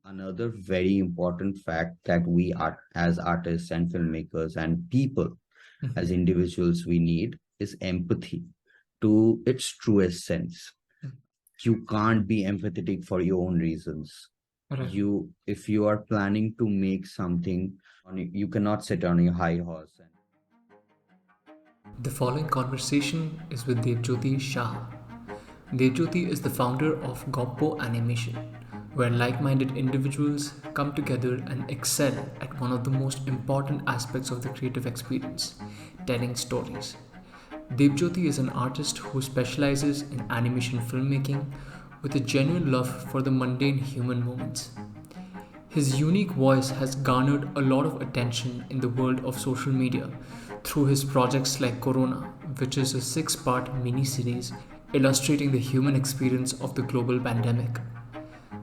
Another very important fact that we are as artists and filmmakers and people as Mhm. individuals we need is empathy to its truest sense. You can't be empathetic for your own reasons. Right. If you are planning to make something, you cannot sit on your high horse. The following conversation is with Debjyoti Saha. Debjyoti is the founder of Goppo Animation, where like minded individuals come together and excel at one of the most important aspects of the creative experience telling stories. Debjyoti is an artist who specializes in animation filmmaking with a genuine love for the mundane human moments. His unique voice has garnered a lot of attention in the world of social media through his projects like Corona, which is a 6-part mini-series illustrating the human experience of the global pandemic.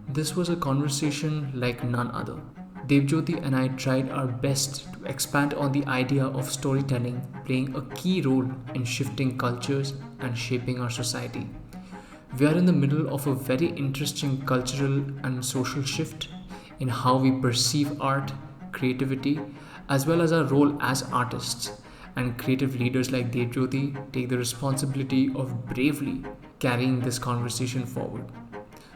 This was a conversation like none other. Devjyoti and I tried our best to expand on the idea of storytelling playing a key role in shifting cultures and shaping our society. We are in the middle of a very interesting cultural and social shift in how we perceive art, creativity, as well as our role as artists. And creative leaders like Devjyoti take the responsibility of bravely carrying this conversation forward.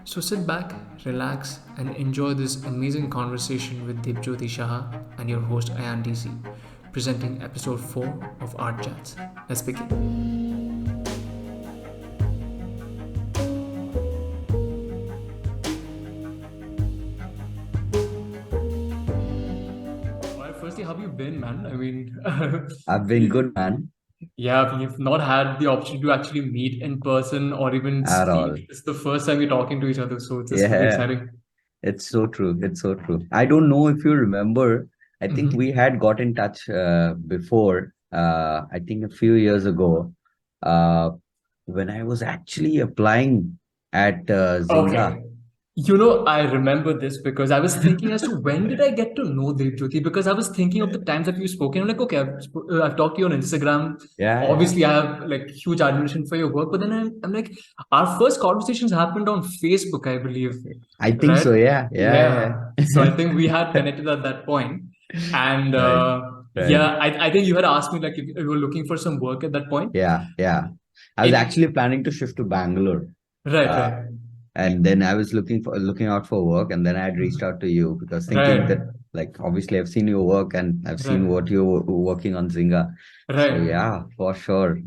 So sit back, relax, and enjoy this amazing conversation with Debjyoti Saha and your host Ayan DC, presenting episode 4 of Art Chats. Let's begin. Well, firstly, how have you been, man? I mean, I've been good, man, yeah, we've not had the opportunity to actually meet in person or even at all. speak. It's the first time we're talking to each other, so it's just really Yeah, exciting. it's so true. It's so true. I don't know if you remember. I think we Mm-hmm. had got in touch before. I think a few years ago, uh, when I was actually applying at Zynga. Okay. I remember this because I was thinking as to when did I get to know Devjyoti? Because I was thinking of the times that we've spoken. I'm like, okay, I've talked to you on Instagram. Yeah, yeah. Obviously, I have like huge admiration for your work. But then I'm like, our first conversations happened on Facebook, I believe, I think right? so. Yeah, Yeah. yeah, So I yeah. think we had connected at that point. And Right, right. yeah, I think you had asked me like if you were looking for some work at that point. Yeah, yeah. I was It actually planning to shift to Bangalore. Right, Uh, right. and then I was looking out for work, and then I had reached Mhm. out to you because thinking that, Right, like, obviously I've seen your work and I've seen right, what you're working on Zynga. So right. yeah, for sure.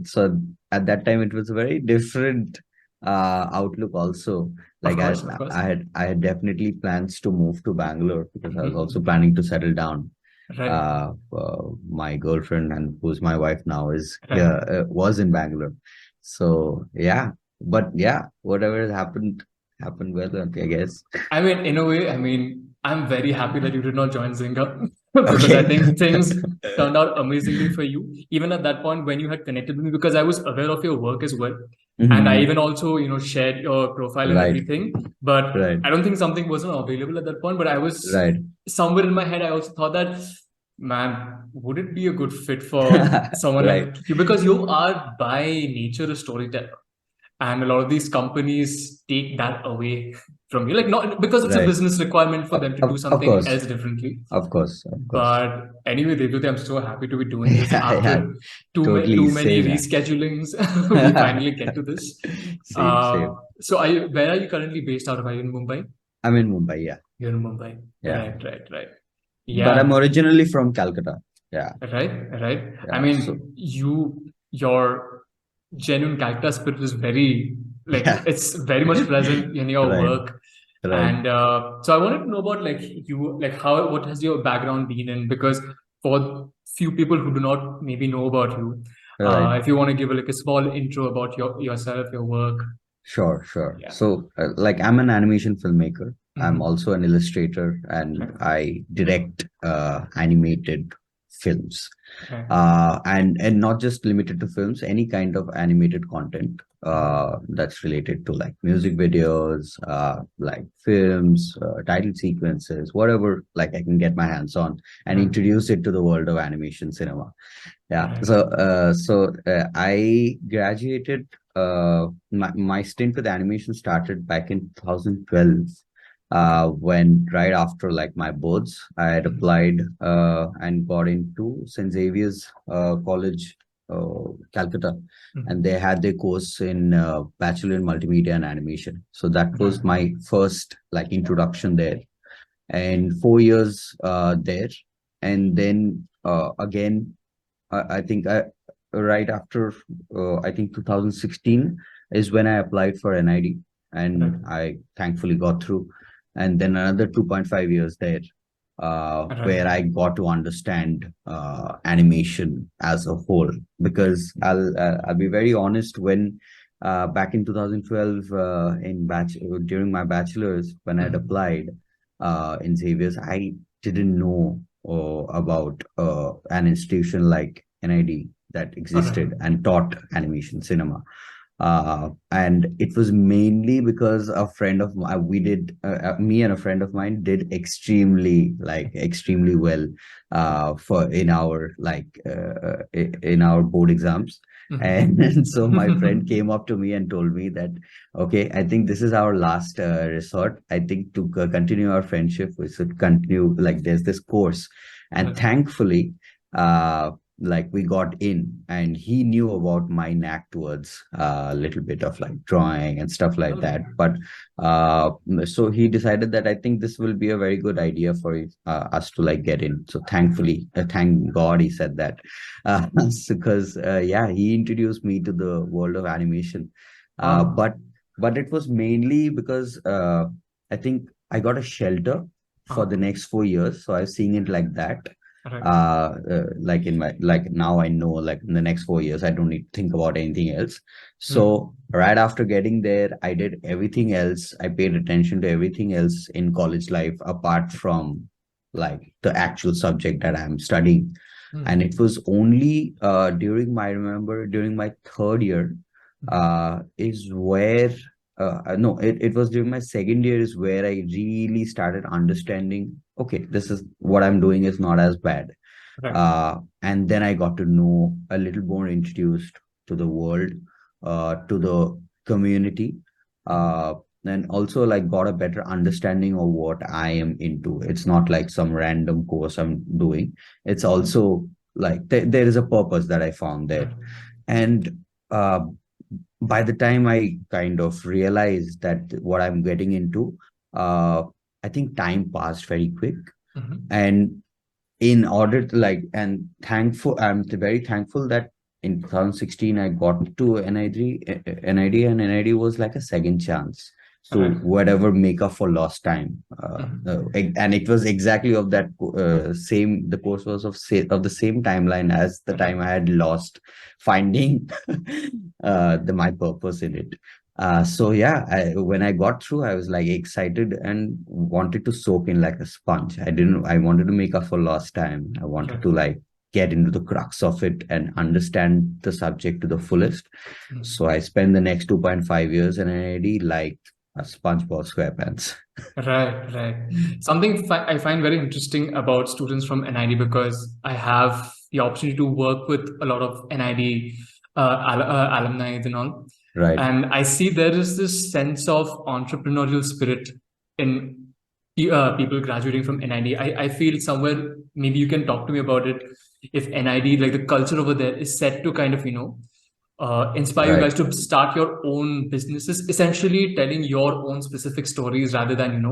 So at that time it was a very different outlook also. Of Like course, of course. I had definitely plans to move to Bangalore because I was also Mhm. planning to settle down. Right, My girlfriend, and who's my wife now, is right. here, was in Bangalore. So yeah, but yeah, whatever has happened well, I guess. I mean, in a way, I mean, I'm very happy that you did not join Zynga because I Okay. think things turned out amazingly for you. Even at that point when you had connected with me, because I was aware of your work as well. And I Mhm. even also, shared your profile and Right, everything. But right, I don't think something wasn't available at that point. But I was right. somewhere in my head, I also thought that, man, would it be a good fit for someone Right. like you? Because you are by nature a storyteller. And a lot of these companies take that away from you, like not because it's a Right. business requirement for them to do Of something course, else differently. of course, of course. But anyway, Devduti, I'm so happy to be doing this Yeah, yeah, after totally. too many Same, yeah. reschedulings. We finally get to this. Same, same. So, where are you currently based out of? Are you in Mumbai? I'm in Mumbai, yeah, You're in Mumbai. yeah. Right, right, right. But I'm Yeah, originally from Calcutta. Yeah, right, right. I yeah. So, mean, your genuine character spirit is very, like, yeah. it's very much present in your Right, work. right, And so I wanted to know about like you, like what has your background been in? Because for few people who do not maybe know about you, right. if you want to give like a small intro about yourself, your work. Sure, sure. Yeah. So, like, I'm an animation filmmaker. I'm Hmm. also an illustrator, and Right. I direct animated films. Right. And not just limited to films, any kind of animated content Hmm. that's related to like music videos, like films, title sequences, whatever like I can get my hands on and Hmm. introduce it to the world of animation cinema. Yeah. Right. So I graduated. My stint with animation started back in 2012 when right after like my boards, I had Mhm. applied and got into St. Xavier's College, Calcutta, and Mhm. they had their course in Bachelor in Multimedia and Animation. So that was Right. my first like introduction there, and 4 years there, and then again I think right after I think 2016 is when I applied for NID, Right. and I thankfully got through. And then another 2.5 years there, Right. where I got to understand animation as a whole. Because I'll be very honest, when back in 2012 in batch during my bachelor's, when I'd Mhm. applied in Xavier's, I didn't know about an institution like NID that Right. existed and taught animation cinema. And it was mainly because a friend of mine, me and a friend of mine did extremely well for in our in our board exams. And, Mhm. and so my friend came up to me and told me that, okay, I think this is our last resort. I think to continue our friendship, we should continue, like there's this course. And Right. thankfully, like we got in, and he knew about my knack towards a little bit of like drawing and stuff like that. Okay. But uh so he decided that I think this will be a very good idea for us to like get in. So thankfully, thank God he said that, because yeah, he introduced me to the world of animation. uh Wow. but but it was mainly because I think I got a shelter for the Uh-huh. next 4 years, so I was seeing it like that. Right. Like in my, like now I know, like in the next 4 years I don't need to think about anything else. Hmm. So right after getting there, I did everything else. I paid attention to everything else in college life apart from like the actual subject that I'm studying. And Hmm. it was only during my, I remember during my third year Mhm. is where no, it was during my second year is where I really started understanding, okay, this is what I'm doing is not as bad. Right. And then I got to know a little more, introduced to the world, to the community, Mhm. uh, and also like got a better understanding of what I am into. It's not like some random course I'm doing. It's also like there is a purpose that I found there. Right. And uh, by the time I kind of realized that what I'm getting into, uh, I think time passed very quick. Mhm. And in order to like, and thankful, I'm very thankful that in 2016 I got to NID, and NID was like a second chance to Right. whatever make up for lost time. Mhm. And it was exactly of that same, the course was of the same timeline as the Right. time I had lost finding the my purpose in it. So yeah, when I got through, I was like excited and wanted to soak in like a sponge. I wanted to make up for lost time. I wanted Right. to like get into the crux of it and understand the subject to the fullest. So Mhm. I spent the next 2.5 years in NID like a SpongeBob SquarePants. Right, right. Something I find very interesting about students from NID, because I have the opportunity to work with a lot of NID alumni and all. Right, And I see there is this sense of entrepreneurial spirit in people graduating from NID. I feel somewhere, maybe you can talk to me about it. If NID, like the culture over there, is set to kind of, inspire you right, guys to start your own businesses, essentially telling your own specific stories rather than,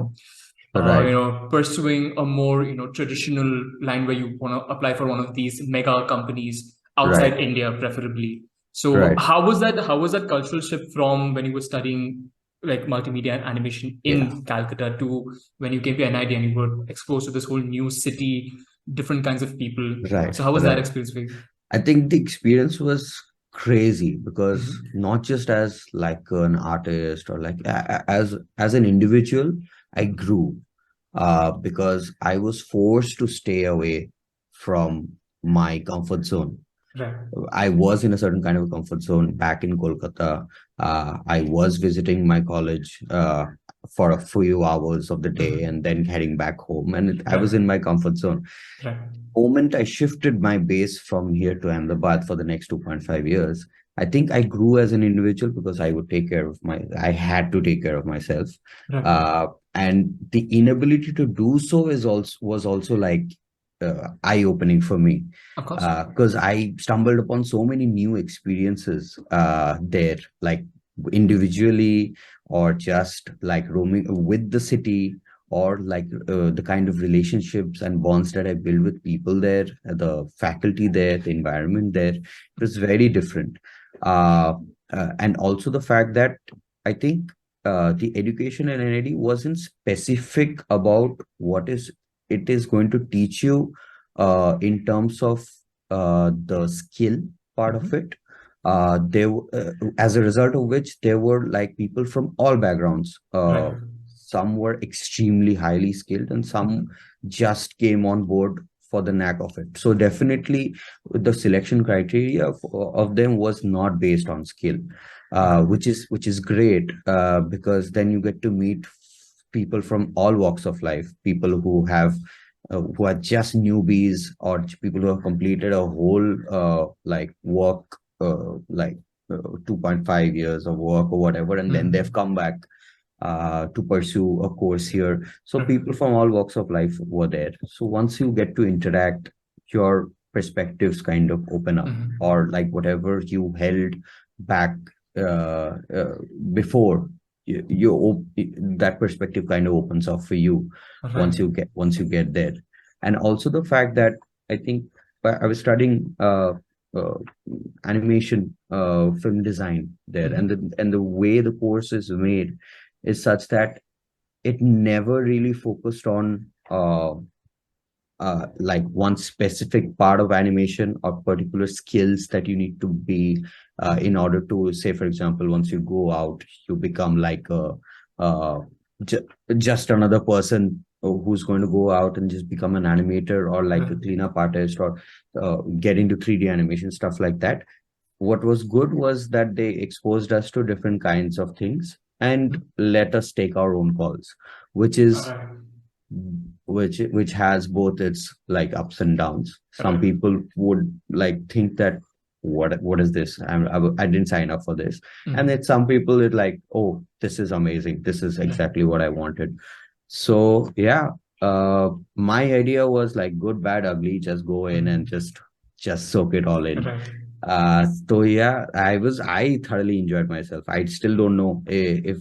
right, pursuing a more, traditional line where you want to apply for one of these mega companies outside right, India, preferably. So right. how was that? How was that cultural shift from when you were studying like multimedia and animation Yeah, in Calcutta to when you came to NID and you were exposed to this whole new city, different kinds of people? right, So how was that right. experience for you? I think the experience was crazy because Mm-hmm. not just as like an artist or like as an individual, I Mm-hmm. grew because I was forced to stay away from my comfort zone. Right. I was in a certain kind of a comfort zone back in Kolkata. I was visiting my college for a few hours of the day Mm-hmm. and then heading back home, and I was in Right. my comfort zone. Right. Moment I shifted my base from here to Ahmedabad for the next 2.5 years, I think I grew as an individual because I would take care of my, I had to take care of myself. Right. Uh, and the inability to do so is also was also like eye-opening for me, Of course. because I stumbled upon so many new experiences there, like individually, or just like roaming with the city, or like the kind of relationships and bonds that I built with people there, the faculty there, the environment there. It was very different. Uh, and also the fact that I think the education in NID wasn't specific about what is it is going to teach you in terms of the skill part of Mhm. it. As a result of which, there were like people from all backgrounds. Right. Some were extremely highly skilled, and some Mhm. just came on board for the knack of it. So definitely, the selection criteria of them was not based on skill, Okay. which is great, because then you get to meet people from all walks of life, people who are just newbies, or people who have completed a whole like work, like 2.5 years of work or whatever, and then they've Mhm. come back to pursue a course here. So Right. people from all walks of life were there. So once you get to interact, your perspectives kind of open up, Mhm. or like whatever you held back uh, uh, before, that perspective kind of opens up for you Right. once you get there. And also the fact that I think I was studying uh, animation, film design there, and Mhm. the way the course is made is such that it never really focused on like one specific part of animation or particular skills that you need to be in Mhm. order to, say, for example, once you go out, you become like a uh, ju- just another person who's going to go out and just become an animator, or like a Right. cleanup artist, or get into 3D animation, stuff like that. What was good was that they exposed us to different kinds of things and Mhm. let us take our own calls, which is Right. which has both its like ups and downs. Some Right. people would like think that what is this? I didn't sign up for this. And then Mhm. some people it like, oh, this is amazing, this is Right. exactly what I wanted. So yeah, my idea was like good, bad, ugly, just go in and Mhm. just soak it all in. Right. So yeah, I thoroughly enjoyed myself. I still don't know if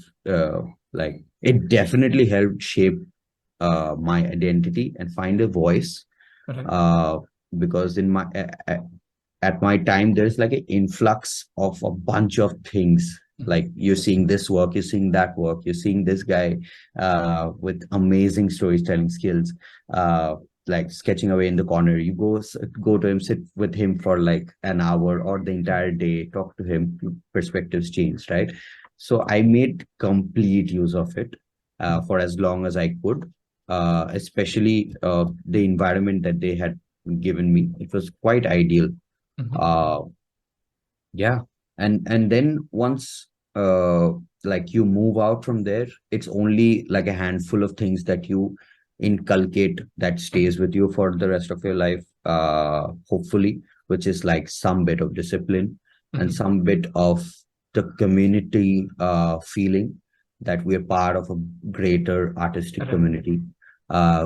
like it definitely helped shape my identity and find a voice, Right. uh, because at my time there's like an influx of a bunch of things, like Mhm. you're seeing this work, you're seeing that work, you're seeing this guy with amazing storytelling skills, uh, like sketching away in the corner. You go to him, sit with him for like an hour or the entire day, talk to him, perspectives change, right? So I made complete use of it Mhm. for as long as I could, especially the environment that they had given me. It was quite ideal. Mhm. Uh, yeah, and then once like you move out from there, it's only like a handful of things that you inculcate that stays with you for the rest of your life, hopefully, which is like some bit of discipline and Mhm. some bit of the community feeling that we're part of a greater artistic Right. community,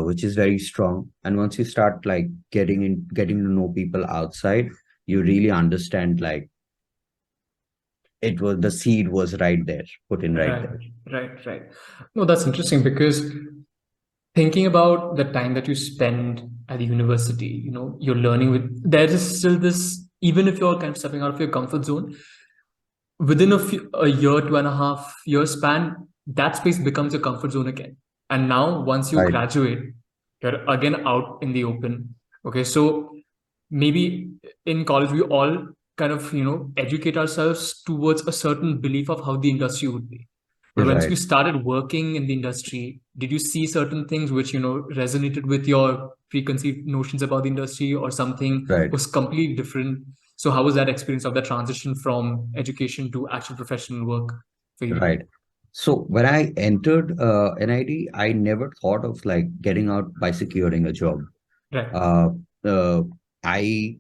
which is very strong. And once you start like getting to know people outside, you really understand like it was the seed was right there, put in right Right. there. Right. Right. No, that's interesting because thinking about the time that you spend at the university, you're learning with, there is still this, even if you're kind of stepping out of your comfort zone, within a year, 2.5 year span, that space becomes your comfort zone again. And now, once you Right, graduate, you're again out in the open. Okay, so maybe in college we all kind of educate ourselves towards a certain belief of how the industry would be. But once you right, started working in the industry, did you see certain things which resonated with your preconceived notions about the industry, or something right, was completely different? So how was that experience of the transition from education to actual professional work for you? right. So when I entered NID, I never thought of like getting out by securing a job. Right. Uh, uh, I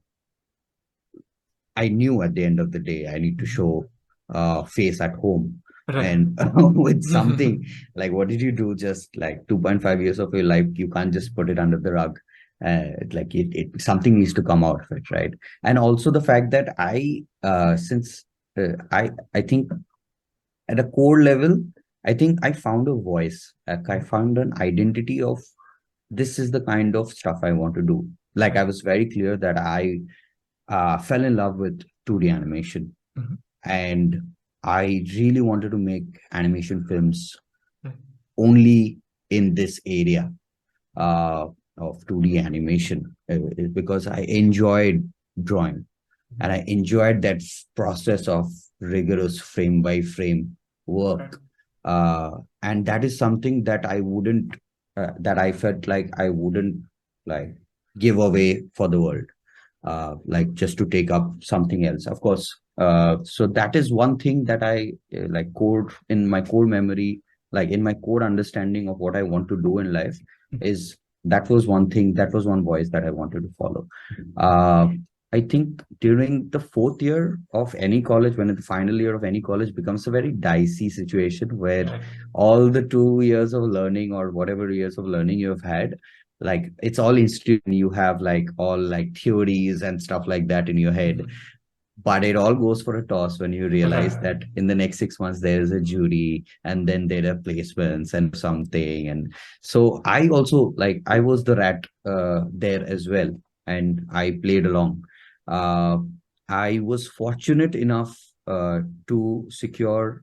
I knew at the end of the day I need to Mhm. show face at home. Right. and with something Mhm. like, what did you do? Just like 2.5 years of your life, you can't just put it under the rug. Like something needs to come out of it, right? And also the fact that since I think at a core level, I think I found a voice. Like I found an identity of, this is the kind of stuff I want to do. Like I Right. was very clear that I fell in love with 2D animation, Mhm. and I really wanted to make animation films Right. only in this area uh, of 2D animation, because I enjoyed drawing, and I enjoyed that process of rigorous frame by frame Right. work. And that is something that that I felt like I wouldn't like give away for the world, like just to take up something else. Of course, so that is one thing that I like core in my core memory, like in my core understanding of what I want to do in life, is that was one thing, that was one voice that I wanted to follow. Uh, I think during the fourth year of any college, when the final year of any college becomes a very dicey situation where Right. all the 2 years of learning or whatever years of learning you have had, like it's all institute, you have like all like theories and stuff like that in your head, Mhm. but it all goes for a toss when you realize Right. that in the next 6 months there is a jury, and then there are placements and something. And so I also, like, I was the rat there as well, and I played along. uh, I was fortunate enough to secure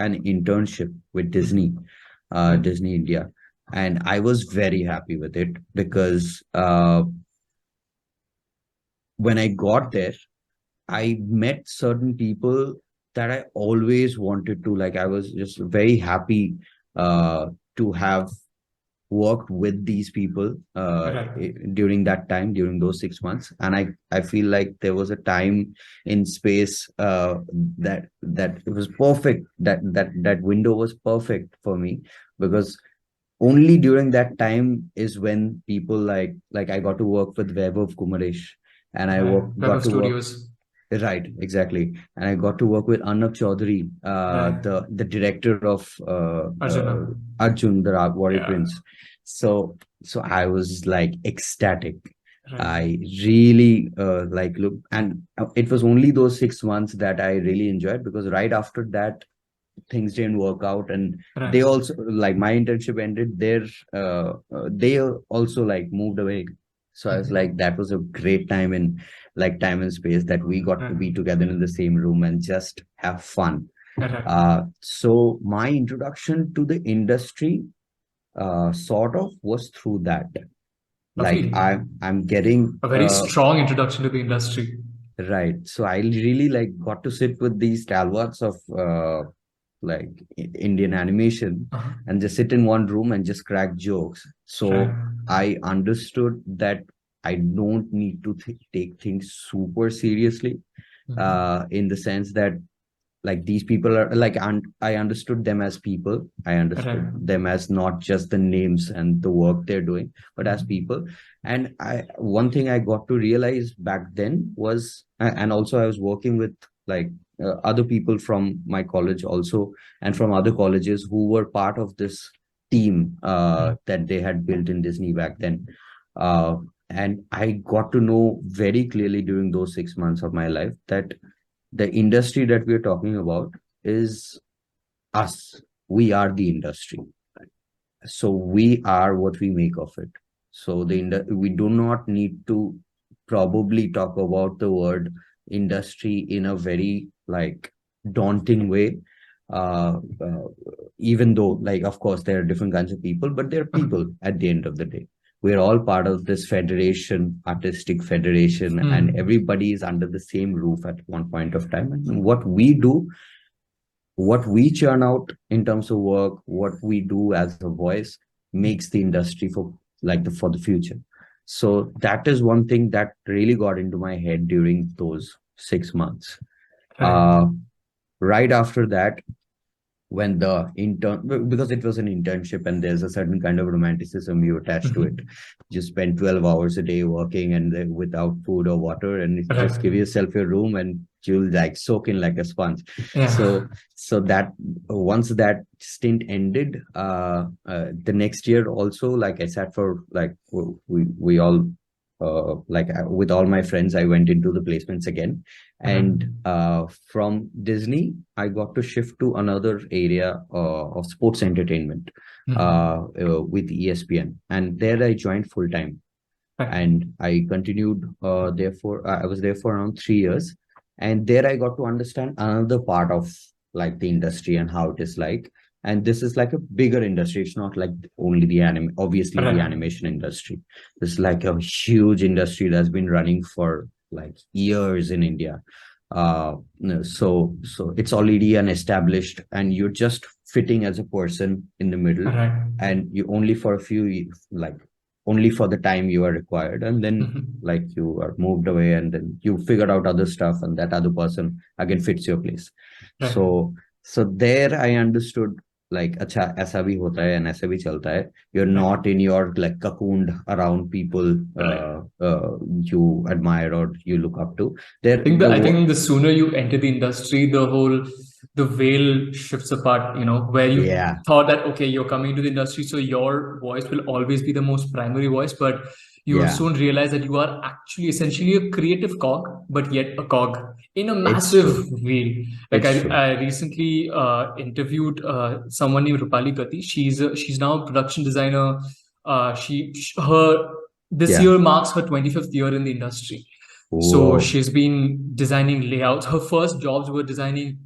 an internship with Disney, Mhm. Right. Disney India, and I was very happy with it Mhm. because when I got there, I met certain people that I always wanted to, like, I was just very happy to have worked with these people Right. during that time, during those 6 months. And I feel like there was a time in space that it was perfect, that window was perfect for me, because only during that time is when people like I got to work with Vaibhav Kumaresh, and Right. Web got of to work. Studios. Right, exactly. And I got to work with Arnab Chaudhary, Right. the director of Arjuna. Arjun, the Warrior Yeah. Prince. So I was like ecstatic. Right. I really like look, and it was only those 6 months that I really enjoyed, because right after that things didn't work out, and they Right. also, like, my internship ended there. They also like moved away, so I was like, Mhm. that was a great time in, like, time and space, that we got to Right. be together in the same room and just have fun. Right. So my introduction to the industry sort of was through that. Like Lovely. I'm getting A very strong introduction to the industry. right. So I really like got to sit with these stalwarts of like Indian animation, Uh-huh. and just sit in one room and just crack jokes. Right. So I understood that I don't need to take things super seriously, Mhm. in the sense that, like, these people are like, I understood them as people. I Right. understood them as not just the names and the work they're doing, but as Mhm. people. And I one thing I got to realize back then was, and also I was working with, like, other people from my college also, and from other colleges who were part of this team Mhm. that they had built in Disney back then. uh, and I got to know very clearly during those 6 months of my life that the industry that we're talking about is us. We are the industry. So we are what we make of it. So we do not need to probably talk about the word industry in a very like daunting way. Uh, uh, Even though, like, of course, there are different kinds of people, but they're Uh-huh. people at the end of the day. We're all part of this federation, artistic federation, and Hmm. everybody is under the same roof at one point of time. And what we do, what we churn out in terms of work, what we do as a voice, makes the industry for, like, for the future. So that is one thing that really got into my head during those 6 months. Right. uh right after that, when the intern, because it was an internship and there's a certain kind of romanticism you attach to it. Mhm. You spend 12 hours a day working, and without food or water, and you just Right. give yourself your room and you'll like soak in like a sponge. Yeah. So that once that stint ended, the next year also, like I sat for like we all with all my friends, I went into the placements again. And Right. from Disney, I got to shift to another area of sports entertainment with ESPN, and there I joined full time. Right. And I continued therefore I was there for around 3 years. And there I got to understand another part of like the industry and how it is like. And this is like a bigger industry. It's not like only the obviously the Right. animation industry. This is like a huge industry that's been running for like years in India. So it's already an established, and you're just fitting as a person in the middle. Right. And you only for a few like only for the time you are required, and then Mhm. like you are moved away, and then you figured out other stuff, and that other person again fits your place. Right. So there I understood like acha aisa bhi hota hai and aisa bhi chalta hai. You're Right. not in your like cocooned around people Right. you admire or you look up to. There the I think the sooner you enter the industry, the veil shifts apart, where you yeah, thought that okay, you're coming to the industry, so your voice will always be the most primary voice, but you yeah, soon realize that you are actually essentially a creative cog, but yet a cog in a it's massive true, wheel. Like it's true. I recently interviewed someone named Rupali Gati. She's now a production designer. Her this Yeah. year marks her 25th year in the industry. So Whoa. she's been designing layouts. Her first jobs were designing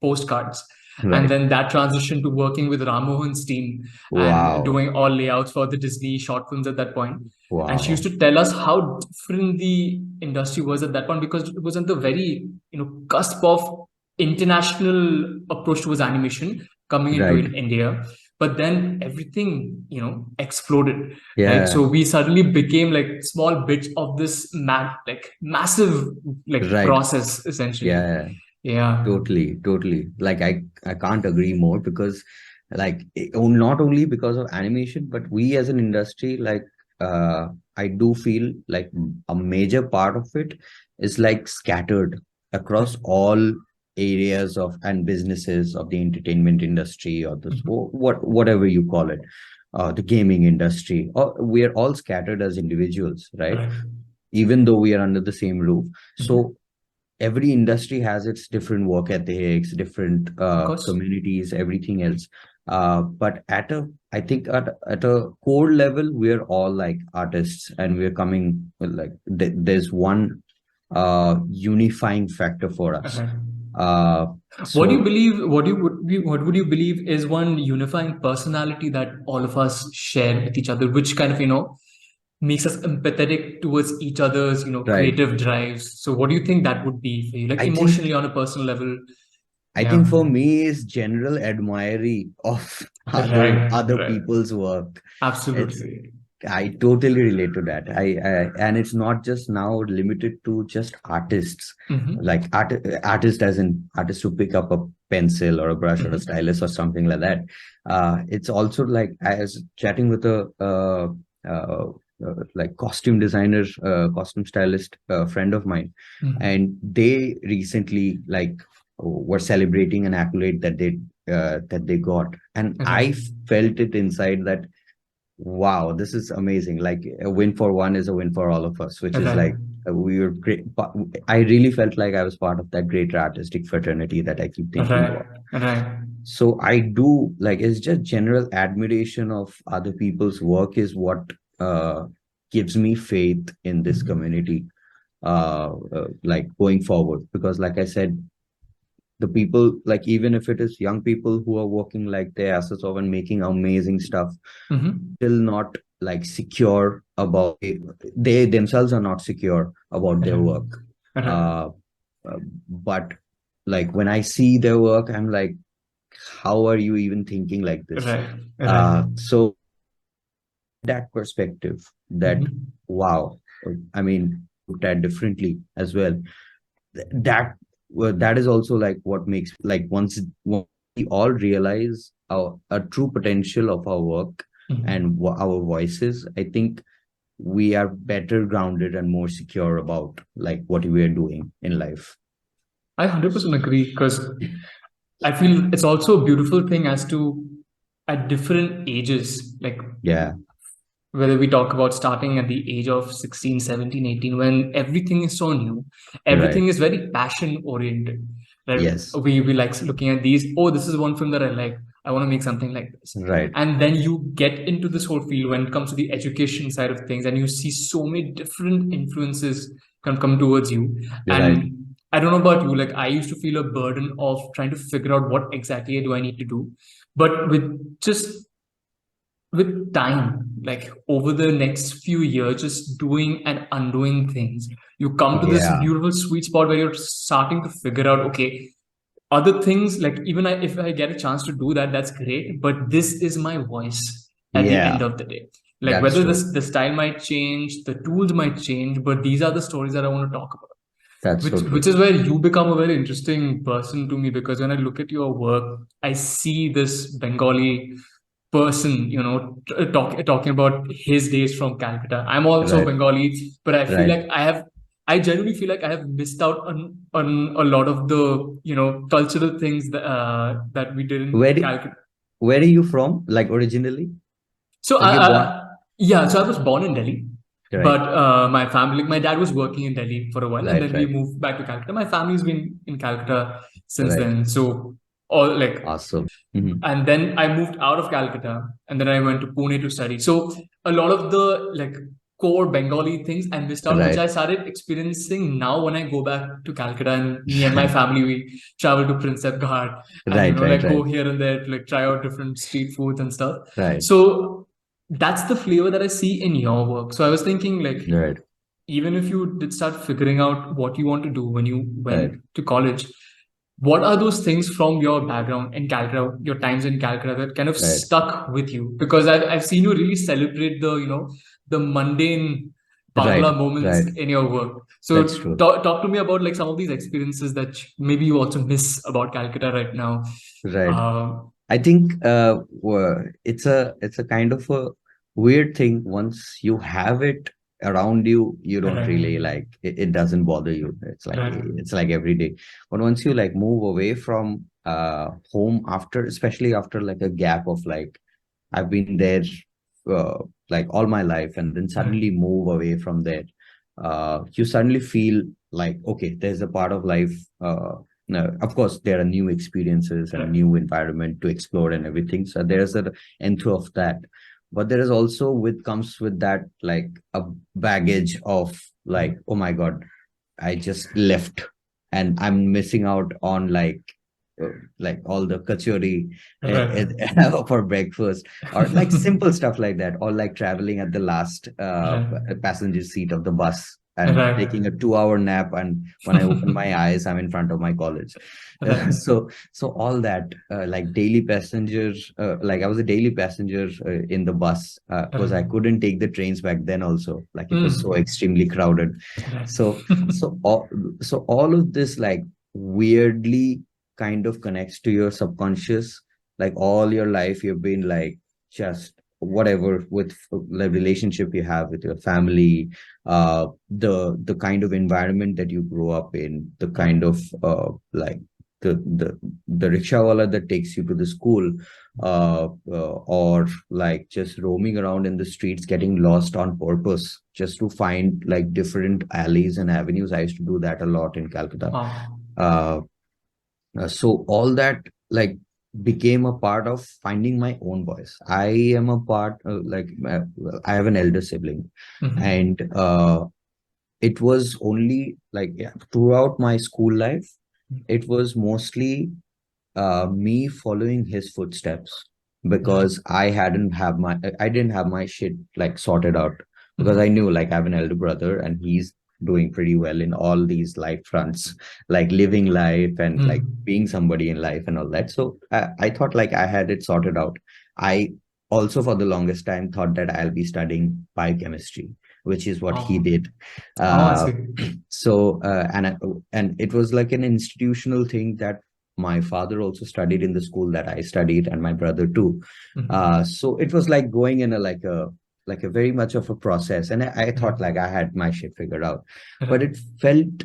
postcards. And Right. then that transitioned to working with Ram Mohan's team and Wow. doing all layouts for the Disney short films at that point. And she used Wow. to tell us how different the industry was at that point because it was on the very, cusp of international approach towards animation coming into Right. in India. But then everything, exploded, right? Yeah. So we suddenly became like small bits of this like massive like Right. process essentially. Yeah. Yeah. Totally, totally. Like I can't agree more, because like not only because of animation, but we as an industry, like I do feel like a major part of it is like scattered Right. across all areas of and businesses of the entertainment industry, or the Mhm. whatever you call it, the gaming industry. Or we are all scattered as individuals, right? Right. Even though we are under the same roof. Mhm. So every industry has its different work ethics, different Of course. communities, everything else. But I think at a core level, we're all like artists, and we're coming like there's one unifying factor for us. Okay. Uh, What do you so believe? What would you believe is one unifying personality that all of us share with each other, which kind of makes us empathetic towards each other's right, creative drives. So what do you think that would be for you, like I think emotionally on a personal level? I think Yeah. for me is general admiry of Right. other Right. people's work. It's Absolutely. I totally relate to that. And it's not just now limited to just artists, Hmm. like artists as in artists who pick up a pencil or a brush or a Hmm. stylus or something like that. It's also like I was chatting with a like costume designer, costume stylist friend of mine, Hmm. and they recently like were celebrating an accolade that they got, and Right. I felt it inside that wow, this is amazing. Like a win for one is a win for all of us, which is Right. like we were great. But I really felt like I was part of that greater artistic fraternity that I keep thinking Right. about. Right. So I do like it's just general admiration of other people's work is what gives me faith in this Mhm. community, like going forward. Because like I said, the people, like even if it is young people who are working like their asses off and making amazing stuff, Mhm. still not like secure about they themselves are not secure about their Right. work. Right. uh, but like when I see their work, I'm like, how are you even thinking like this? Right. Right. So that perspective, that Mhm. wow, I mean looked at differently as well. That that is also like what makes like once we all realize a true potential of our work and Mhm. our voices, I think we are better grounded and more secure about like what we are doing in life. I 100% agree because I feel it's also a beautiful thing as to at different ages, like Yeah, whether we talk about starting at the age of 16, 17, 18, when everything is so new, right. everything is very passion oriented. Right? Yes, We like looking at these, oh, this is one film that I like. I want to make something like this. right, And then you get into this whole field when it comes to the education side of things, and you see so many different influences come towards you. right. And I don't know about you, like I used to feel a burden of trying to figure out what exactly do I need to do. But with time, like over the next few years, just doing and undoing things, you come to this Yeah, beautiful sweet spot where you're starting to figure out, okay, other things, like even if I get a chance to do that, that's great. But this is my voice at the end yeah, of the day. Like that's whether true. the style might change, the tools might change, but these are the stories that I want to talk about. That's so Which true. is where you become a very interesting person to me because when I look at your work, I see this Bengali person, talking about his days from Calcutta. I'm also Right, Bengali, but right. I genuinely feel like I have missed out on a lot of the, cultural things that we did in Where Calcutta. where are you from? Like originally? So Like you're born? yeah, so I was born in Delhi, Right, but my family, my dad was working in Delhi for a while, and right, then we right, moved back to Calcutta. My family's been in Calcutta since right. then. So all like Awesome. Hmm. and then I moved out of Calcutta, and then I went to Pune to study. So a lot of the like core Bengali things I missed out, which Right, I started experiencing now when I go back to Calcutta, and me and my family we travel to Princep Ghat and right, right, like go right, here and there to like try out different street foods and stuff. right, So that's the flavor that I see in your work. So I was thinking like right, even if you did start figuring out what you want to do when you went right, to college, what are those things from your background in Calcutta, your times in Calcutta that kind of right. stuck with you? Because I've seen you really celebrate the, the mundane Right, Bangla moments right. in your work. That's So true. talk to me about like some of these experiences that maybe you also miss about Calcutta right now. Right. Uh, I think it's a kind of a weird thing. Once you have it around you, you don't right, really like it doesn't bother you. right, It's like every day. But once you like move away from home after, especially after like a gap of like I've been there uh, like all my life, and then right, suddenly move away from there. You suddenly feel like, okay, there's a part of life. Of course, there are new experiences and right, new environment to explore and everything. So there's an entry of that, but there is also with comes with that like a baggage of like, oh my God, I just left and I'm missing out on uh, like all the kachori right, for breakfast or like simple stuff like that, or like traveling at the last passenger seat of the bus and taking a right, 2 hour nap, and when I open my eyes I'm in front of my college. right, So all that like daily passengers, like I was a daily passenger in the bus because I right, couldn't take the trains back then also, like it was so mm, extremely crowded. right, So so all, so all of this like weirdly kind of connects to your subconscious. Like all your life you've been like just whatever with the relationship you have with your family, the kind of environment that you grow up in, the right, kind of like the rickshawala that takes you to the school, or like just roaming around in the streets getting lost on purpose just to find like different alleys and avenues. I used to do that a lot in Calcutta. wow, uh, so all that like became a part of finding my own voice. I am a part I have an elder sibling, mhm, and it was only like, yeah, throughout my school life it was mostly me following his footsteps, right, because I didn't have my shit like sorted out, because I mhm, knew like I have an elder brother and he's doing pretty well in all these life fronts, like living life and like mm, being somebody in life and all that. So I thought like I had it sorted out. I also for the longest time thought that I'll be studying biochemistry, which is what he wow, did. oh, I Uh, see, and it was like an institutional thing that my father also studied in the school that I studied, and my brother too. mhm, So it was like going in a like a very much of a process, and I thought right, like I had my shit figured out, but right, it felt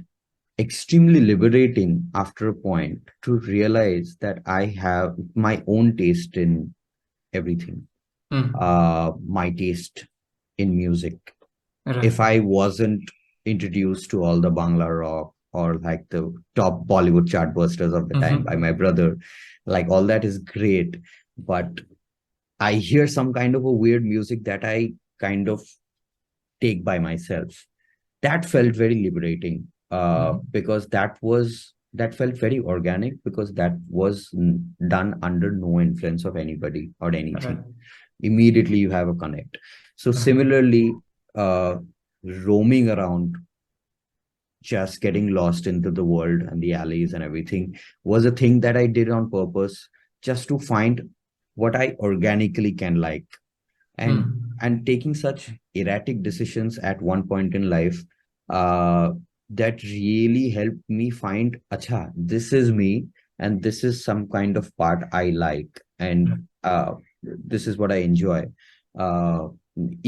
extremely liberating after a point to realize that I have my own taste in everything. Mm. My taste in music. Right. If I wasn't introduced to all the Bangla rock or like the top Bollywood chartbusters of the time by Mm-hmm. my brother, like all that is great. But I hear some kind of a weird music that I kind of take by myself. That felt very liberating, Mm-hmm. because that felt very organic, because that was done under no influence of anybody or Right. anything. Immediately you have a connect. So Right. similarly, roaming around, just getting lost into the world and the alleys and everything was a thing that I did on purpose, just to find what I organically can like. and Mm. and taking such erratic decisions at one point in life, uh that really helped me find, acha, this is me, and this is some kind of part I like, and Right. this is what I enjoy. uh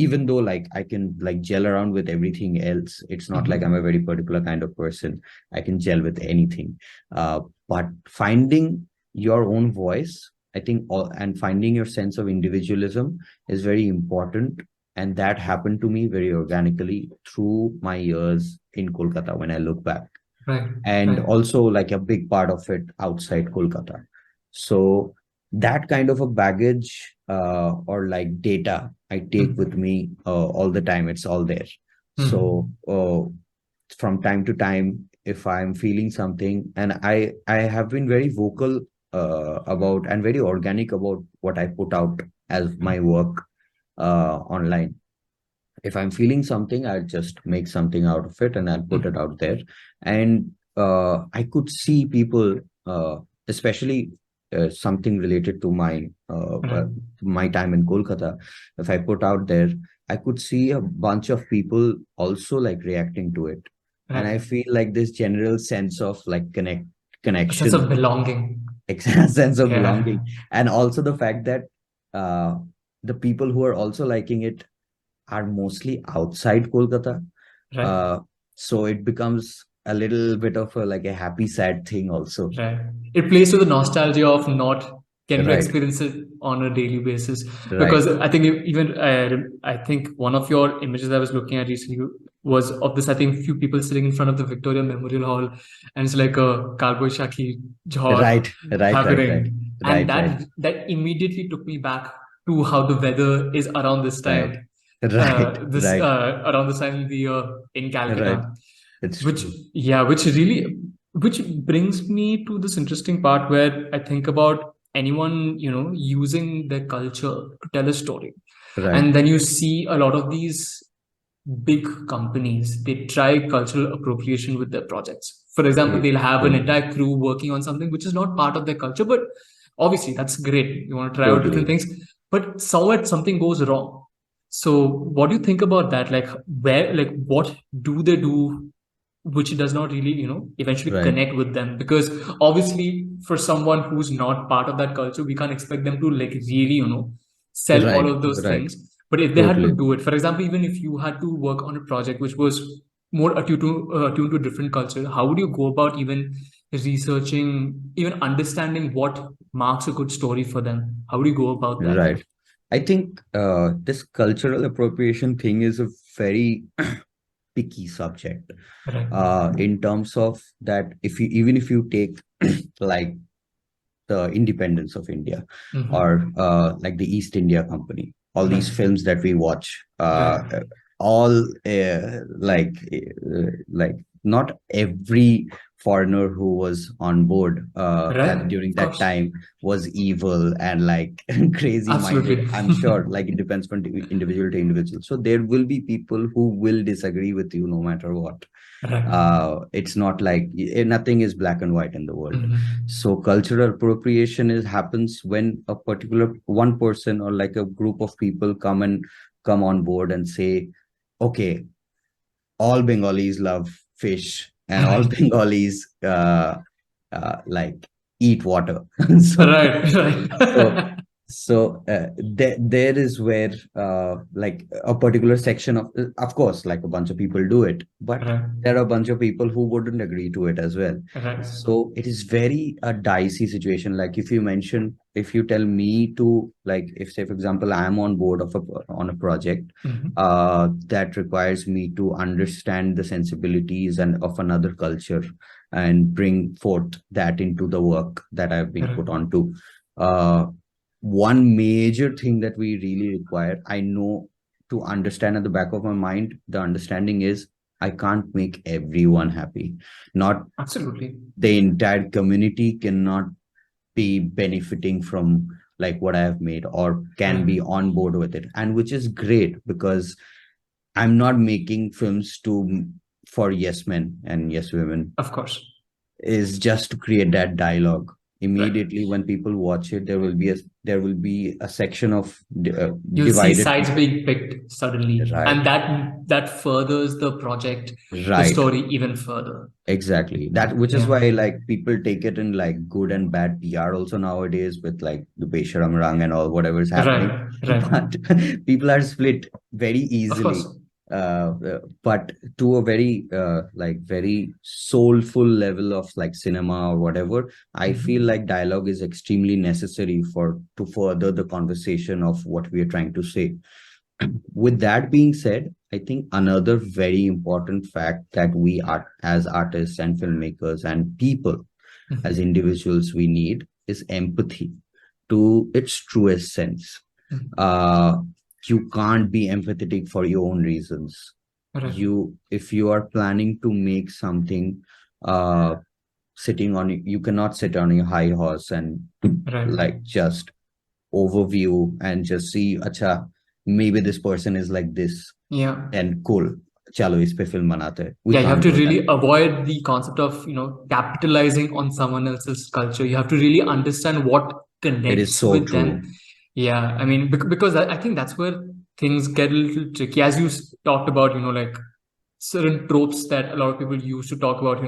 Even though like I can like gel around with everything else, it's not like I'm a Mm-hmm. very particular kind of person. I can gel with anything. But finding your own voice, I think, and finding your sense of individualism is very important. And that happened to me very organically through my years in Kolkata when I look back. Right. And Right. also like a big part of it outside Kolkata. So that kind of a baggage, or like data I take with Mm. me all the time, it's all there. So Mm. from time to time, if I'm feeling something, and I have been very vocal about and very organic about what I put out as my work online. If I'm feeling something, I'll just make something out of it and I'll put it Mm. out there. And I could see people, especially something related to Right. my time in Kolkata. If I put out there, I could see a bunch of people also like reacting to it, and Right. I feel like this general sense of like A sense of connection, belonging. sense of Yeah. belonging, and also the fact that uh, the people who are also liking it are mostly outside Kolkata. Right. Uh, so it becomes a little bit of a, like a happy, sad thing also. Right. It plays to the nostalgia of not getting to Right, experience it on a daily basis. right, Because I think even I think one of your images I was looking at recently was of this. I think few people sitting in front of the Victoria Memorial Hall, and it's like a Kalboy Shaki Jhor right, right, right, right, happening, and right, right, that immediately took me back to how the weather is around this right, time. right, This right, around this time of the year in right. Calcutta, It's which true. yeah, which brings me to this interesting part where I think about anyone, using their culture to tell a story. Right. And then you see a lot of these big companies, they try cultural appropriation with their projects. For example, they'll have an Totally, entire crew working on something which is not part of their culture, but obviously that's great. You want to try out different totally. things, but somewhere something goes wrong. So what do you think about that? Like what do they do which does not really eventually Right, connect with them? Because obviously for someone who's not part of that culture, we can't expect them to like really sell all right, of those right. things. But if they had to Totally. do it, for example, even if you had to work on a project which was more attuned to a different culture, how would you go about even researching, even understanding what marks a good story for them? How would you go about that? Right. I think this cultural appropriation thing is a very picky subject, Right. in terms of that, if you even if you take like the independence of India, or Mm-hmm. like the East India Company, all these Right. films that we watch, Right. all like not every foreigner who was on board Right. during Of that course. time was evil and like crazy minded. Absolutely. I'm sure like it depends from individual to individual. So there will be people who will disagree with you no matter what. Right. It's not like nothing is black and white in the world. Mm-hmm. So cultural appropriation is happens when a particular one person or like a group of people come on board and say, okay, all Bengalis love fish and all Right. Bengalis like eat water. so Right. so Right. So there is where like a particular section of course, like a bunch of people do it, but Right. there are a bunch of people who wouldn't agree to it as well. Right. So it is very a dicey situation. Like if you tell me to, like, if say for example I'm on board of on a project Mm-hmm. that requires me to understand the sensibilities and of another culture and bring forth that into the work that I've been Right. put on to. Uh, One major thing that we really require, I know, to understand at the back of my mind, the understanding is I can't make everyone happy. Not Absolutely. the entire community cannot be benefiting from like what I have made or can Right. be on board with it. And which is great because I'm not making films to for yes men and yes women, Of course. is just to create that dialogue. Right. Immediately when people watch it, there will be a section of You'll see divided sides people. being picked suddenly, and Right, that furthers the project, the right, story even further. exactly. That which is Yeah. why like people take it in like good and bad PR also nowadays with like the Besharam Rang and all whatever is happening. Right. Right. But people are split very Of easily. course. But to a very like very soulful level of like cinema or whatever, I feel Mm-hmm. like dialogue is extremely necessary for to further the conversation of what we are trying to say. With that being said, I think another very important fact that we are as artists and filmmakers and people as Mm-hmm. individuals we need is empathy to its truest sense. Mm-hmm. uh you can't be empathetic for your own reasons. Right. You If you are planning to make something, uh sitting on, you cannot sit on your high horse and Right. like just overview and just see acha, maybe this person is like this Yeah. and cool, chalo is pe film banate hain. We Yeah, you have can't to do that. really avoid the concept of, capitalizing on someone else's culture. You have to really understand what It is connects so with them. true. Yeah, I mean, because I think that's where things get a little tricky. As you talked about, like certain tropes that a lot of people use to talk about,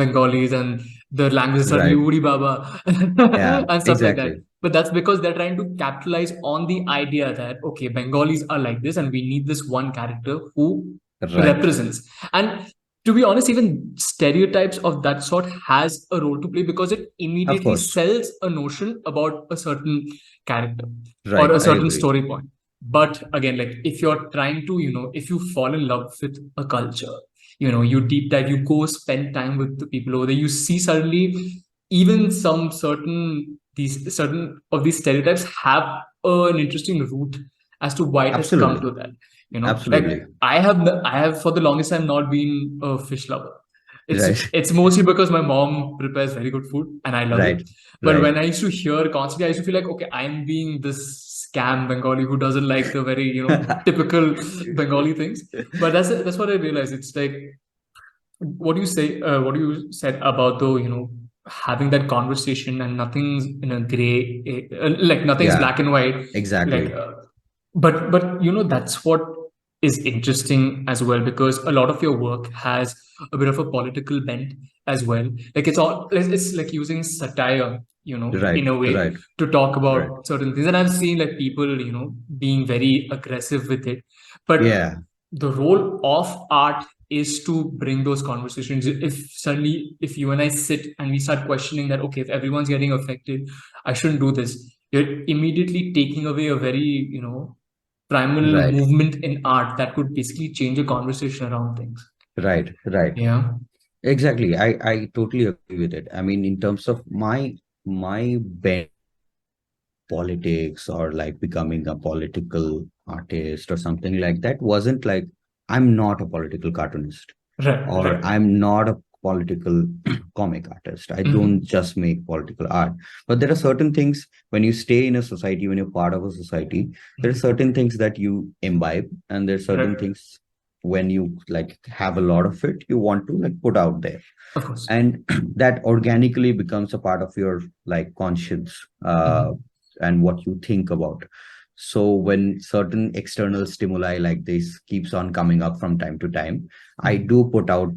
Bengalis and their language is suddenly Right. Udi Baba Yeah, and stuff like that. exactly. But that's because they're trying to capitalize on the idea that, okay, Bengalis are like this and we need this one character who Right. represents. And to be honest, even stereotypes of that sort has a role to play because it Of immediately course. sells a notion about a certain character or Right. a I certain agree. story point. But again, like if you're trying to, if you fall in love with a culture, you deep dive, you go spend time with the people over there, you see suddenly even these certain of these stereotypes have an interesting root as to why it has come Absolutely. to that. Like Absolutely. I have for the longest time not been a fish lover. It's Right. it's mostly because my mom prepares very good food and I love it. Right. But Right. when I used to hear constantly, I used to feel like, okay, I'm being this scam Bengali who doesn't like the very, typical Bengali things. But that's what I realized. It's like what you said about the, having that conversation and nothing's in a gray, like nothing's Yeah, black and white, like exactly. but that's what is interesting as well, because a lot of your work has a bit of a political bent as well. Like it's like using satire, Right. in a way Right. to talk Right. about certain things, and I've seen like people, being very aggressive with it. But Yeah. the role of art is to bring those conversations. If suddenly if you and I sit and we start questioning that, okay, if everyone's getting affected, I shouldn't do this, you're immediately taking away a very, primal Right. movement in art that could basically change a conversation around things. Right. Right. Yeah. Exactly. I totally agree with it. I mean, in terms of my bent politics or like becoming a political artist or something like that wasn't like I'm not a political cartoonist Right. or Right. I'm not a political comic artist. I don't Mm-hmm. just make political art. But there are certain things when you stay in a society, when you're part of a society, there are Mm-hmm. certain things that you imbibe, and there are certain Right. things when you like have a lot of it, you want to like put out there. Of course. And that organically becomes a part of your like conscience, Mm-hmm. and what you think about. So when certain external stimuli like this keeps on coming up from time to time, I Mm-hmm. do put out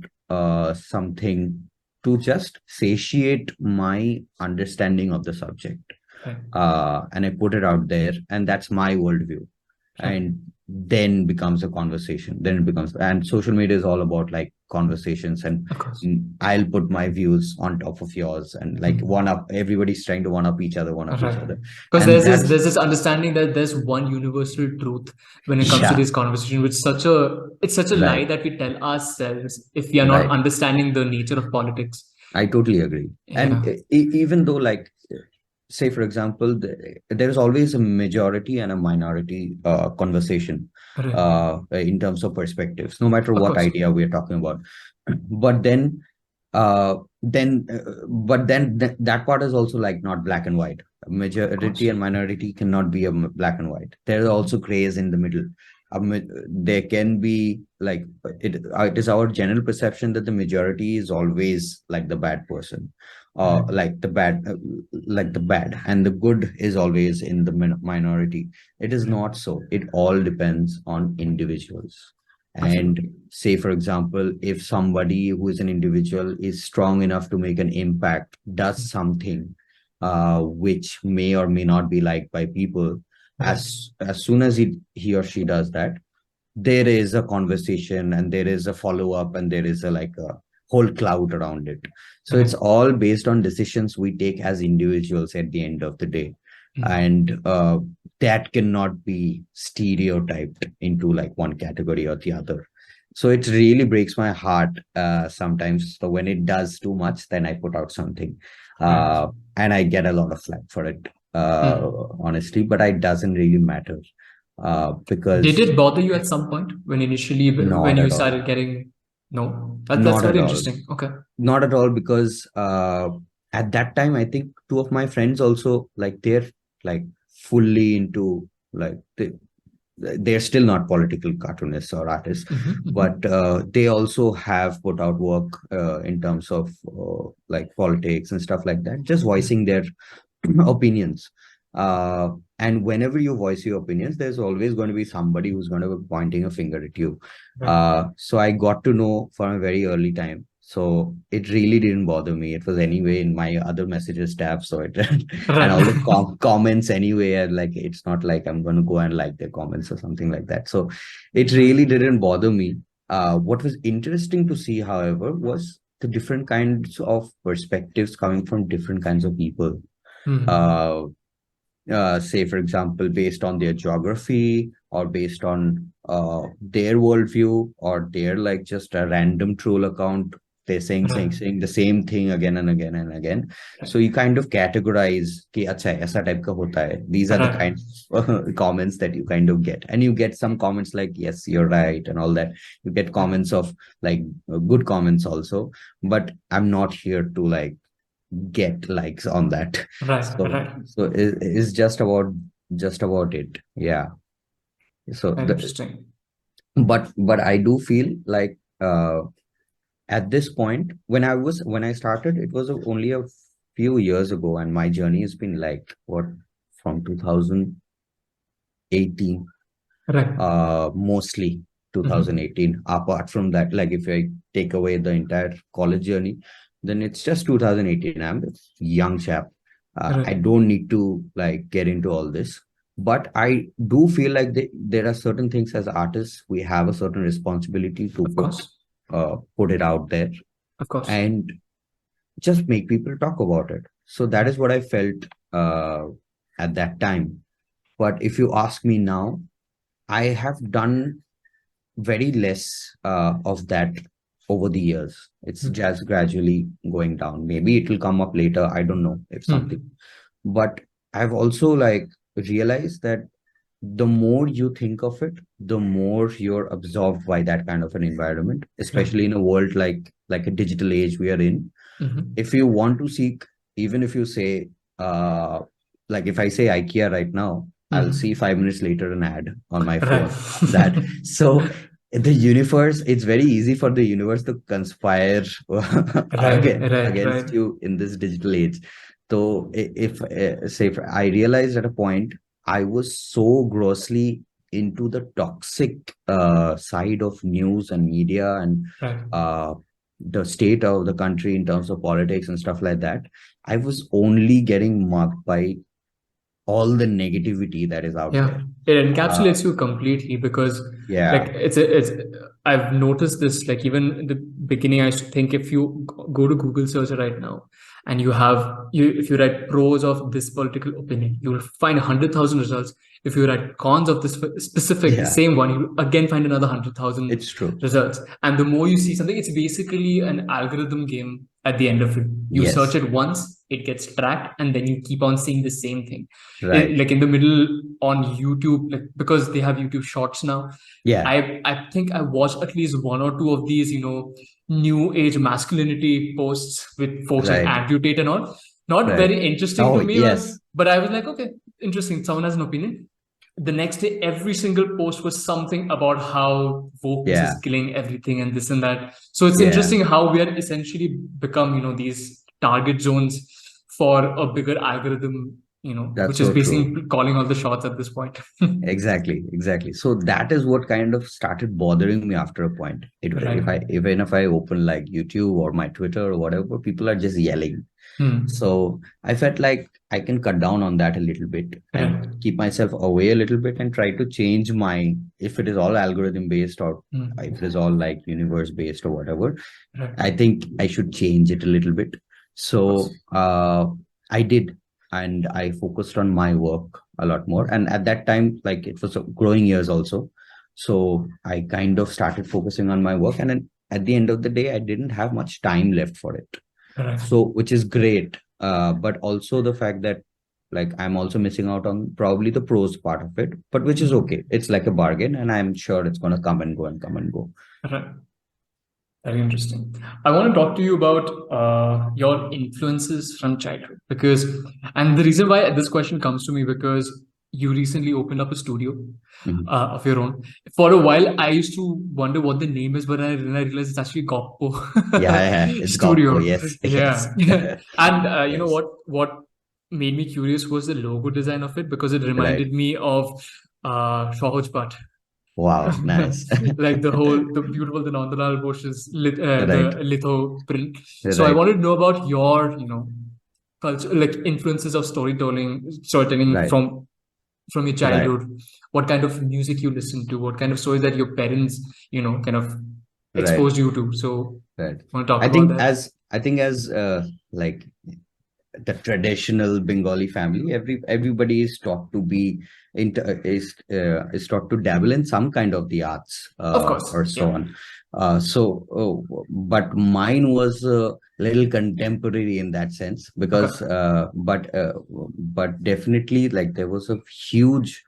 something to just satiate my understanding of the subject. Right. And I put it out there, and that's my worldview. Right. And then becomes a conversation. Then it becomes, and social media is all about like conversations, and Of course. I'll put my views on top of yours, and like one up. Everybody's trying to one up each Right. other, Because and there's that's this understanding that there's one universal truth when it comes to yeah, this conversation, which it's such a lie right, that we tell ourselves if we are not right. understanding the nature of politics. I totally agree. And Yeah. even though, like, say, for example, there's always a majority and a minority conversation Right. in terms of perspectives, no matter Of what course. idea we're talking about. But that part is also like not black and white. Of Majority course. and minority cannot be a black and white. There are also grays in the middle. There can be like it is our general perception that the majority is always like the bad person, Right. like the bad, and the good is always in the minority. It is Right. not so. It all depends on individuals. And Absolutely. say, for example, if somebody who is an individual is strong enough to make an impact, does something which may or may not be liked by people, Right. as soon as he or she does that, there is a conversation, and there is a follow up, and there is a like a whole cloud around it. So it's Right. all based on decisions we take as individuals at the end of the day. And that cannot be stereotyped into like one category or the other. So it really breaks my heart sometimes. So when it does too much, then I put out something, Right. uh, and I get a lot of flack for it, Hmm. honestly. But it doesn't really matter Did because it bother you at some point when initially when not you at all. started getting no? That's Not at very all. interesting. Okay. Not at all, because at that time, I think two of my friends also, like, they're like fully into like they're still not political cartoonists or artists, but Mm-hmm. they also have put out work in terms of like politics and stuff like that, just voicing their opinions. Uh, and whenever you voice your opinions, there's always going to be somebody who's going to be pointing a finger at you. Right. So I got to know from a very early time. So it really didn't bother me. It was anyway in my other messages tab. So it and Right. all the comments anyway. And like it's not like I'm going to go and like their comments or something like that. So it Right. really didn't bother me. What was interesting to see, however, was the different kinds of perspectives coming from different kinds of people. Hmm. Uh, Say, for example, based on their geography, or based on their worldview, or they're like just a random troll account. They're Right. saying the same thing again and again and again. Right. So you kind of categorize कि अच्छा है, ऐसा type का होता है. These are the Right. kinds of comments that you kind of get, and you get some comments like yes, you're right, and all that. You get Right. comments of like good comments also, but I'm not here to like get likes on that. Right. So Right. it's just about it. Yeah. So Very interesting. but I do feel like at this point, when I started, it was only a few years ago, and my journey has been like what, from 2018, Right. mostly Mm-hmm. 2018. Apart from that, like if I take away the entire college journey, then it's just 2018. I'm a young chap. I Right. don't need to like get into all this, but I do feel like there are certain things as artists we have a certain responsibility to Of course. put it out there Of course. and just make people talk about it. So that Right. is what I felt at that time. But if you ask me now, I have done very less of that over the years. It's Mm. just gradually going down. Maybe it will come up later. I don't know if something. Mm. But I've also like realized that the more you think of it, the more you're absorbed by that kind of an environment, Right. especially in a world like a digital age we are in. Mm-hmm. If you want to seek, even if you say, uh, like if I say IKEA right now, I'll see Mm-hmm. 5 minutes later an ad on my Right. phone that. So the universe, it's very easy for the universe to conspire Right. Right. against Right. you in this digital age. So if say if I realized at a point I was so grossly into the toxic side of news and media, and Right. uh, the state of the country in terms of politics and stuff like that. I was only getting marked by all the negativity that is out Yeah, there. it Uh, encapsulates you completely because like yeah, it's I've noticed this like even in the beginning I used to think if you go to Google search right now and you have you if you write pros of this political opinion, you will find 100,000 results. If you write cons of this specific the yeah, same one, you will again find another 100,000 it's true. results. And the more you see something, it's basically an algorithm game at the end of it. You search Yes, it once, it gets tracked, and then you keep on seeing the same thing right. like in the middle on YouTube, like because they have YouTube Shorts now. Yeah, I think I watched at least one or two of these, new age masculinity posts with folks like right, amputate and all. Not right. very interesting Oh, to me, yes. but I was like, okay, interesting. Someone has an opinion. The next day, every single post was something about how wokeness is Yeah, killing everything and this and that. So it's yeah. interesting how we are essentially become, these target zones for a bigger algorithm, That's which is so true. basically calling all the shots at this point. Exactly, exactly. So that is what kind of started bothering me after a point. Right. Even if I open like YouTube or my Twitter or whatever, people are just yelling. Hmm. So I felt like I can cut down on that a little bit and Right. keep myself away a little bit and try to change my, if it is all algorithm based or if Hmm. it is all like universe based or whatever, Right. I think I should change it a little bit. Of So course. I did, and I focused on my work a lot more. And at that time, like it was growing years also. So I kind of started focusing on my work. And then at the end of the day, I didn't have much time left for it. Right. So, which is great. But also the fact that like I'm also missing out on probably the pros part of it, but which is Hmm. okay. It's like a bargain, and I'm sure it's going to come and go and come and go. Right. Very interesting. I want to talk to you about your influences from childhood and the reason why this question comes to me because you recently opened up a studio Mhm. of your own. For a while, I used to wonder what the name is, but then I realized it's actually Goppo Yeah, yeah, it's Goppo. Studio. Yes, yes. Yeah, and you know Yes. what made me curious was the logo design of it because it Right. reminded me of Shohojpat. Wow, nice. Like the beautiful the Nandalal Bosch's Right, the litho print. So I right, wanted to know about your culture, like influences of storytelling right, from your right, childhood. What kind of music you listen to? What kind of stories that your parents kind of right, exposed you to? So right. want to talk about that? I think as like the traditional Bengali family, everybody is taught to be is taught to dabble in some kind of the arts Of course, or so yeah. on. But mine was a little contemporary in that sense Okay. because but definitely like there was a huge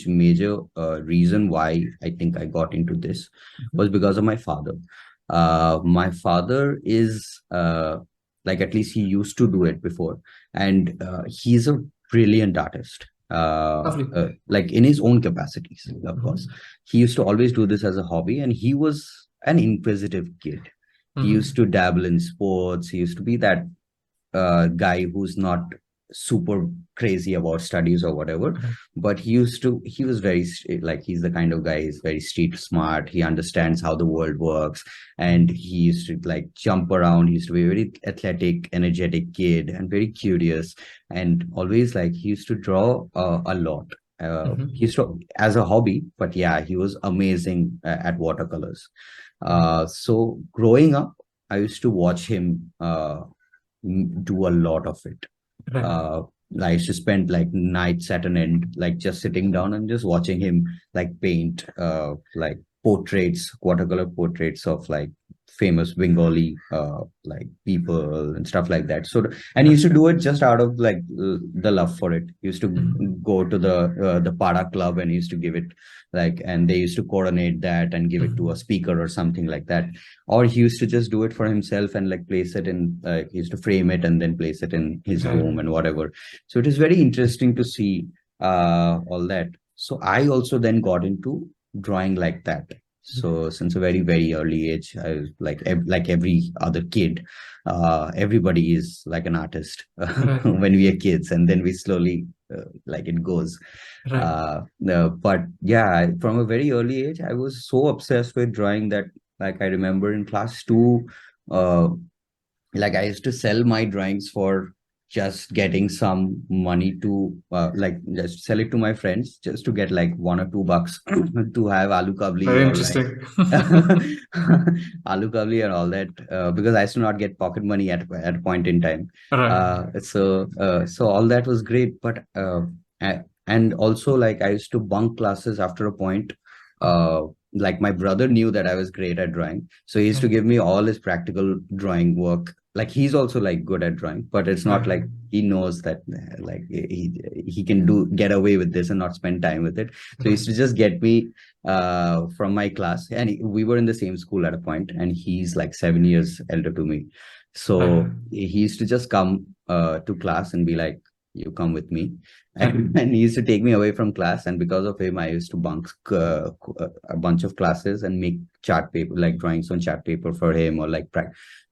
major reason why I think I got into this was Mhm. because of my father. My father is like at least he used to do it before, and he's a brilliant artist. Lovely. Like in his own capacities, of course. Mhm. He used to always do this as a hobby, and he was an inquisitive kid. He used to Mhm. dabble in sports. He used to be that guy who's not super crazy about studies or whatever, Right. but he was very like he's the kind of guy, he's very street smart, he understands how the world works, and Mhm. he used to like jump around. He used to be a very athletic, energetic kid and very curious, and always like he used to draw a lot. He used Mhm. to as a hobby, but yeah, he was amazing at watercolors. Mhm. So growing up, I used to watch him do a lot of it. Right. Uh, I used to spend like nights at an end, like just sitting down and just watching him like paint like portraits, watercolor portraits of like famous Bengali like people and stuff like that. So and he Right. used to do it just out of like the love for it. He used to Mhm. go to the Pada club and he used to give it like, and they used to coordinate that and give it to a Mhm. speaker or something like that, or he used to just do it for himself and like place it in he used to frame it and then place it in his Right. room and whatever. So it is very interesting to see all that. So I also then got into drawing like that. So since a very early age, I was like like every other kid, everybody is like an artist Right. when we are kids, and then we slowly like it goes. Right. But yeah, from a very early age, I was so obsessed with drawing that, like, I remember in class two, uh, like I used to sell my drawings for just getting some money to like just sell it to my friends just to get like $1 or $2 to have aloo kabli Very or like interesting. aloo kabli and all that, because I used to not get pocket money at a point in time. Right. So all that was great, but and also like I used to bunk classes after a point. Uh, like my brother knew that I was great at drawing, so he used to Okay. give me all his practical drawing work. Like he's also like good at drawing, but it's not Right. like he knows that like he can get away with this and not spend time with it. So he Right. used to just get me from my class, and we were in the same school at a point, and he's like 7 years elder to me. Right. So he used to just come to class and be like, you come with me. Right. And he used to take me away from class, and because of him I used to bunk a bunch of classes and make chart paper, like drawings on chart paper for him, or like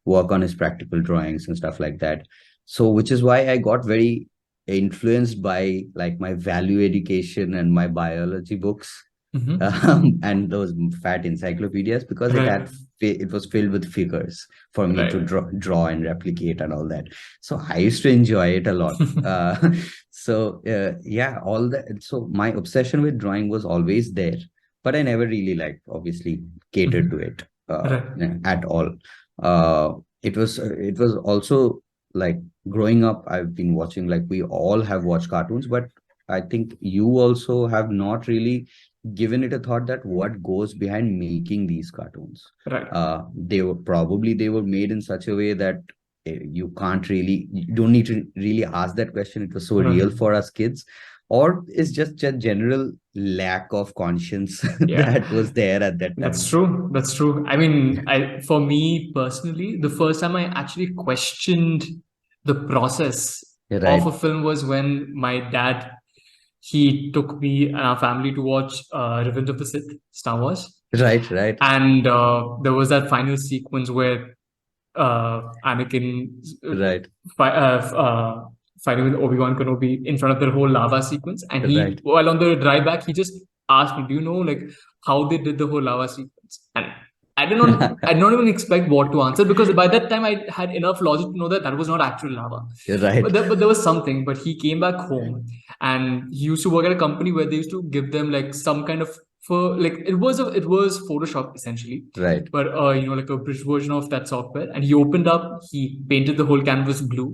work on his practical drawings and stuff like that. So which is why I got very influenced by like my value education and my biology books, Mm-hmm. and those fat encyclopedias, because Right. it was filled with figures for me to Right. draw and replicate and all that. So I used to enjoy it a lot. Yeah, all that. So my obsession with drawing was always there, but I never really like obviously catered to Mhm. it Right. at all. uh it was also like growing up, I've been watching, like we all have watched cartoons, but I think you also have not really given it a thought that what goes behind making these cartoons. Right. They were made in such a way that you don't need to really ask that question. It was so real Right. for us kids, or it's just a general lack of conscience Yeah. that was there at that That's time. true. That's true. I mean, for me personally, the first time I actually questioned the process of Right, a film was when my dad, he took me and our family to watch Revenge of the Sith, Star Wars, right, right, and there was that final sequence where Anakin right, fighting with Obi-Wan Kenobi in front of the whole lava sequence. And he, right. while on the drive back, he just asked me, "Do you know like how they did the whole lava sequence?" And I did not even expect what to answer because by that time I had enough logic to know that that was not actual lava. Right, But there was something. But he came back home and he used to work at a company where they used to give them like some kind of for like it was Photoshop essentially, right, but like a bridge version of that software. And he opened up, he painted the whole canvas blue,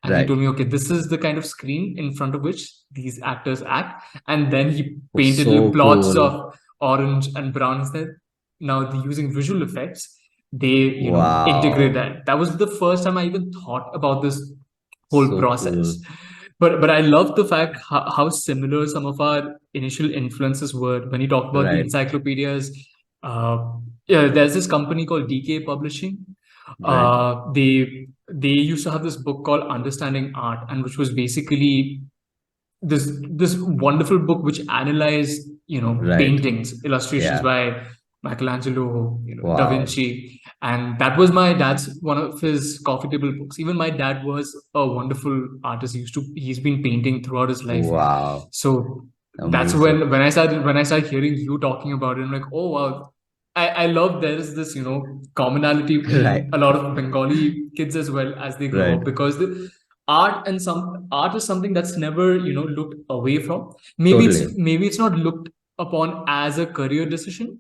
and he right. told me, okay, this is the kind of screen in front of which these actors act. And then he Was painted little so blots cool. of orange and brown instead. Now, using visual effects, they integrate Wow, that. That was the first time I even thought about this whole so process. cool. But I love the fact how similar some of our initial influences were when you talk about the Right, encyclopedias. Uh, yeah, there's this company called DK Publishing. right, They used to have this book called Understanding Art, and which was basically this wonderful book which analyzed right. paintings, illustrations Yeah. by Michelangelo, Da Wow, Vinci. And that was my dad's one of his coffee table books. Even my dad was a wonderful artist. He's been painting throughout his life. wow. So that's Amazing. when I started hearing you talking about it, I'm like, oh wow. I love there is this commonality Right, in a lot of Bengali kids as well as they grow right. up, because the art is something that's never looked away from. Totally. Maybe it's not looked upon as a career decision,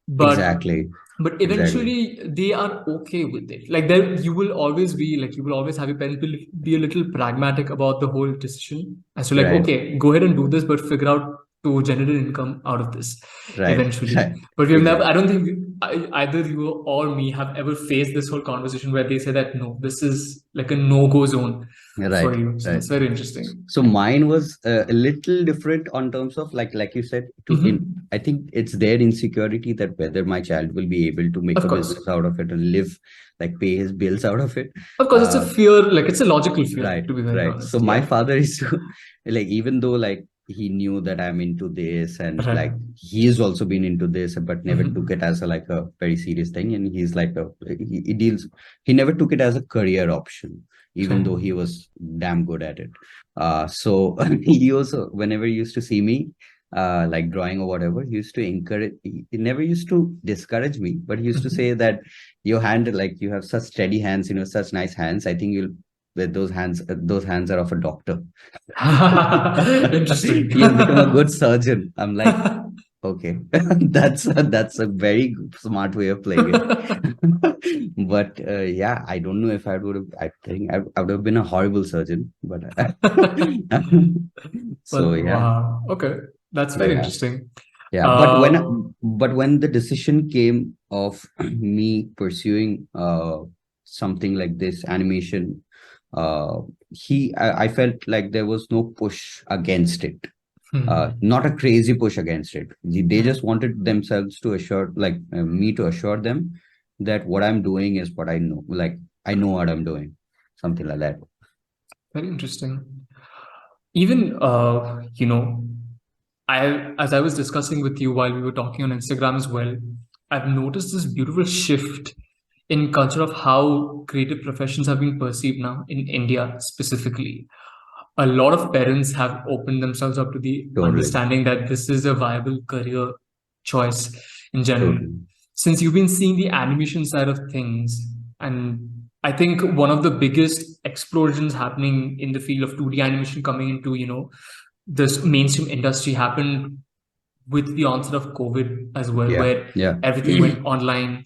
but Exactly. Exactly. eventually they are okay with it. Like there you will always be like you will always have your parents be a little pragmatic about the whole decision as to like, Right, okay, go ahead and do this, but figure out to generate income out of this right, eventually. right. But we've never, I Exactly. don't think either you or me have ever faced this whole conversation where they say that no, this is like a no-go zone for Right, you. So right. that's very interesting. So mine was a little different on terms of like you said, to in Hmm. I think it's their insecurity that whether my child will be able to make Of a course. business out of it and live, like pay his bills out of it. Of course, it's a Uh, fear, like it's a logical fear, Right, to be very right. So honest. my Yeah. father is to, like, even though like he knew that I'm into this, and Right. like he has also been into this, but never took Hmm. it as a like a very serious thing. And he's like he never took it as a career option, even Right. though he was damn good at it. So he also, whenever he used to see me, like drawing or whatever, he used to encourage, he never used to discourage me, but he used to say Mhm. that your hand, like you have such steady hands, such nice hands. I think you'll with those hands are of a doctor. Interesting. He has become a good surgeon. I'm like, okay, that's a very smart way of playing it. But yeah, I don't know if I would have. I think I would have been a horrible surgeon. But so Well, yeah, wow. Okay, that's very yeah. interesting. Yeah, Uh, but when the decision came of me pursuing something like this animation, I felt like there was no push against it. hmm, Not a crazy push against it. They just hmm. wanted themselves to assure, like me to assure them that what I'm doing is what I know. Like I know what I'm doing, something like that. Very interesting. Even as I was discussing with you while we were talking on Instagram as well, I've noticed this beautiful shift in culture of how creative professions have been perceived now in India specifically. A lot of parents have opened themselves up to the Totally, understanding that this is a viable career choice in general. totally. Since you've been seeing the animation side of things, and I think one of the biggest explosions happening in the field of 2D animation coming into, this mainstream industry happened with the onset of COVID as well, Yeah, where yeah. everything went online.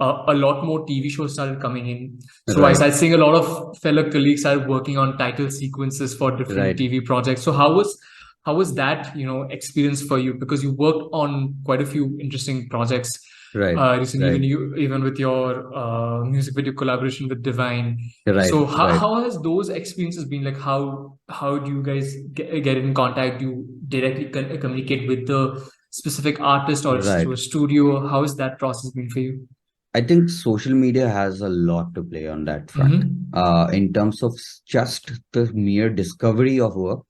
A lot more TV shows started coming in. So I Right, started seeing a lot of fellow colleagues started working on title sequences for different right, TV projects. So how was that experience for you? Because you worked on quite a few interesting projects right, recently, right, even with your music video collaboration with Divine. right, So how, right. how has those experiences been like? How do you guys get in contact? Do you directly communicate with the specific artist or it's through Right. a studio? How has that process been for you? I think social media has a lot to play on that front. Mm-hmm. In terms of just the mere discovery of work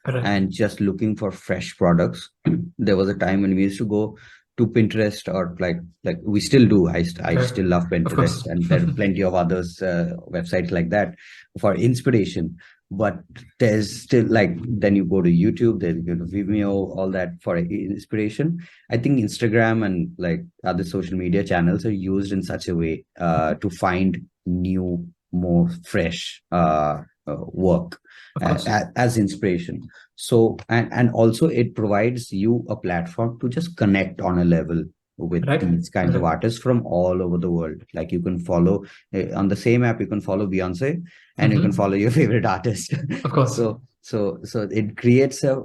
Right. and just looking for fresh products. There was a time when we used to go to Pinterest, or like we still do. I Right. still love Of Pinterest, course. and there are plenty of others websites like that for inspiration. But there's still, like, then you go to YouTube, then you go to Vimeo, all that for inspiration. I think Instagram and like other social media channels are used in such a way to find new, more fresh work Of course. as inspiration. So, and also it provides you a platform to just connect on a level with Right. these kinds of Right. artists from all over the world. Like you can follow on the same app, you can follow Beyonce and you can follow Mm-hmm. your favorite artist. Of course. So it creates a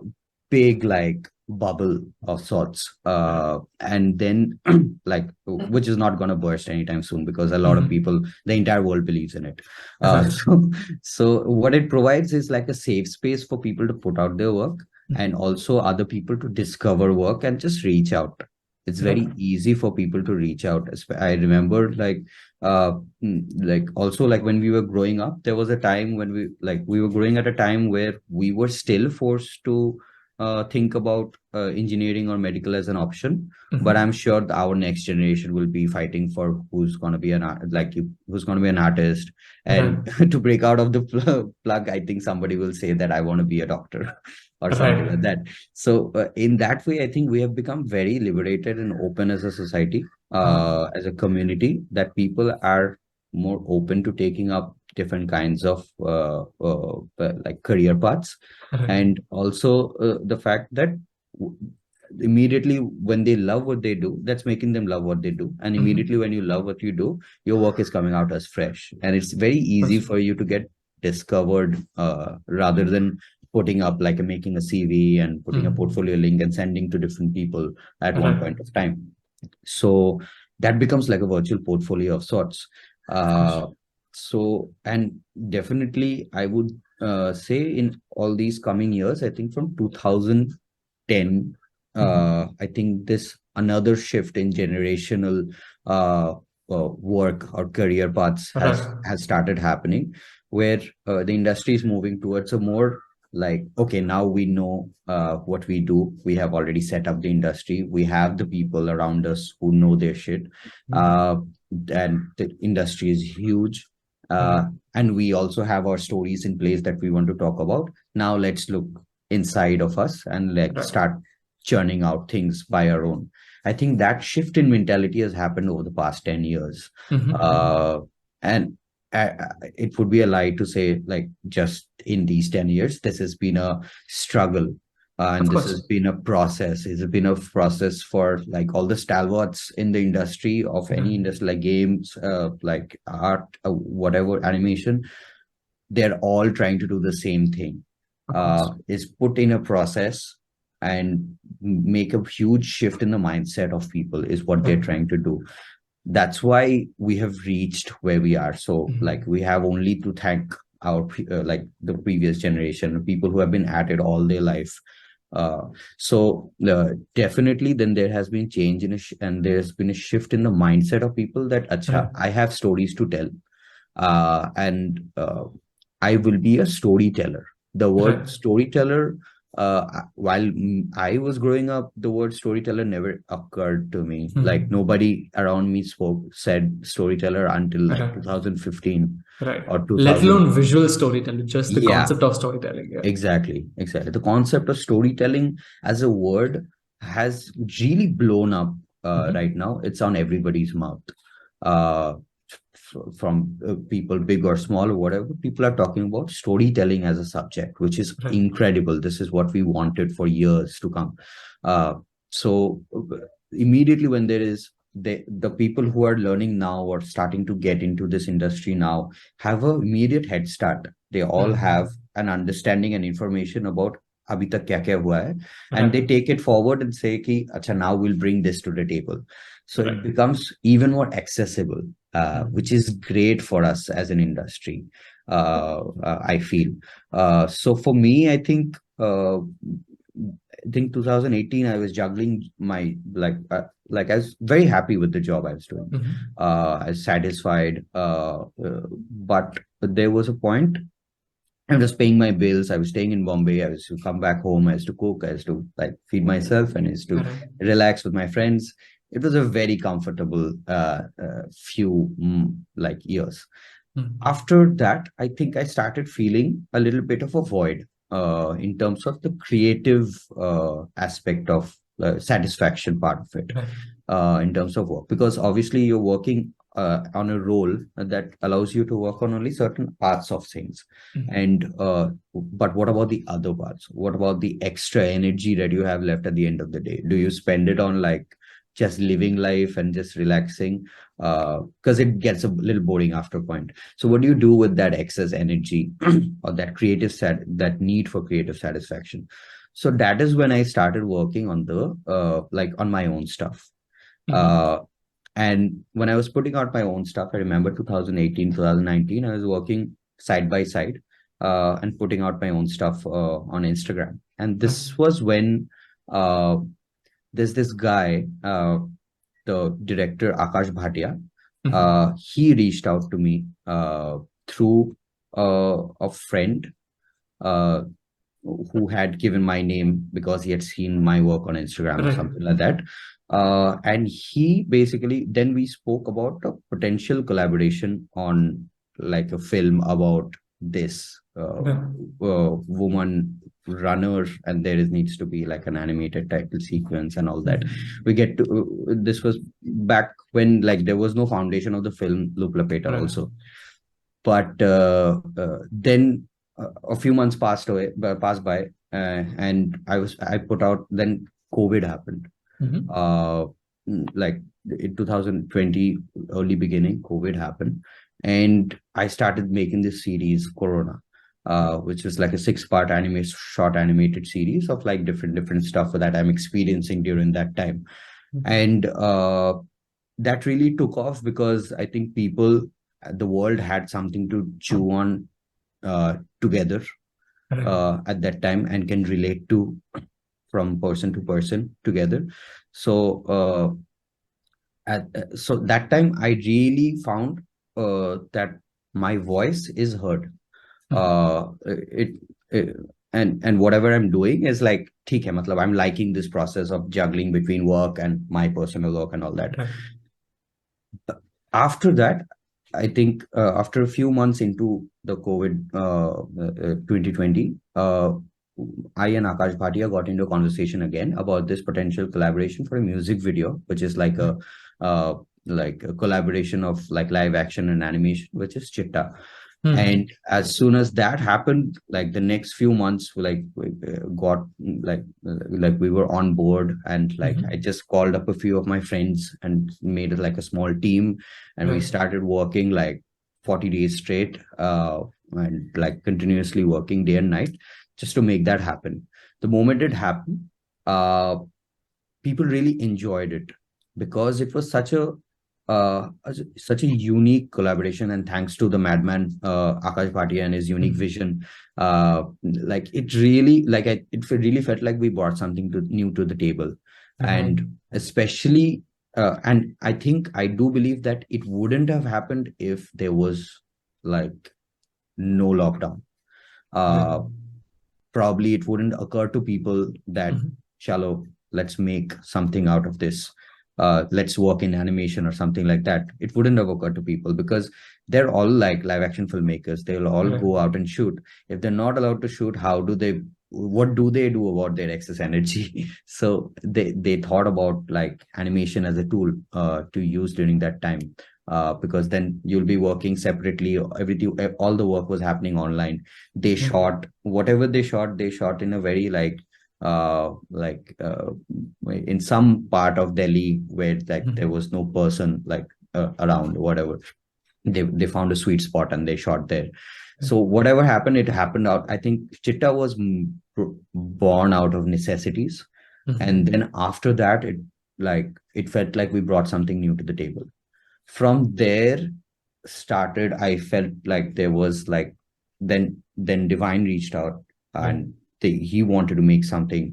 big like bubble of sorts, and then like which is not going to burst anytime soon, because a lot of Mm-hmm. people, the entire world believes in it. Right. So what it provides is like a safe space for people to put out their work, and Mhm. also other people to discover work and just reach out. It's Right. very easy for people to reach out. I remember like also like when we were growing up, there was a time when we were growing at a time where we were still forced to think about engineering or medical as an option. But I'm Mm-hmm. sure our next generation will be fighting for who's going to be who's going to be an artist. Right. And to break out of the plug, I think somebody will say that I want to be a doctor or something like Right. that. So in that way, I think we have become very liberated and open as a society, Uh, as a community, that people are more open to taking up different kinds of like career paths. right. And also the fact that w- immediately when they love what they do, that's making them love what they do. And immediately Mm-hmm. when you love what you do, your work is coming out as fresh, and it's very easy That's for you to get discovered, rather than putting up like making a CV and putting a mm-hmm. portfolio link and sending to different people at one Right. point of time. So that becomes like a virtual portfolio of sorts. Of course. uh, and definitely I would say in all these coming years, I think from 2010, Mm-hmm. I think this another shift in generational work or career paths Right. has started happening, where the industry is moving towards a more like, okay, now we know what we do, we have already set up the industry, we have the people around us who know their shit, uh, and the industry is huge, uh, Right. and we also have our stories in place that we want to talk about. Now let's look inside of us and like Right. start churning out things by our own. I think that shift in mentality has happened over the past 10 years. Mm-hmm. uh, and it would be a lie to say like just in these 10 years this has been a struggle, Of and this has course. been a process. It's been a process for like all the stalwarts in the industry of any Right. industry, like games, like art, whatever, animation. They're all trying to do the same thing, Of course. is put in a process and make a huge shift in the mindset of people is what they're Right. trying to do. That's why we have reached where we are. So like we have only to thank our like the previous generation, people who have been at it all their life. So definitely then there has been change and there's been a shift in the mindset of people that Right. acha, I have stories to tell, and I will be a storyteller. The word Right. storyteller, while I was growing up, the word storyteller never occurred to me. Like nobody around me said storyteller until like Right. 2015 Right. or Let 2000. alone visual storytelling, just the Yeah, concept of storytelling. Yeah. exactly. The concept of storytelling as a word has really blown up right now. It's on everybody's mouth. Uh, from people big or small or whatever, people are talking about storytelling as a subject, which is Right. incredible. This is what we wanted for years to come. So immediately when there is the people who are learning now or starting to get into this industry now have a immediate head start. They all have an understanding and information about अभी तक क्या क्या हुआ है, and they Right. take it forward and say कि अच्छा now we'll bring this to the table. So it Right. becomes even more accessible, which is great for us as an industry. I feel. So for me, I think 2018 I was juggling my like I was very happy with the job I was doing. I was satisfied, but there was a point I was paying my bills. I was staying in Bombay. I was to come back home. I was to cook. I was to like feed myself, and I was to Right. relax with my friends. It was a very comfortable few like years. After that, I think I started feeling a little bit of a void in terms of the creative aspect of satisfaction part of it, Right. in terms of work, because obviously you're working on a role that allows you to work on only certain parts of things. And but what about the other parts? What about the extra energy that you have left at the end of the day? Do you spend it on like just living life and just relaxing? Because it gets a little boring after a point. So what do you do with that excess energy or that that need for creative satisfaction? So that is when I started working on the like on my own stuff. uh, and when I was putting out my own stuff, I remember 2018, 2019, I was working side by side and putting out my own stuff on Instagram. And Right. this was when uh, there's this guy, the director Akash Bhatia. He reached out to me through a friend uh, who had given my name because he had seen my work on Instagram or Right. something like that. And he basically, then we spoke about a potential collaboration on like a film about this Right. woman runner, and needs to be like an animated title sequence and all that. We get to this was back when like there was no foundation of the film Loop Lapeta Right. also. But then a few months passed by, and I put out. Then COVID happened. Uh, like in 2020, early beginning, COVID happened, and I started making this series, Corona, which was like a six-part short animated series of like different stuff that I'm experiencing during that time. And that really took off because I think the world had something to chew on together Right. at that time and can relate to from person to person together. So so that time I really found that my voice is heard. It and whatever I'm doing is like ठीक है, मतलब I'm liking this process of juggling between work and my personal work and all that. Right. After that, I think after a few months into the COVID 2020, I and Akash Bhatia got into a conversation again about this potential collaboration for a music video, which is like a like a collaboration of like live action and animation, which is Chitta. Mm-hmm. And as soon as that happened, like the next few months, like we got like we were on board, and like I Mm-hmm. just called up a few of my friends and made it like a small team, and we Right. started working like 40 days straight, and like continuously working day and night just to make that happen. The moment it happened, uh, people really enjoyed it because it was such a unique collaboration, and thanks to the madman Akash Bhatia and his unique Mm-hmm. vision, like it really like it really felt like we brought something new to the table. Right. And especially and I think I do believe that it wouldn't have happened if there was like no lockdown. Right. uh Probably it wouldn't occur to people that, Mm-hmm. shallow, let's make something out of this. Let's work in animation or something like that. It wouldn't have occurred to people because they're all like live action filmmakers. They'll all Right. go out and shoot. If they're not allowed to shoot, how do they? What do they do about their excess energy? So they thought about like animation as a tool to use during that time. Because then you'll be working separately. Everything, all the work was happening online. They Yeah. shot whatever they shot in a very like in some part of Delhi where like there Mm-hmm. was no person like around, whatever. They found a sweet spot and they shot there. Right. So whatever happened, it happened out. I think Chitta was born out of necessities, and Mm-hmm. then after that, it felt like we brought something new to the table. From there started, I felt like there was like, then Divine reached out, Right. and he wanted to make something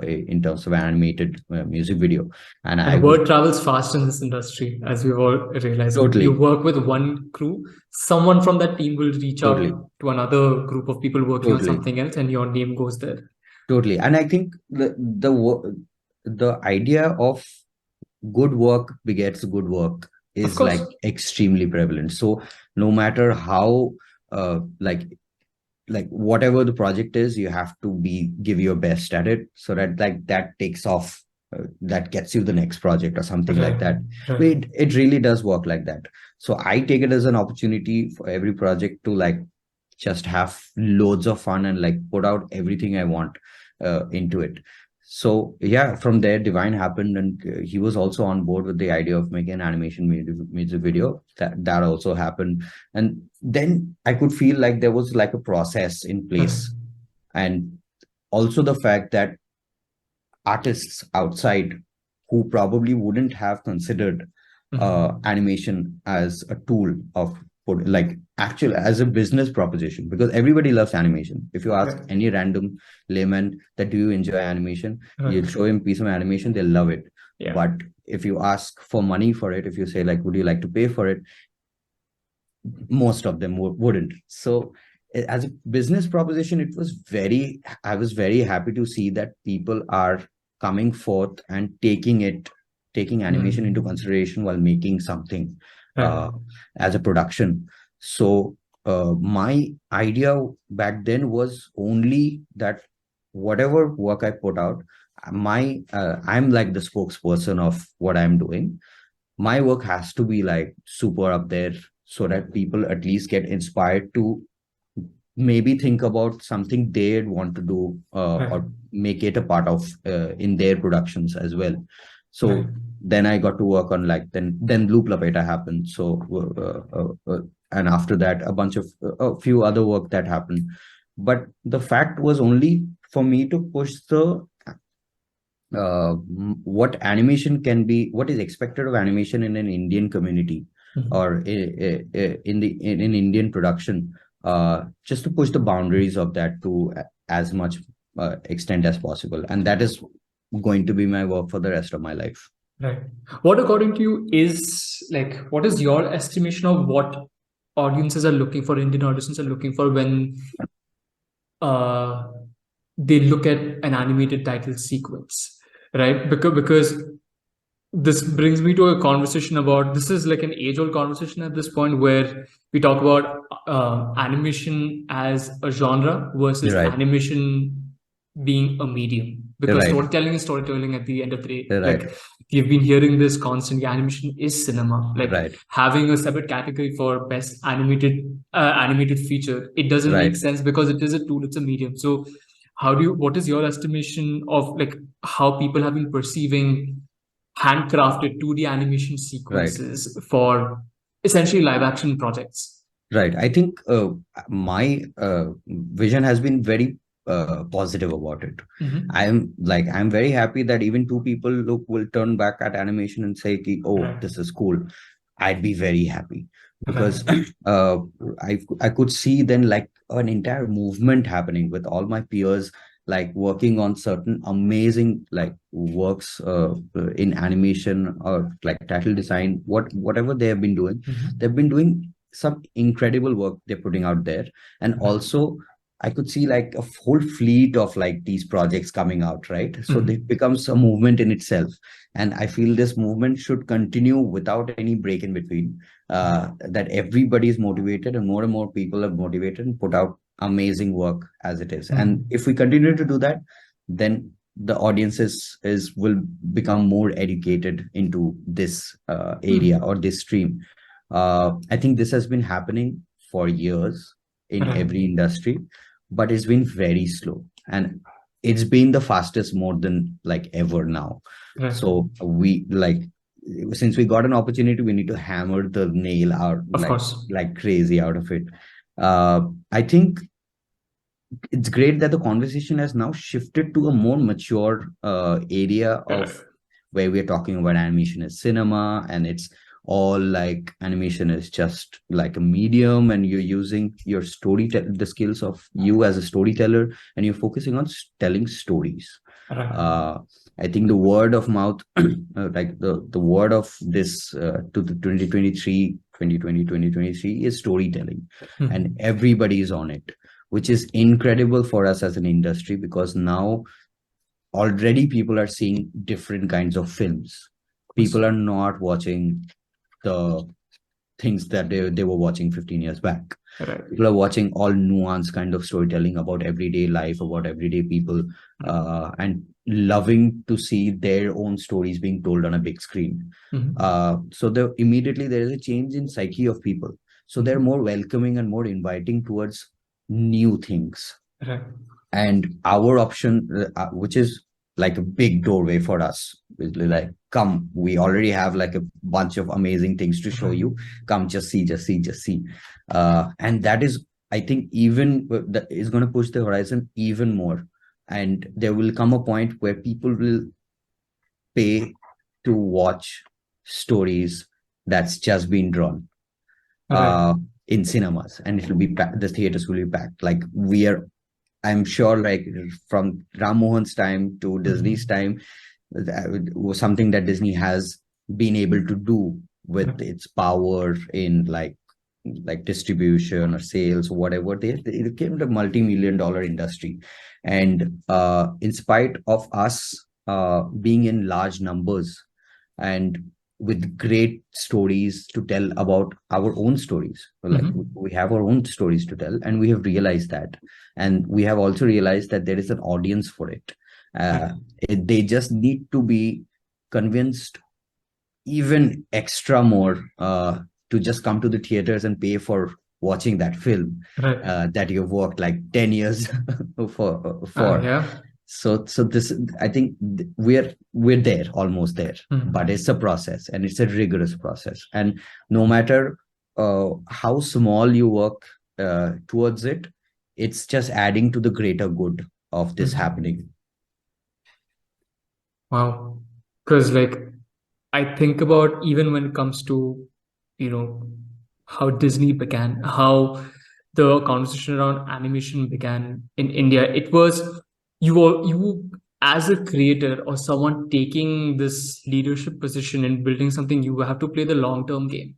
in terms of animated music video. And I And was word travels fast in this industry, as we've all realized. You totally work with one crew, someone from that team will reach totally out to another group of people working on totally something else, and your name goes there. totally. And I think the idea of good work begets good work Of is course. like extremely prevalent. So no matter how like whatever the project is, you have to give your best at it, so that like that takes off, that gets you the next project or something like Right. that. Right. It really does work like that. So I take it as an opportunity for every project to like just have loads of fun and like put out everything I want into it. So yeah, from there Divine happened, and he was also on board with the idea of making an animation music video. That also happened, and then I could feel like there was like a process in Right. place. And also the fact that artists outside who probably wouldn't have considered Mm-hmm. animation as a tool of like actual as a business proposition, because everybody loves animation. If you ask Right. any random layman that do you enjoy animation, Right. you'll show him a piece of animation, they'll love it. Yeah. But if you ask for money for it, if you say like, would you like to pay for it, most of them wouldn't. So as a business proposition, I was very happy to see that people are coming forth and taking animation into Mm. consideration while making something Right. uh, as a production. So my idea back then was only that whatever work I put out, I'm like the spokesperson of what I'm doing. My work has to be like super up there, so that people at least get inspired to maybe think about something they'd want to do, Right. or make it a part of in their productions as well. Right. So then I got to work on like then Loop Lapeta happened. So and after that a few other work that happened. But the fact was only for me to push the what animation can be, what is expected of animation in an Indian community, Mhm. or in Indian production, just to push the boundaries of that to as much extent as possible. And that is going to be my work for the rest of my life. Right. What, according to you, is like, what is your estimation of what audiences are looking for, Indian audiences are looking for when uh, they look at an animated title sequence, right? Because this brings me to a conversation about, this is like an age-old conversation at this point, where we talk about animation as a genre versus Right. animation being a medium. because Right. storytelling is storytelling at the end of the day. Right. Like we've been hearing this constantly, animation is cinema. Like Right. having a separate category for best animated feature, it doesn't make Right. sense because it is a tool, it's a medium. So what is your estimation of like how people have been perceiving handcrafted 2D animation Right. sequences for essentially live action projects? Right. I think my vision has been very positive about it. Mm-hmm. I'm very happy that even two people look will turn back at animation and say, ki, "Oh, Right. this is cool." I'd be very happy Right. because uh, I could see then like an entire movement happening with all my peers like working on certain amazing like works in animation or like title design, whatever they have been doing. Mm-hmm. They've been doing some incredible work they're putting out there, and Right. also I could see like a whole fleet of like these projects coming out, right? So Mm-hmm. it becomes a movement in itself, and I feel this movement should continue without any break in between. That everybody is motivated and more people are motivated and put out amazing work as it is. And Mm-hmm. if we continue to do that, then the audiences is will become more educated into this area Mm-hmm. or this stream. I think this has been happening for years in Right. every industry, but it's been very slow, and it's been the fastest more than like ever now. Right. So we like, since we got an opportunity, we need to hammer the nail out Of course. like crazy out of it. I think it's great that the conversation has now shifted to a more mature area of Right. where we're talking about animation as cinema, and it's all like animation is just like a medium, and you're using your the skills of you as a storyteller, and you're focusing on telling stories. Right. uh, I think the word of mouth like the word of this to the 2023 2020 2023 is storytelling, and Mm-hmm. everybody is on it, which is incredible for us as an industry, because now already people are seeing different kinds of films. Of People course. are not watching the things that they were watching 15 years back. Right. People are watching all nuanced kind of storytelling about everyday life, about everyday people, Right. and loving to see their own stories being told on a big screen. Mm-hmm. So immediately there is a change in psyche of people. So they're Mm-hmm. more welcoming and more inviting towards new things. Right. And our option, which is like a big doorway for us, is like, come, we already have like a bunch of amazing things to show Right. you. Come, just see. And that is, I think, even that is going to push the horizon even more. And there will come a point where people will pay to watch stories that's just been drawn Right. uh in cinemas, and it will be the theaters will be packed. Like we are, I'm sure, like from Ram Mohan's time to Disney's Mm-hmm. time, that was something that Disney has been able to do with Right. its power in like distribution or sales or whatever. They became a multi-million dollar industry, and in spite of us being in large numbers and with great stories to tell about our own stories, like Mm-hmm. we have our own stories to tell, and we have realized that, and we have also realized that there is an audience for it. Right. They just need to be convinced even extra more to just come to the theaters and pay for watching that film Right. that you've worked like 10 years for. Yeah. So this, I think we're there, almost there, but Mm-hmm. it's a process, and it's a rigorous process, and no matter how small you work towards it, it's just adding to the greater good of this Mm-hmm. happening. Wow. Because like I think about even when it comes to, you know, how Disney began, how the conversation around animation began in India. It was you as a creator or someone taking this leadership position and building something, you have to play the long-term game.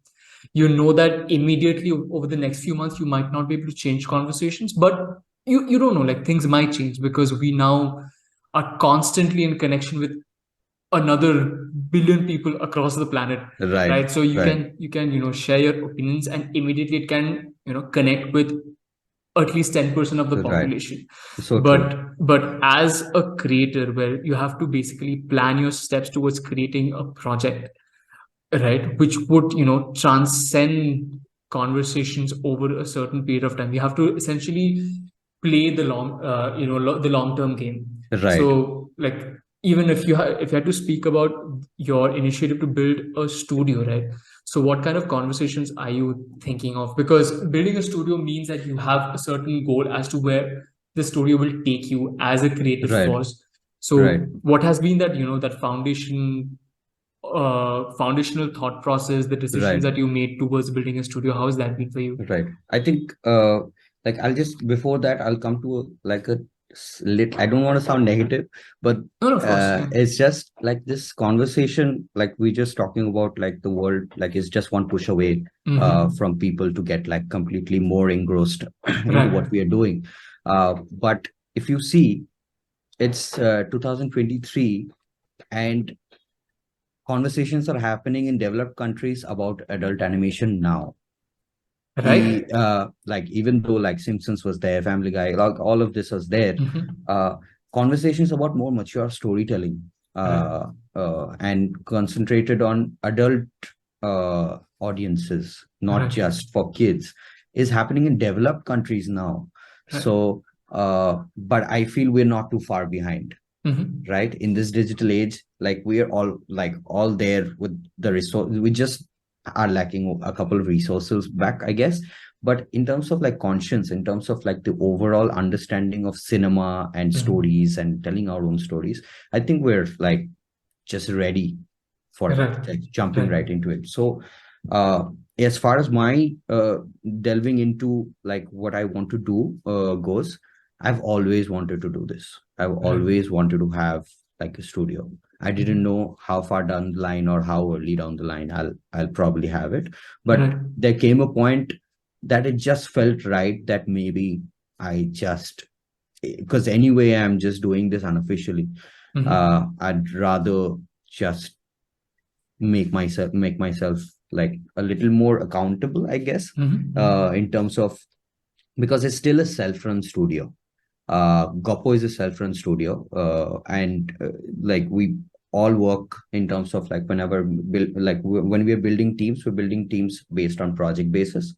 You know that immediately over the next few months you might not be able to change conversations, but you don't know, like things might change because we now are constantly in connection with another billion people across the planet, Right. right? So Right. you can share your opinions and immediately it can connect with at least 10% of the Right. population. So true. But as a creator, where you have to basically plan your steps towards creating a project, right, which would, transcend conversations over a certain period of time. You have to essentially play the the long term game. Right. So like, even if if you had to speak about your initiative to build a studio, right, so what kind of conversations are you thinking of? Because building a studio means that you have a certain goal as to where the studio will take you as a creative Right. force. So Right. what has been that, that foundational thought process, the decisions Right. that you made towards building a studio? How has that been for you? Right. I think like I'll just before that I'll come to like a lit. I don't want to sound negative, but No, no, of course, yeah. it's just like this conversation, like we just talking about like the world, like is just one push away Mm-hmm. from people to get like completely more engrossed into Right. what we are doing. But if you see, it's 2023 and conversations are happening in developed countries about adult animation now. Right. Like even though like Simpsons was there, Family Guy, like all of this was there, Mm-hmm. uh conversations about more mature storytelling, Right. and concentrated on adult audiences, not Right. just for kids, is happening in developed countries now. Right. So but I feel we're not too far behind, Mm-hmm. right? In this digital age, like we are all like all there with the resource. We just are lacking a couple of resources back, I guess. But in terms of like conscience, in terms of like the overall understanding of cinema and Mm-hmm. stories and telling our own stories, I think we're like just ready for it, Right. like jumping Right. right into it. So as far as my delving into like what I want to do goes, I've always wanted to do this. I've Right. always wanted to have like a studio. I didn't Mm-hmm. know how far down the line or how early down the line I'll probably have it, but Right. there came a point that it just felt right that maybe I just, because anyway I'm just doing this unofficially, Mm-hmm. I'd rather just make myself like a little more accountable, I guess, Mm-hmm. in terms of, because it's still a self-run studio. Goppo is a self-run studio, and like we all work in terms of like whenever when we are building teams, we're building teams based on project basis.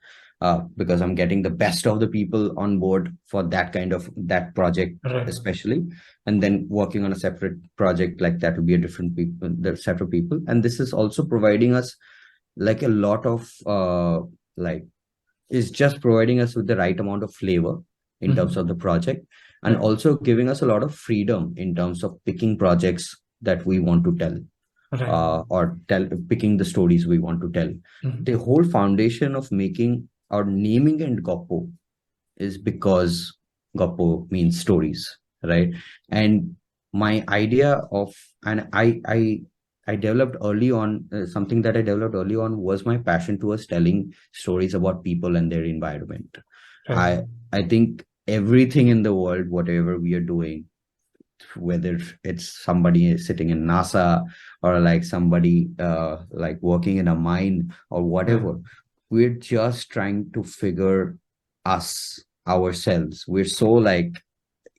Because I'm getting the best of the people on board for that kind of that project, Right. especially, and then working on a separate project like that will be a different people, the separate people, and this is also providing us like a lot of like is just providing us with the right amount of flavor in terms of the Mm-hmm. project, and Right. also giving us a lot of freedom in terms of picking projects that we want to tell, Right. or picking the stories we want to tell. The Mm-hmm. whole foundation of making or naming and Goppo is because Goppo means stories, right? And my idea of, and I developed early on, something that I developed early on was my passion towards telling stories about people and their environment. Right. I think everything in the world, whatever we are doing, whether it's somebody sitting in NASA or like somebody like working in a mine or Right. whatever, we're just trying to figure us ourselves. We're so like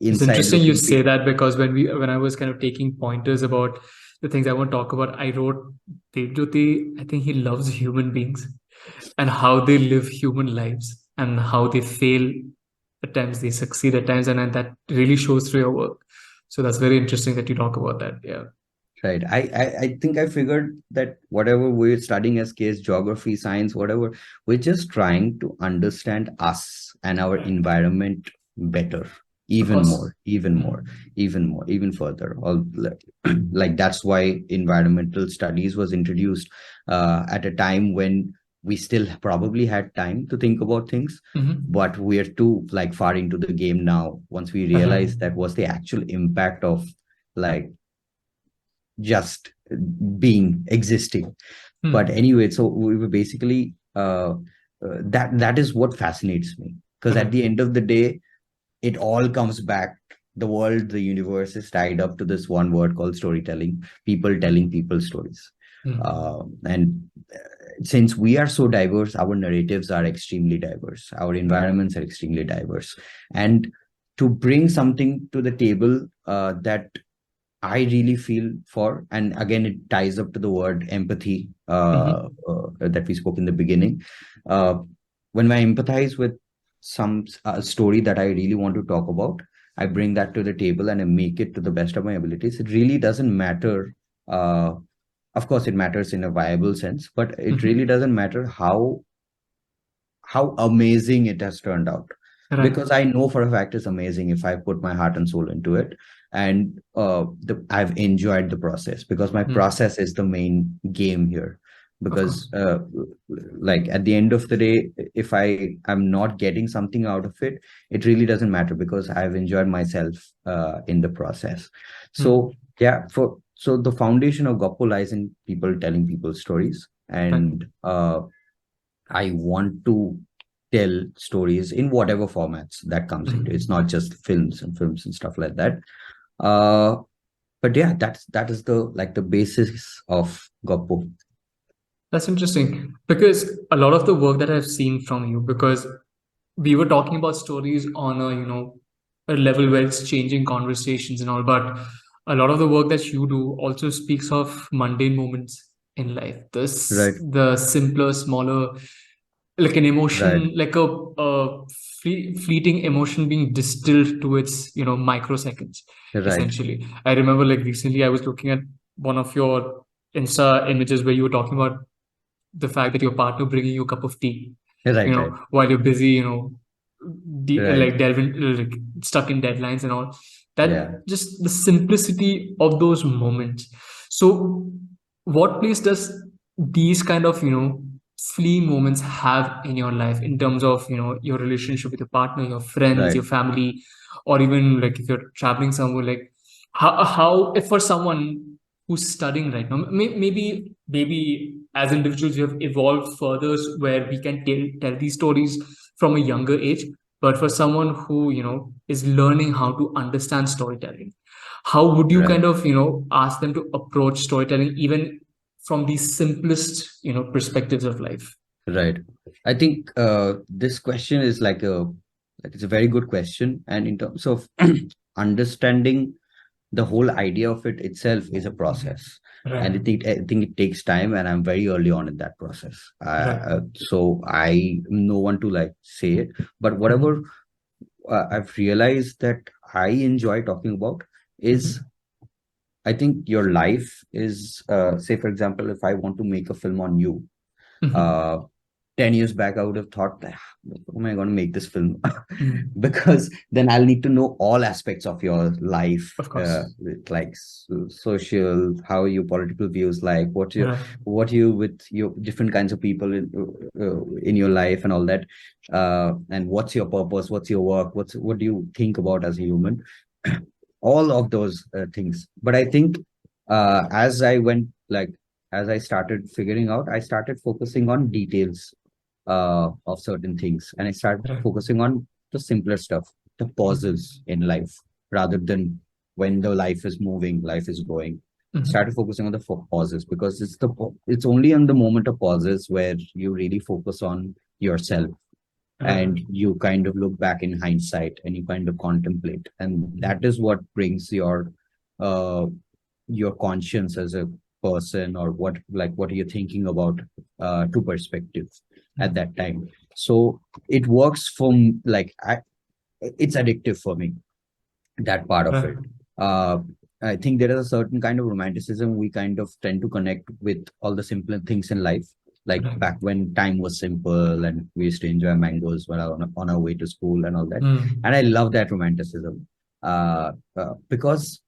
It's inside interesting you looking say people. that, because when I was kind of taking pointers about the things I want to talk about, I wrote Debjyoti. I think he loves human beings and how they live human lives and how they fail at times, they succeed at times, and that really shows through your work. So that's very interesting that you talk about that. Yeah. Right. I think I figured that whatever we're studying as case, geography, science, whatever, we're just trying to understand us and our Right. environment better, Of even course. more, even more, Mhm. even more, even further. All like that's why environmental studies was introduced at a time when we still probably had time to think about things, Mhm. but we're too like far into the game now. Once we Right. realize that was the actual impact of like just being existing. But Hmm. anyway, so we were basically that is what fascinates me, because at Right. the end of the day it all comes back, the world, the universe is tied up to this one word called storytelling, people telling people stories. Hmm. And since we are so diverse, our narratives are extremely diverse, our environments are extremely diverse, and to bring something to the table that I really feel for, and again, it ties up to the word empathy that we spoke in the beginning. Uh, when I empathize with some story that I really want to talk about, I bring that to the table and I make it to the best of my abilities. It really doesn't matter. Of course, it matters in a viable sense, but it really doesn't matter how amazing it has turned out, Right. because I know for a fact it's amazing if I put my heart and soul into it. And I've enjoyed the process, because my Mm. process is the main game here. Of Because course. like at the end of the day, if I am not getting something out of it, it really doesn't matter, because I've enjoyed myself in the process. So Mm. yeah, so the foundation of Goppo lies in people telling people stories. Right. And I want to tell stories in whatever formats that comes into. It's not just films and stuff like that. Uh, but yeah, that is the like the basis of Goppo. That's interesting because a lot of the work that I've seen from you, because we were talking about stories on a, a level where it's changing conversations and all, but a lot of the work that you do also speaks of mundane moments in life. Right, The simpler, smaller, like an right, emotion, like a fleeting emotion being distilled to its, microseconds, right, essentially. I remember like recently I was looking at one of your Insta images where you were talking about the fact that your partner bringing you a cup of tea, right, right, while you're busy, right. like delving, like stuck in deadlines and all. Yeah, That just the simplicity of those moments. So, what place does these kind of fleeing moments have in your life in terms of your relationship with your partner, your friends, right, your family, or even like if you're traveling somewhere, like how if for someone who's studying right now, maybe as individuals we have evolved further where we can tell these stories from a younger age, but for someone who is learning how to understand storytelling, how would you right, kind of ask them to approach storytelling even from the simplest perspectives of life? right. I think this question is like it's a very good question, and in terms of understanding the whole idea of it itself is a process. Right. And I think it takes time, and I'm very early on in that process. Right. So I am no one to like say it, but whatever I've realized that I enjoy talking about is, I think your life is, say for example, if I want to make a film on you, uh, 10 years back, I would have thought, "Ah, how am I going to make this film?" Because then I'll need to know all aspects of your life, Of course. with like social, how your political views, like Right. what you with your different kinds of people in your life and all that, and what's your purpose, what's your work, what do you think about as a human, all of those things. But I think as I went like as I started figuring out, I started focusing on details of certain things, and I started Right. focusing on the simpler stuff, the pauses in life, rather than when the life is moving, life is going. Started focusing on the pauses, because it's only in the moment of pauses where you really focus on yourself, Right. and you kind of look back in hindsight and you kind of contemplate, and that is what brings uh your conscience as a person, or what are you thinking about, to perspective at that time. So it works it's addictive for me, that part of Right. it. Uh, I think there is a certain kind of romanticism we kind of tend to connect with all the simpler things in life. Like Right. back when time was simple and we used to enjoy mangoes while on our way to school and all that. Mm. And I love that romanticism, because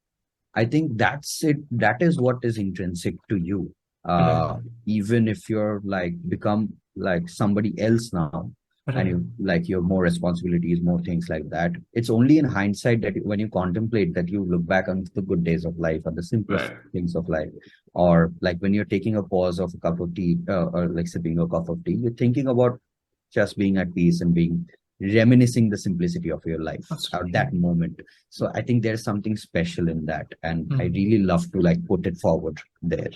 I think that's it. That is what is intrinsic to you. Right. Even if you're like become like somebody else now, and Right. you have more responsibilities, more things like that. It's only in hindsight that when you contemplate, that you look back on the good days of life, or the simplest Right. things of life, or like when you're taking a pause of a cup of tea, or like sipping a cup of tea, you're thinking about just being at peace and being reminiscing the simplicity of your life at Absolutely. that moment. So I think there's something special in that, and I Mm. really love to like put it forward there.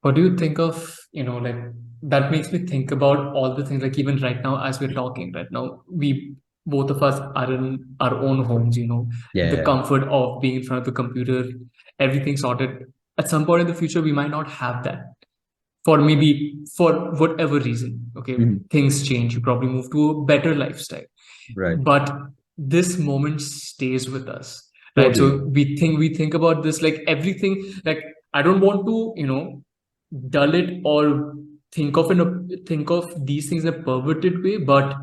What do you think of, like that makes me think about all the things, like even right now as we're talking right now, we both of us are in our own homes, with the Yeah. comfort of being in front of the computer, everything sorted. At some point in the future, we might not have that for maybe for whatever reason. Okay, Mhm. things change. You probably move to a better lifestyle, Right. but this moment stays with us, right? Totally. So we think about this like everything. Like I don't want to dull it or think of these things in a perverted way, but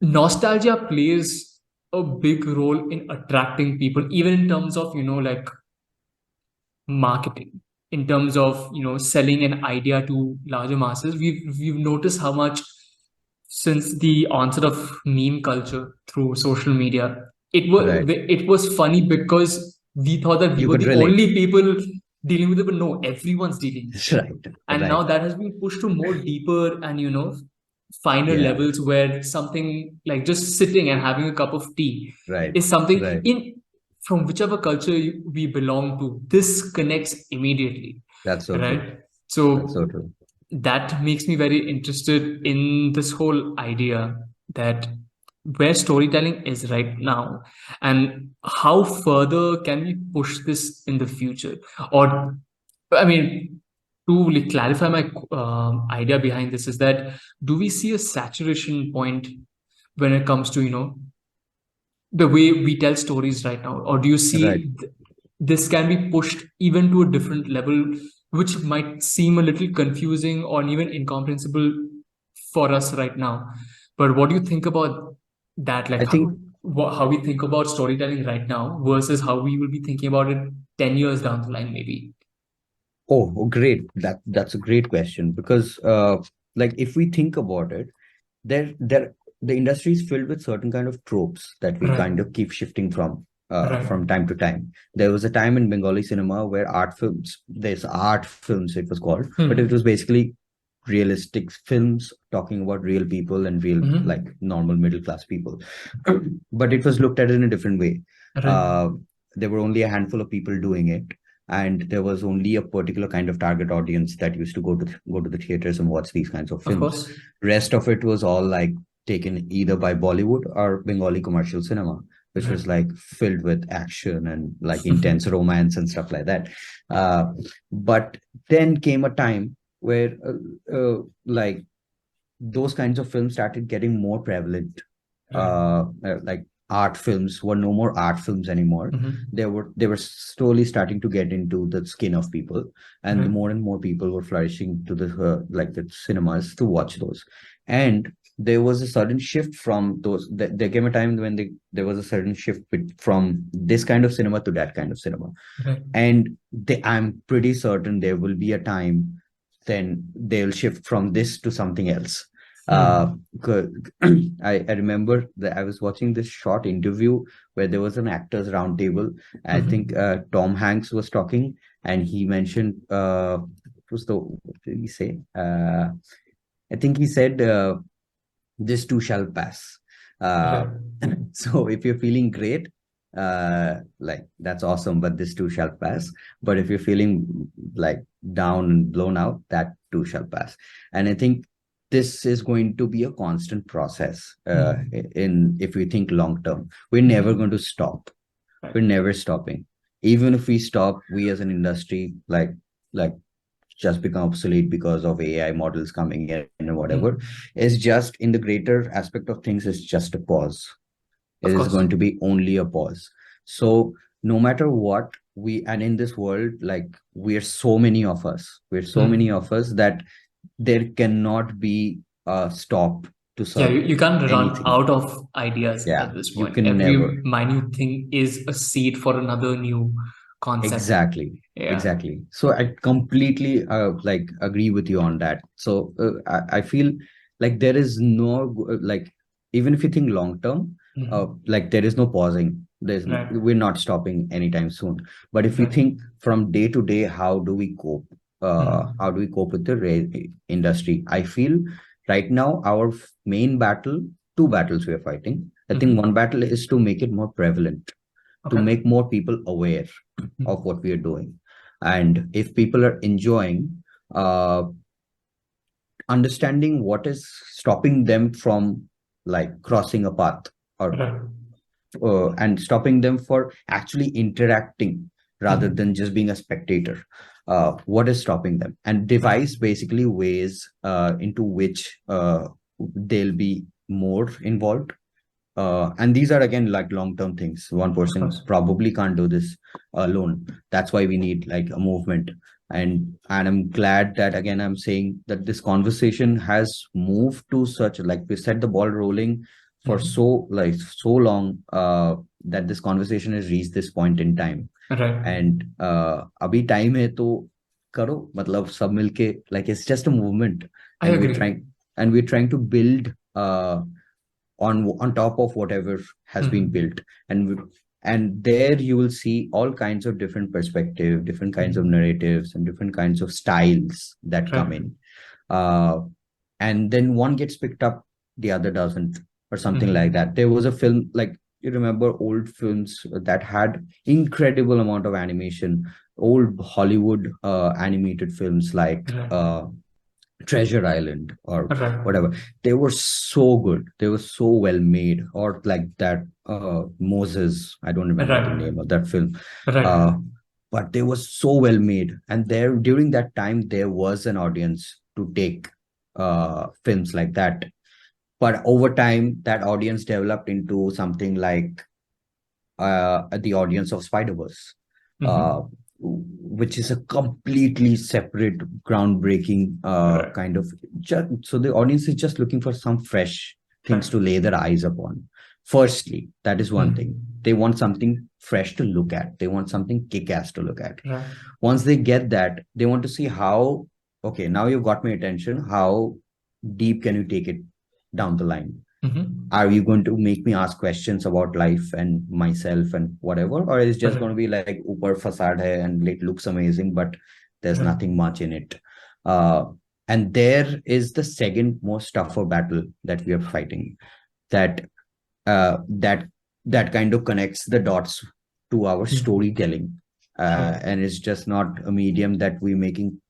nostalgia plays a big role in attracting people, even in terms of like marketing, in terms of selling an idea to larger masses. We've noticed how much since the onset of meme culture through social media, Right. it was funny because we thought that we You were could the relate. only people dealing with it, but no, everyone's dealing with it. Right. And now Right. that has been pushed to more deeper and finer Yeah. levels, where something like just sitting and having a cup of tea Right. is something Right. in from whichever culture we belong to, this connects immediately, That's so true. right? That's so So true. that makes me very interested in this whole idea that where storytelling is right now and how further can we push this in the future. Or I mean, to like clarify my idea behind this is that, do we see a saturation point when it comes to the way we tell stories right now, or do you Right. see this can be pushed even to a different level, which might seem a little confusing or even incomprehensible for us right now? But what do you think about that? Like I think, how we think about storytelling right now versus how we will be thinking about it 10 years down the line, maybe. great. That's a great question because, like, if we think about it, there the industry is filled with certain kind of tropes that we Right, kind of keep shifting right. from time to time. There was a time in Bengali cinema where there's art films, it was called, but it Hmm. was basically realistic films talking about real people and real, like, Hmm. normal middle class people. But it was looked at in a different way. Right. Uh, there were only a handful of people doing it, and there was only a particular kind of target audience that used to go to the theaters and watch these kinds of Of films. course. Rest of it was all like taken either by Bollywood or Bengali commercial cinema, which Right. was like filled with action and like intense romance and stuff like that. But then came a time where, like, those kinds of films started getting more prevalent. Right. Like, art films were no more art films anymore. Hmm. They were slowly starting to get into the skin of people, and Right. more and more people were flourishing to the, like, the cinemas to watch those. And there was a sudden shift from those. There came a time when there was a sudden shift from this kind of cinema to that kind of cinema. Right. And I'm pretty certain there will be a time then they'll shift from this to something else. uh Hmm. 'Cause I remember that I was watching this short interview where there was an actors roundtable. I think Hmm. Tom Hanks was talking, and he mentioned, what was the what did he say? I think he said, this too shall pass. Uh, Right. so if you're feeling great, like, that's awesome, but this too shall pass. But if you're feeling like down and blown out, that too shall pass. And I think this is going to be a constant process. Hmm. In If we think long term, we're never Hmm. going to stop. Right. We're never stopping. Even if we stop, we as an industry, like just become obsolete because of AI models coming in and whatever, Hmm. is just in the greater aspect of things, is just a pause. It Of is course. going to be only a pause. So no matter what, and in this world, like, we're so many Hmm. of us that there cannot be a stop to Yeah, serve you can't run anything. out of ideas Yeah, at this you point. can Every never. minute thing is a seed for another new concept. Exactly, Yeah. exactly. So I completely, like, agree with you on that. So, I feel like there is no, like, even if you think long term, Hmm. like, there is no pausing. Right. We're not stopping anytime soon. But if we Right. think from day to day, how do we cope? How Hmm. do we cope with the industry? I feel right now our main battle, two battles we are fighting. I think one Hmm. battle is to make it more prevalent, to Okay. make more people aware of Hmm. what we are doing. And if people are enjoying, uh, understanding what is stopping them from like crossing a path, or Right. and stopping them for actually interacting rather Mhm. than just being a spectator. What is stopping them, and Right. devise basically ways into which they'll be more involved. And these are again like long-term things. One Of person course. probably can't do this alone. That's why we need like a movement. And I'm glad that again I'm saying that this conversation has moved to such, like we set the ball rolling for Mhm. so long, that this conversation has reached this point in time. Right. And अभी time है तो करो, मतलब सब मिलके, like it's just a movement. I and we're agree. trying and we're trying to build on top of whatever has been Mhm. built. And there you will see all kinds of different perspective, different kinds of Mhm. narratives, and different kinds of styles that come Right. in. uh, and then one gets picked up, the other doesn't, or something like Mhm. that. There was a film, like, you remember old films that had incredible amount of animation, old Hollywood animated films like Right. Treasure Island or Right. whatever. They were so good. They were so well made. Or like that Moses. I don't remember the Right. name of that film. Right. Uh, but they were so well made. And there during that time there was an audience to take films like that. But over time that audience developed into something like the audience of Spider-Verse, uh, Mhm. which is a completely separate, groundbreaking Right. kind of. So the audience is just looking for some fresh things Right. to lay their eyes upon. Firstly, that is one thing. Mhm. They want something fresh to look at. They want something kick-ass to look at. Right. Once they get that, they want to see how, okay, now you've got my attention. How deep can you take it down the line? Mhm. Are you going to make me ask questions about life and myself and whatever, or is just Right. going to be like upar facade hai and it looks amazing but there's Right. nothing much in it. uh, and there is the second most tougher battle that we are fighting, that that that kind of connects the dots to our Mhm. storytelling. Right. And it's just not a medium that we're making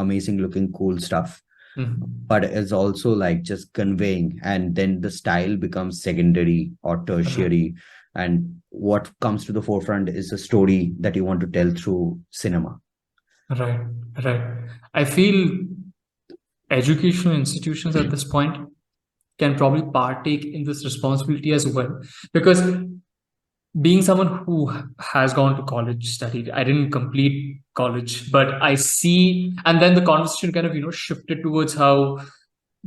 amazing looking cool stuff, Mhm. but it's also like just conveying, and then the style becomes secondary or Right. tertiary. And what comes to the forefront is a story that you want to tell through cinema. Right. Right. I feel educational institutions at this point can probably partake in this responsibility as well, because being someone who has gone to college, studied, I didn't complete college, but I see, and then the conversation kind of shifted towards how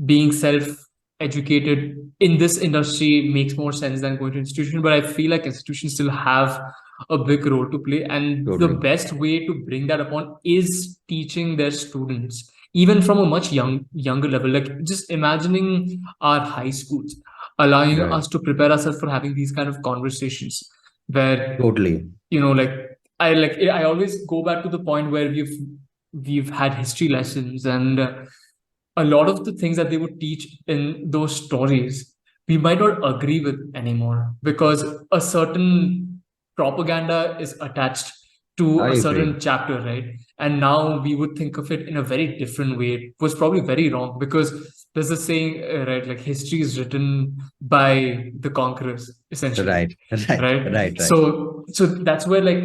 being self-educated in this industry makes more sense than going to institution. But I feel like institutions still have a big role to play, and the Totally. best way to bring that upon is teaching their students even from a much younger level. Like just imagining our high schools allowing Right. us to prepare ourselves for having these kind of conversations where Totally. like I always go back to the point where we've had history lessons, and a lot of the things that they would teach in those stories we might not agree with anymore, because a certain propaganda is attached to I a agree. certain chapter, right? And now we would think of it in a very different way. It was probably very wrong, because there's a saying, right, like history is written by the conquerors, essentially, Right. Right. right? Right. Right. So that's where, like,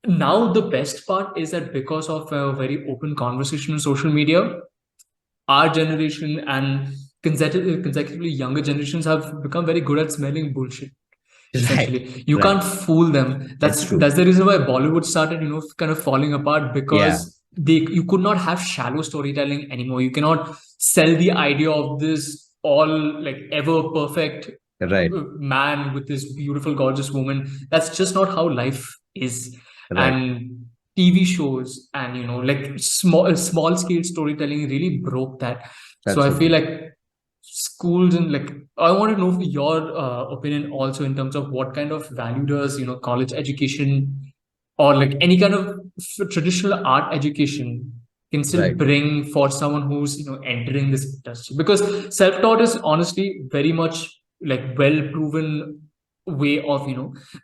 now the best part is that because of a very open conversation on social media, our generation and consecutively younger generations have become very good at smelling bullshit. Right. Essentially, you Right. can't fool them. It's true. That's the reason why Bollywood started, kind of falling apart, Yeah. because you could not have shallow storytelling anymore. You cannot sell the idea of this all like ever perfect Right. man with this beautiful, gorgeous woman. That's just not how life is. Right. And TV shows and like small scale storytelling really broke that. So I feel Absolutely. like schools, and like I want to know your opinion also in terms of what kind of value does college education or like any kind of traditional art education can still Right. bring for someone who's entering this industry, because self-taught is honestly very much like well proven way of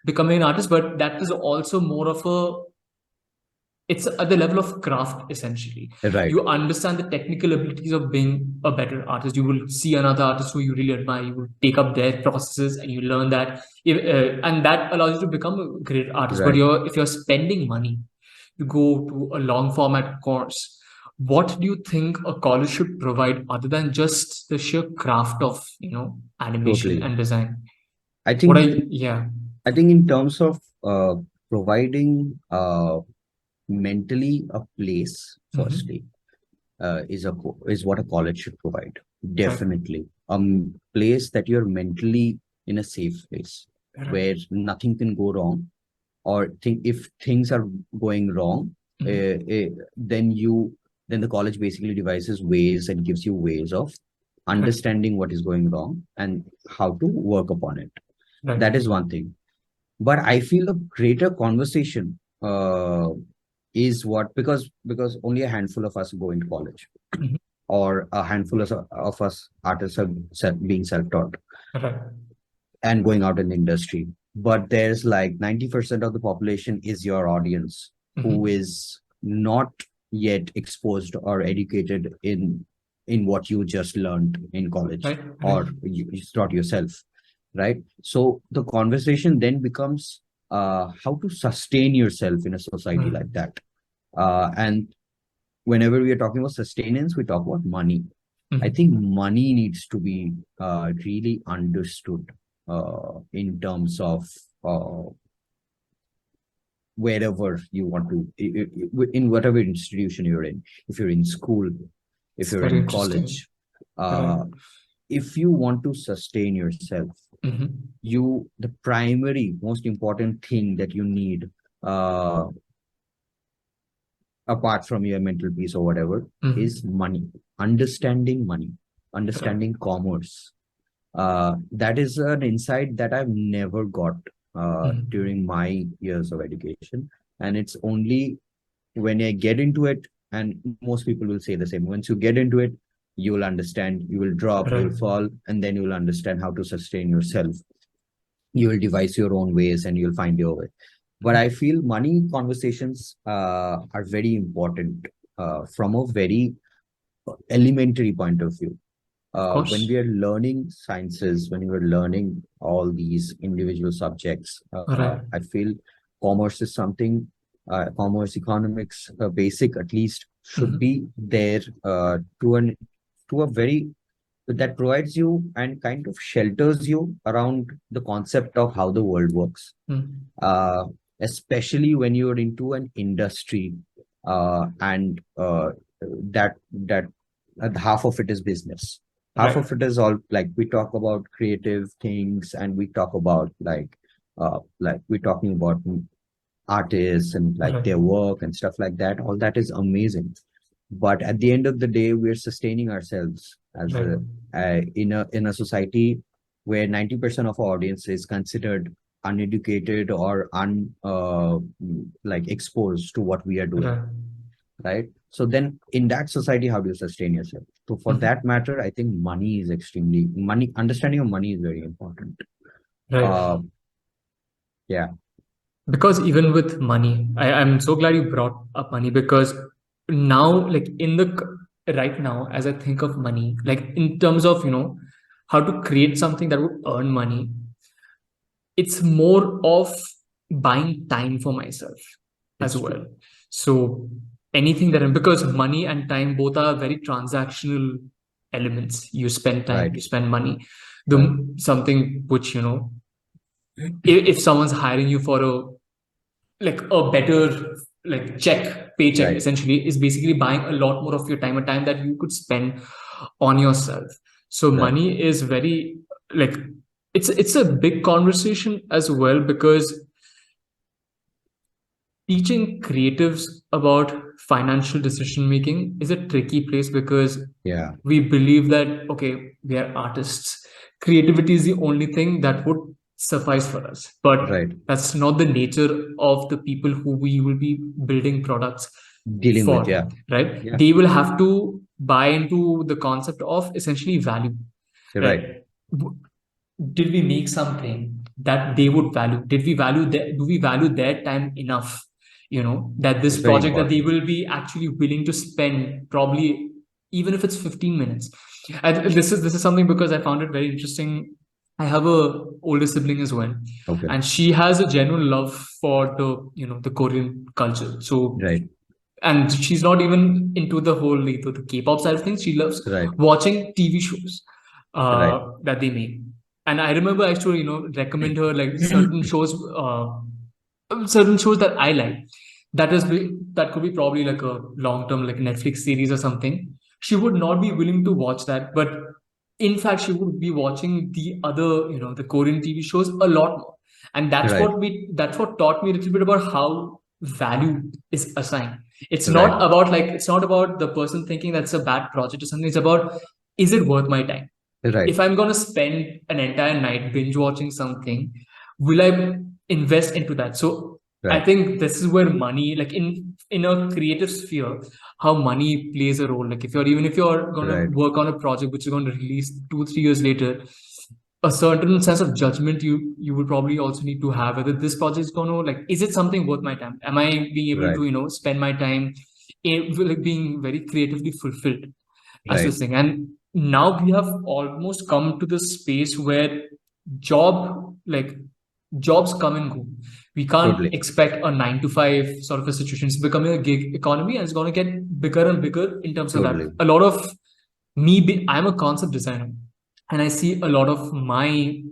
becoming an artist, but that is also more of a it's at the level of craft essentially. Right. You understand the technical abilities of being a better artist. You will see another artist who you really admire, you will take up their processes and you learn that. And that allows you to become a great artist. But Right. if you're spending money, you go to a long format course. What do you think a college should provide other than just the sheer craft of animation Totally. and design? I What think I Yeah. I think in terms of providing mentally a place, Mm-hmm. firstly, is what a college should provide. Right. Definitely. Place that you're mentally in a safe place Right. where nothing can go wrong, or think if things are going wrong, Mm-hmm. then the college basically devises ways and gives you ways of Right. understanding what is going wrong and how to work upon it. Right. That is one thing. But I feel a greater conversation is what, because only a handful of us go into college, Mm-hmm. or a handful of us artists are being self-taught Right. and going out in the industry. But there's like 90% of the population is your audience, who Mm-hmm. is not yet exposed or educated in what you just learned in college, Right. Right. or you taught yourself, right? So the conversation then becomes how to sustain yourself in a society like Mm-hmm. that. And whenever we are talking about sustenance, we talk about money. I think Mm-hmm. money needs to be really understood in terms of uh, wherever you want to, in whatever institution you're in. If you're in school, if It's you're very in interesting. college, Right. uh, if you want to sustain yourself, Mm-hmm. the primary, most important thing that you need, uh, apart from your mental peace or whatever, is Mm-hmm. money, Right. understanding commerce. That is an insight that I've never got Mm-hmm. during my years of education. And it's only when I get into it, and most people will say the same, once you get into it, you will understand, you will drop, you Right. will fall, and then you will understand how to sustain yourself. You will devise your own ways and you'll find your way. But I feel money conversations are very important from a very elementary point of view. Of When we course. are learning sciences, when we are learning all these individual subjects, Right. I feel commerce is something, commerce, economics, basic at least, should Mm-hmm. be there to a very, that provides you and kind of shelters you around the concept of how the world works, Mm-hmm. uh, especially when you're into an industry, and that half of it is business, half Right. of it is all, like, we talk about creative things, and we talk about like we're talking about artists and like Right. their work and stuff like that. All that is amazing, but at the end of the day, we're sustaining ourselves as Right. in a society where 90% of our audience is considered uneducated or like exposed to what we are doing, Right. right? So then in that society, how do you sustain yourself? So for that Mm-hmm. matter, I think money understanding of money is very important. Right. uh yeah. Because even with money, I'm so glad you brought up money because now, like right now, as I think of money, like in terms of, how to create something that would earn money, it's more of buying time for myself as It's true. well. So anything because money and time both are very transactional elements. You spend time, Right. you spend money. Right. The something which, if someone's hiring you for a better paycheck Right. essentially is basically buying a lot more of your time, a time that you could spend on yourself. So Right. money is very like it's a big conversation as well because teaching creatives about financial decision making is a tricky place because Yeah. we believe that okay, we are artists, creativity is the only thing that would suffice for us, but Right. that's not the nature of the people who we will be building products Dealing for, with. Yeah. right? Yeah. They will have to buy into the concept of essentially value, You're right. right? Did we make something that they would value? Did we value do we value their time enough? that It's this very project that they important. will be actually willing to spend, probably even if it's 15 minutes. And this is something because I found it very interesting. I have a older sibling as well, Okay. and she has a genuine love for the Korean culture. So, Right. and she's not even into the whole the K-pop side of things. She loves Right. watching TV shows Right. that they make. And I remember I used to recommend her like certain shows that I like. That could be probably like a long term like Netflix series or something. She would not be willing to watch that, but in fact she would be watching the other the Korean TV shows a lot more. And Right. that's what taught me a little bit about how value is assigned. Right. It's not about the person thinking that's a bad project or something. It's about, is it worth my time? Right. If I'm going to spend an entire night binge watching something, will I invest into that? So I Right. think this is where money, like in a creative sphere, how money plays a role. Like if you're going to Right. work on a project which is going to release 2 3 years later, a certain sense of judgment you would probably also need to have whether this project is going to, like, is it something worth my time? Am I being able Right. to spend my time like being very creatively fulfilled as Right. this thing? And now we have almost come to this space where job like jobs come and go. We can't Totally. expect a 9 to 5 sort of a situation. It's becoming a gig economy, and it's going to get bigger and bigger in terms of that. Totally. A lot of I'm a concept designer, and I see a lot of my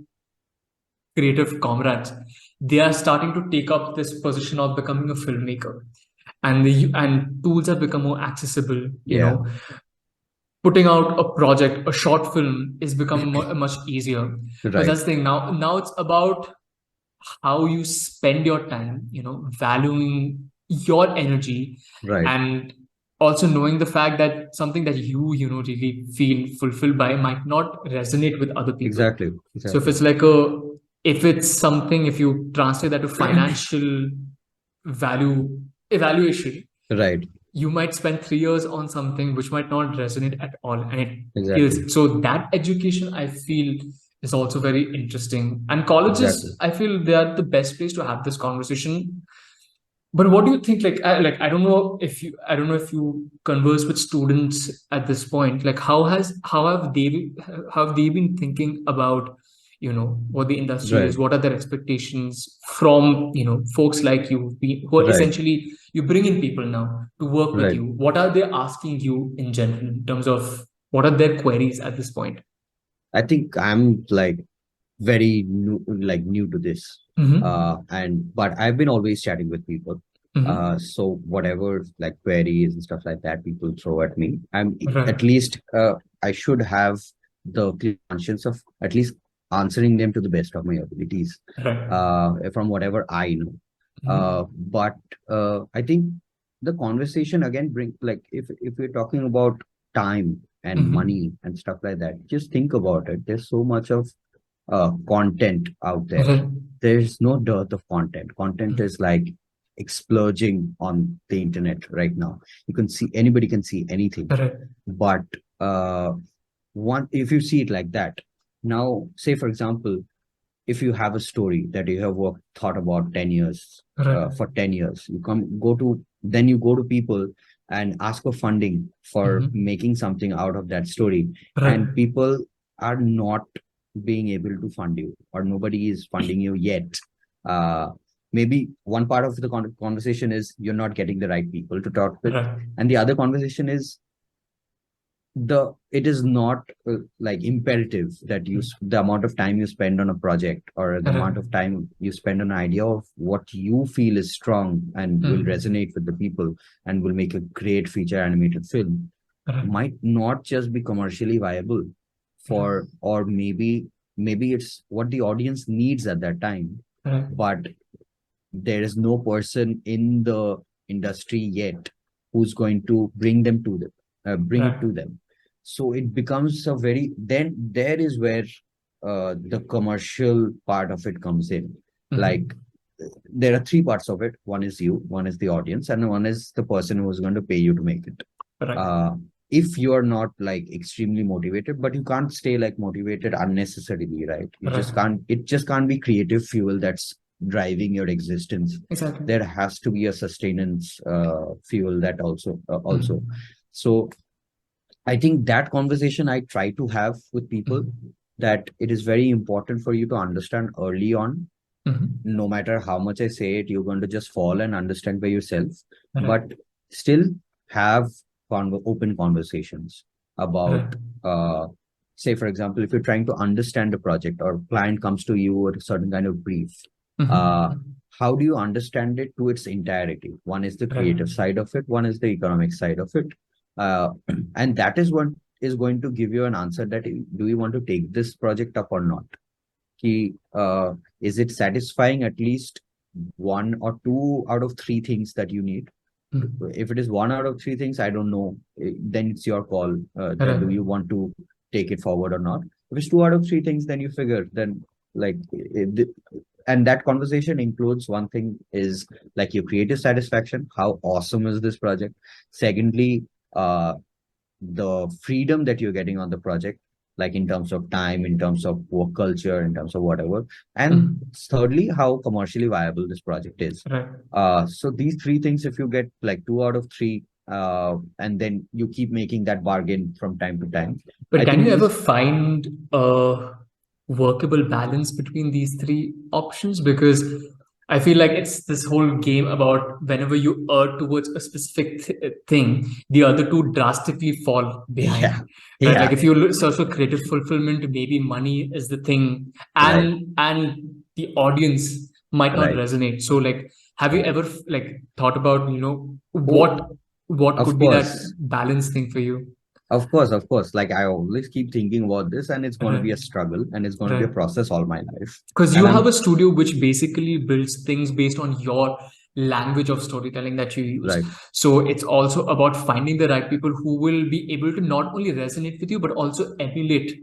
creative comrades, they are starting to take up this position of becoming a filmmaker, and and tools have become more accessible. Yeah. Putting out a project, a short film, is becoming much easier. But Right. that's the thing. Now it's about how you spend your time, valuing your energy, Right. and also knowing the fact that something that really feel fulfilled by might not resonate with other people. Exactly. So Exactly. if it's something, if you translate that to financial value evaluation, Right. you might spend 3 years on something which might not resonate at all, and it Exactly. kills. So that education, I feel, is also very interesting. And colleges, Exactly. I feel, they are the best place to have this conversation. But what do you think? Like I don't know if you converse with students at this point. Like how have they been thinking about what the industry is? Right. What are their expectations from folks like you, who are Right. essentially, you bring in people now to work with Right. you? What are they asking you in general in terms of what are their queries at this point? I think I'm like very new, like new to this. Mm-hmm. And but I've been always chatting with people. Mm-hmm. So whatever like queries and stuff like that people throw at me, I'm at Right. least I should have the clear conscience of at least answering them to the best of my abilities, Right. from whatever I know. Mm-hmm. But I think the conversation again bring like if we're talking about time and Mm-hmm. money and stuff like that, just think about it. There's so much of content out there. Right. There's no dearth of content. Content is like exploding on the internet right now. You can see anybody can see anything. Right. But uh, one if you see it like that, now say for example, if you have a story that you have worked thought about 10 years, Right. for 10 years, you come go to then you go to people and ask for funding for Mm-hmm. making something out of that story, Right. and people are not being able to fund you, or nobody is funding you yet. Maybe one part of the conversation is you're not getting the right people to talk with, Right. and the other conversation is it is not like imperative that the amount of time you spend on a project or the Right. amount of time you spend on an idea of what you feel is strong and will Mm-hmm. resonate with the people and will make a great feature animated film Right. might not just be commercially viable Right. for, or maybe it's what the audience needs at that time, Right. but there is no person in the industry yet who's going to bring it Right. to them. So it becomes a very then there is where the commercial part of it comes in. Like Mm-hmm. there are three parts of it. One is you, one is the audience, and one is the person who's going to pay you to make it. Right. uh, if you're not like extremely motivated, but you can't stay like motivated unnecessarily, right? You just Right. can't, it just can't be creative fuel that's driving your existence. Exactly. There has to be a sustenance fuel that also. Mm-hmm. So I think that conversation I try to have with people, Mm-hmm. that it is very important for you to understand early on. Mm-hmm. No matter how much I say it, you're going to just fall and understand by yourself. Right. But still have open conversations about, Right. uh, say, for example, if you're trying to understand a project or client comes to you with a certain kind of brief, uh, Mm-hmm. how do you understand it to its entirety? One is the Right. creative side of it, one is the economic side of it. Uh, and that is what is going to give you an answer that do you want to take this project up or not? Ki, is it satisfying at least one or two out of three things that you need? Mm-hmm. If it is one out of three things, I don't know. Then it's your call. That do Right. you want to take it forward or not? If it's two out of three things, then you figure. Then like, and that conversation includes one thing is like your creative satisfaction. How awesome is this project? Secondly, uh, the freedom that you're getting on the project, like in terms of time, in terms of work culture, in terms of whatever. And Mm-hmm. thirdly, how commercially viable this project is. Right. So these three things, if you get like two out of three, and then you keep making that bargain from time to time, But I can think you ever these, find a workable balance between these three options? Because I feel like it's this whole game about whenever you err towards a specific thing, the other two drastically fall yeah, behind, right? Like yeah, if you search for creative fulfillment, maybe money is the thing, right, and the audience might not right, resonate. So, like, have you right. ever like thought about Oh, what of could be that course. balance thing for you? Of course. Like I always keep thinking about this, and it's going to Right. be a struggle, and it's going to be a Right. process all my life. Because And you have I'm a studio which basically builds things based on your language of storytelling that you use. right, So it's also about finding the right people who will be able to not only resonate with you, but also emulate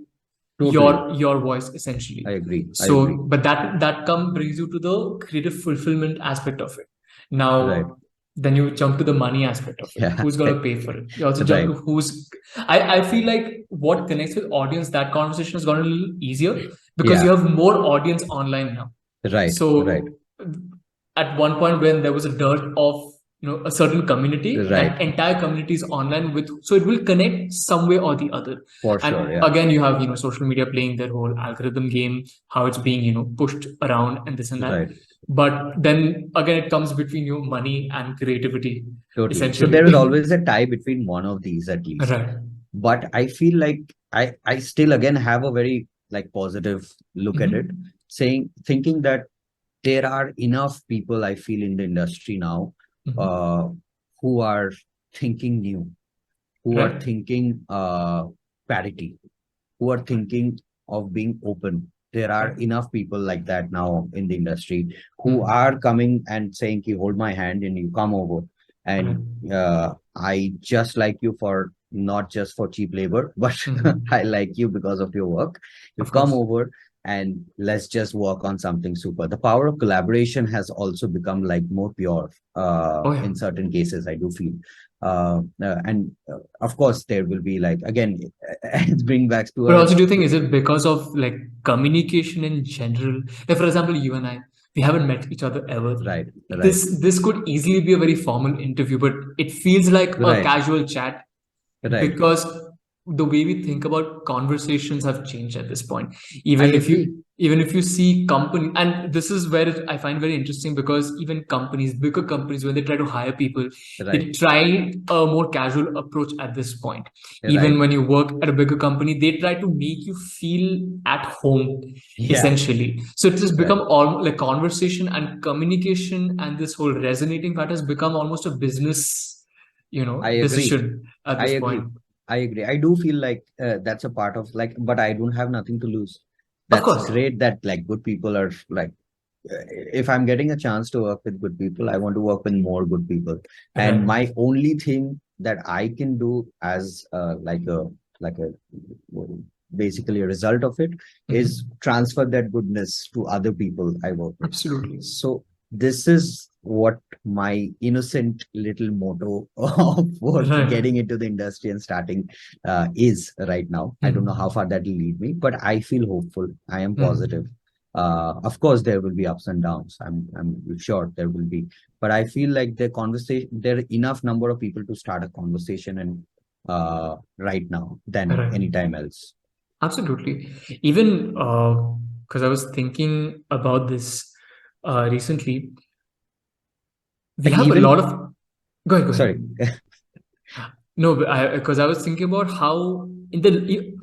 totally. your voice essentially. I agree. I So agree. but that come brings you to the creative fulfillment aspect of it. Right. Now then you jump to the money aspect of it. Yeah. Who's going to pay for it? You also jump Right. to who's I feel like what connects with audience, that conversation has gotten a little easier because you Yeah. have more audience online now. Right. Right. So at one point when there was a dearth of a certain community, Right. that entire community is online with, so it will connect some way or the other. For sure. And Yeah. again you have social media playing their whole algorithm game, how it's being pushed around and this and that. Right. But then again it comes between your money and creativity Totally. So essentially. there is always a tie between one of these at least. Right. But I feel like I still again have a very like positive look at it, Hmm. thinking that there are enough people I feel in the industry now, Hmm. uh, who are thinking new, who are Right. thinking parity, who are thinking of being open. There are Right. enough people like that now in the industry who Hmm. are coming and saying, "Ki, hold my hand and you come over. Right. And I just like you for not just for cheap labor, but Hmm. I like you because of your work. You Of come course. over and let's just work on something super." The power of collaboration has also become like more pure Oh yeah. in certain cases, I do feel. And of course, there will be like, again, it's bring back to But a also, do you think is it because of like communication in general? Like for example, you and I, we haven't met each other ever. right, right, This could easily be a very formal interview, but it feels like a right, casual chat right. because the way we think about conversations have changed at this point. I Even if agree. you see company, and this is where I find very interesting because even companies, bigger companies, when they try to hire people, Right, they try a more casual approach at this point. Even right. when you work at a bigger company, they try to make you feel at home Yeah, essentially. So it has right. become all like conversation and communication, and this whole resonating part has become almost a business I agree. decision at I this agree. point. I agree. I do feel like that's a part of like, but I don't have nothing to lose. Of That's course. great that like good people are like, if I'm getting a chance to work with good people, I want to work with more good people. And Right. my only thing that I can do as like a basically a result of it is Mhm. transfer that goodness to other people I work with. Absolutely. So this is what my innocent little motto of work Right. getting into the industry and starting is right now. I don't know how Mhm. far that will lead me, but I feel hopeful. I am positive. Mhm. Of course, there will be ups and downs. I'm sure there will be, but I feel like there are enough number of people to start a conversation and right now than Right. anytime else. Absolutely. Even because I was thinking about this recently, we And have a lot even, of. Go ahead, go sorry, ahead. No, because I was thinking about how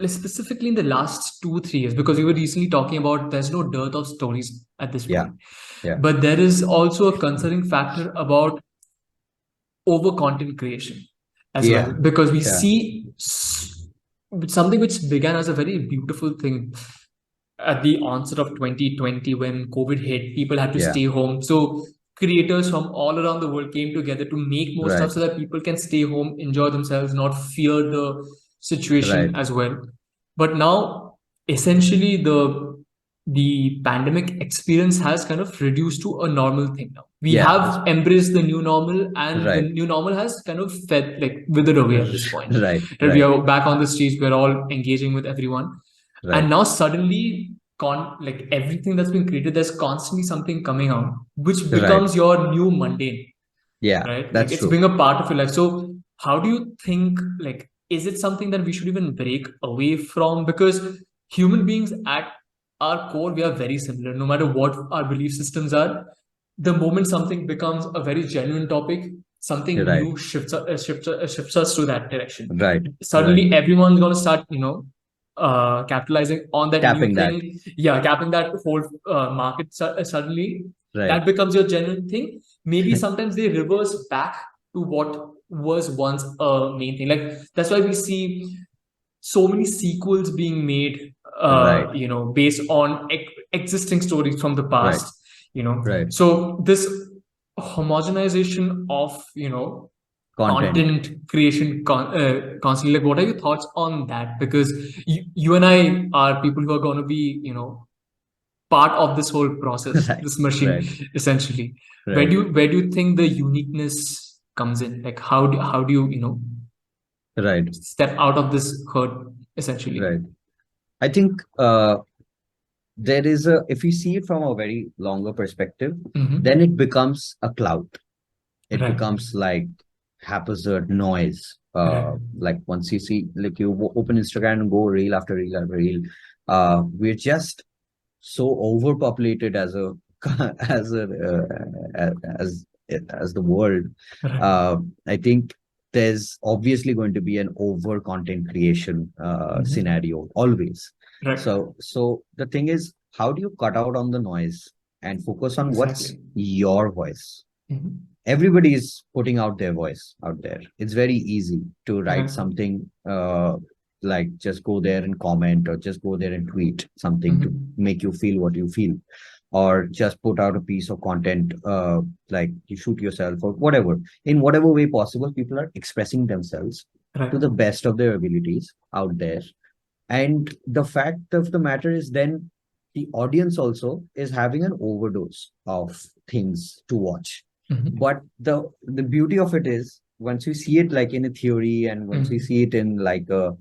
specifically in the last 2 3 years, because we were recently talking about there's no dearth of stories at this yeah, point, yeah, but there is also a concerning factor about over content creation as well, yeah, because we yeah, see something which began as a very beautiful thing at the onset of 2020 when COVID hit, people had to yeah, stay home. So creators from all around the world came together to make more stuff right, so that people can stay home, enjoy themselves, not fear the situation right, as well. But now, essentially, the pandemic experience has kind of reduced to a normal thing now. We yeah, have embraced the new normal, and the right, new normal has kind of fed like withered away at this point. right, And we right, are back on the streets, we're all engaging with everyone, and right, now suddenly like everything that's been created, there's constantly something coming out which right. becomes your new mundane, Yeah, right? Like that's it's true. being a part of your life. So how do you think, like, is it something that we should even break away from? Because human beings at our core, we are very similar, no matter what our belief systems are. The moment something becomes a very genuine topic, something Right, new shifts us to that direction. right, right. Suddenly everyone's going to start, capitalizing on that new Tapping that. thing. Yeah, capping that whole market suddenly. Right, That becomes your genuine thing. Maybe sometimes they reverse back to what was once a main thing. Like that's why we see so many sequels being made, right, based on existing stories from the right, past. right. So this homogenization of Content. content creation constantly, like what are your thoughts on that? Because you and I are people who are going to be part of this whole process, Right, this machine, right, essentially. where right, do you where do you think the uniqueness comes in? Like how do you right, step out of this herd, essentially? right. I think if you see it from a very longer perspective, then Hmm. it becomes a cloud. It Right, becomes like haphazard noise. right, Like once you see, like you open Instagram and go reel after reel after reel, we're just so overpopulated as a as a as as the world. right, uh, I think there's obviously going to be an over content creation hmm, scenario always. right. So the thing is, how do you cut out on the noise and focus on what's Exactly. your voice? Hmm. Everybody is putting out their voice out there. It's very easy to write Right. something, like just go there and comment, or just go there and tweet something to Hmm. make you feel what you feel, or just put out a piece of content, like you shoot yourself or whatever. In whatever way possible, people are expressing themselves Right. to the best of their abilities out there. And the fact of the matter is, then the audience also is having an overdose of things to watch. Hmm. But the beauty of it is, once you see it like in a theory, and once you Hmm. see it in like a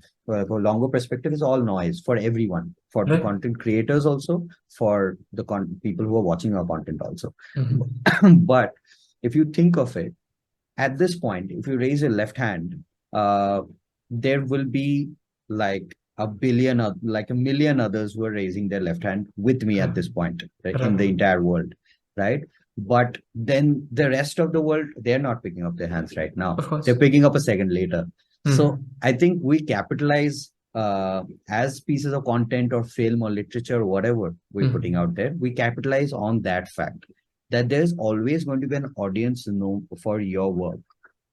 longer perspective, is all noise for everyone, for the Right. content creators also, for the people who are watching our content also. Hmm. But if you think of it, at this point, if you raise your left hand, uh, there will be like like a million others who are raising their left hand with me at Right. this point, right, in the Right. entire world, right? But then the rest of the world, they're not picking up their hands right now. Of They're course. picking up a second later. So Hmm. I think we capitalize, as pieces of content or film or literature or whatever we're putting Hmm. out there, we capitalize on that fact that there's always going to be an audience for your work,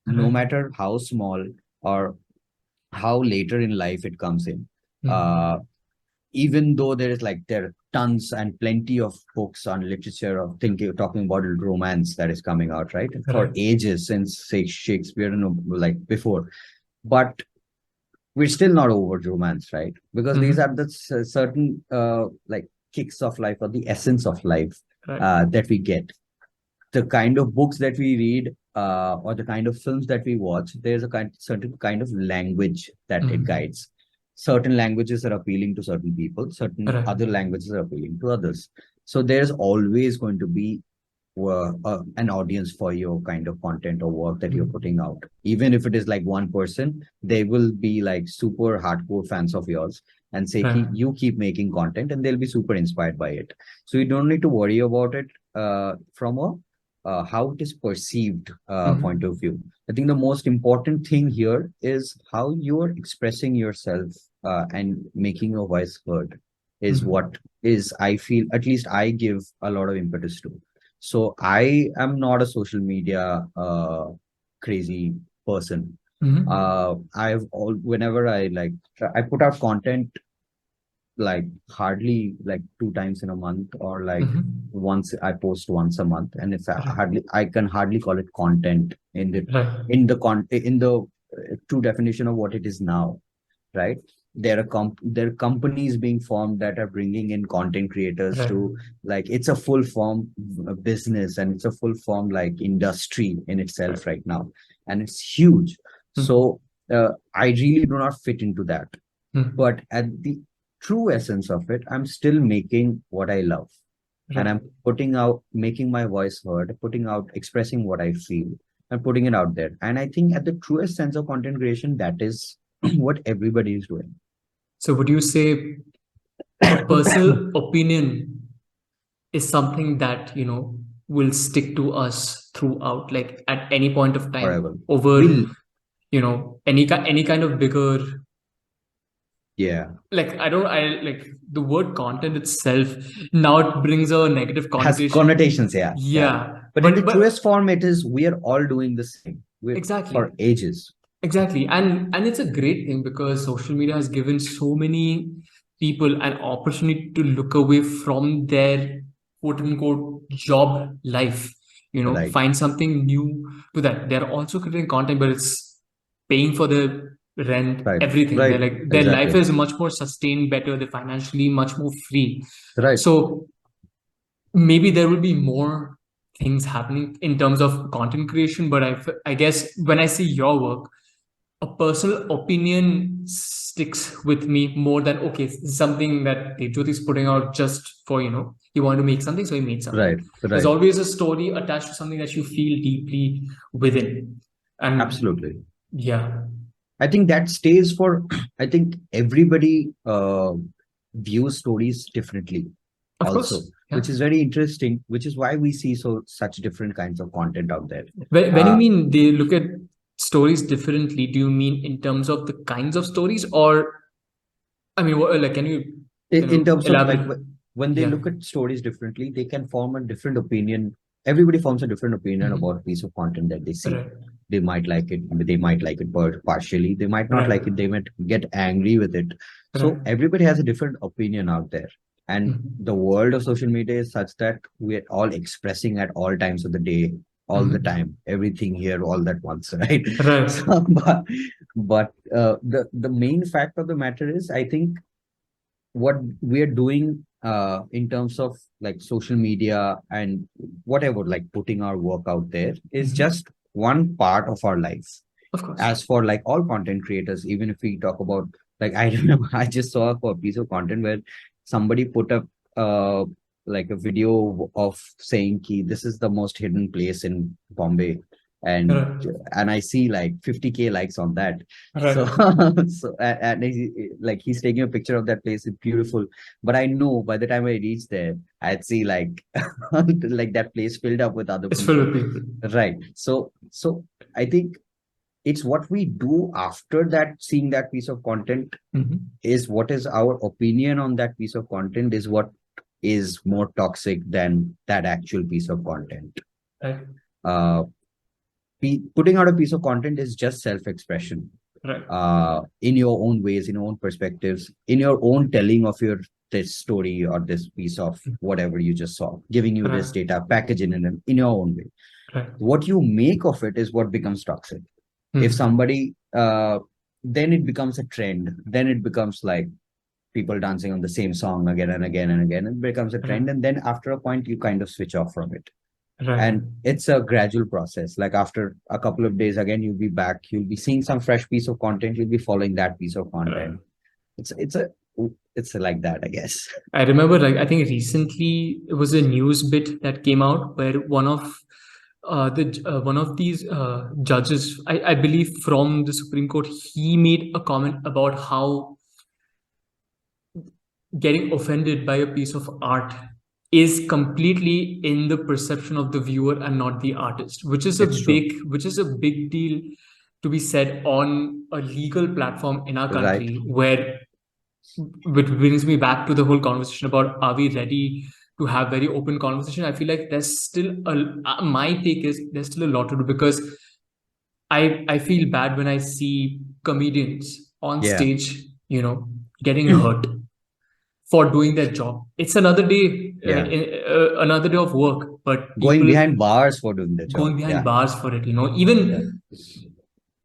no Right. matter how small or how later in life it comes in. Hmm. Uh, Even though there are tons and plenty of books on literature of thinking, talking about romance that is coming out, right, for Right. ages since say Shakespeare and like before, but we're still not over romance, right? Because these are Hmm. the certain like kicks of life, or the essence of life, Right. that we get. The kind of books that we read, or the kind of films that we watch, there's a certain kind of language that it Hmm. guides. certain languages are appealing to certain people, certain Right. other languages are appealing to others. So there's always going to be an audience for your kind of content or work that you're putting out. Even if it is like one person, they will be like super hardcore fans of yours and say, Right. you keep making content, and they'll be super inspired by it. So you don't need to worry about it from a how it is perceived point of view. I think the most important thing here is how you're expressing yourself and making your voice heard is what is, I feel, at least I give a lot of impetus to. So I am not a social media crazy person. I've all whenever I like I put out content like hardly like 2 times in a month, or like once I post once a month, and it's Right. hardly, I can hardly call it content in the Right. in the true definition of what it is now, right? There are companies being formed that are bringing in content creators Right. to, like, it's a full form business, and it's a full form like industry in Right. itself right now, and it's huge. So I really do not fit into that, but at the true essence of it, I'm still making what I love, and Right. I'm putting out, making my voice heard, putting out, expressing what I feel, and putting it out there. And I think at the truest sense of content creation, that is what everybody is doing. So would you say a personal opinion is something that, will stick to us throughout, like at any point of time Forever. over, Will, any kind of bigger, yeah, like I like the word content itself now it brings a negative has connotation. connotations, yeah, yeah. Yeah, But in the but truest form, it is, we are all doing the same. We're exactly. for ages. Exactly. And it's a great thing because social media has given so many people an opportunity to look away from their quote unquote job life, Right, find something new to that. They're also creating content, but it's paying for the rent, right, everything. They're right, like their life exactly. is much more sustained better, they're financially much more free. Right, So maybe there will be more things happening in terms of content creation, but I guess when I see your work, a personal opinion sticks with me more than okay, something that Debjyoti is putting out just for he wanted to make something, so he made something. right, There's right. always a story attached to something that you feel deeply within, and Absolutely. yeah, I think that stays for, I think everybody views stories differently of also, course, yeah. which is very interesting, which is why we see such different kinds of content out there. When you Uh, mean they look at stories differently, do you mean in terms of the kinds of stories, or I mean, like, can you in terms of like, elaborate? when they Yeah, look at stories differently, they can form a different opinion. Everybody forms a different opinion about a piece of content that they see. right, They might like it, they might like it partially, they might not right, like it, they might get angry with it. right. So everybody has a different opinion out there. And the world of social media is such that we're all expressing at all times of the day, all the time, everything here all at once, right? Right. So, but the main fact of the matter is, I think what we are doing in terms of like social media and whatever, like putting our work out there, is just one part of our lives. Of course. As for like all content creators, even if we talk about, like, I remember I just saw a piece of content where somebody put up like a video of saying ki, this is the most hidden place in Bombay, and Right. and I see like 50K likes on that. So Right. and like he's taking a picture of that place, it's beautiful, but I know by the time I reach there, I'd see like like that place filled up with other It's filled people, with people. right? So I think it's what we do after that, seeing that piece of content, is what is our opinion on that piece of content, is what is more toxic than that actual piece of content. Right. uh Putting out a piece of content is just self-expression, Right. in your own ways, in your own perspectives, in your own telling of your this story or this piece of whatever you just saw, giving you Right. this data, packaging it in your own way. Right. What you make of it is what becomes toxic. If somebody then it becomes a trend, then it becomes like people dancing on the same song again and again and again, it becomes a Right. trend, and then after a point you kind of switch off from it. Right. And it's a gradual process. Like after a couple of days, again you'll be back, you'll be seeing some fresh piece of content, you'll be following that piece of Right. content. it's like that, I guess. I remember, like, I think recently it was a news bit that came out where one of these judges, I believe from the Supreme Court, he made a comment about how getting offended by a piece of art is completely in the perception of the viewer and not the artist, It's true. which is a big deal to be said on a legal platform in our Right. country, where, which brings me back to the whole conversation about, are we ready to have very open conversation? I feel like there's still my take is there's still a lot to do, because I feel bad when I see comedians on Yeah. stage, getting hurt for doing their job. It's another day, Yeah. another day of work, but Going people behind bars for doing the going job. behind Yeah. bars for it. Yeah. Even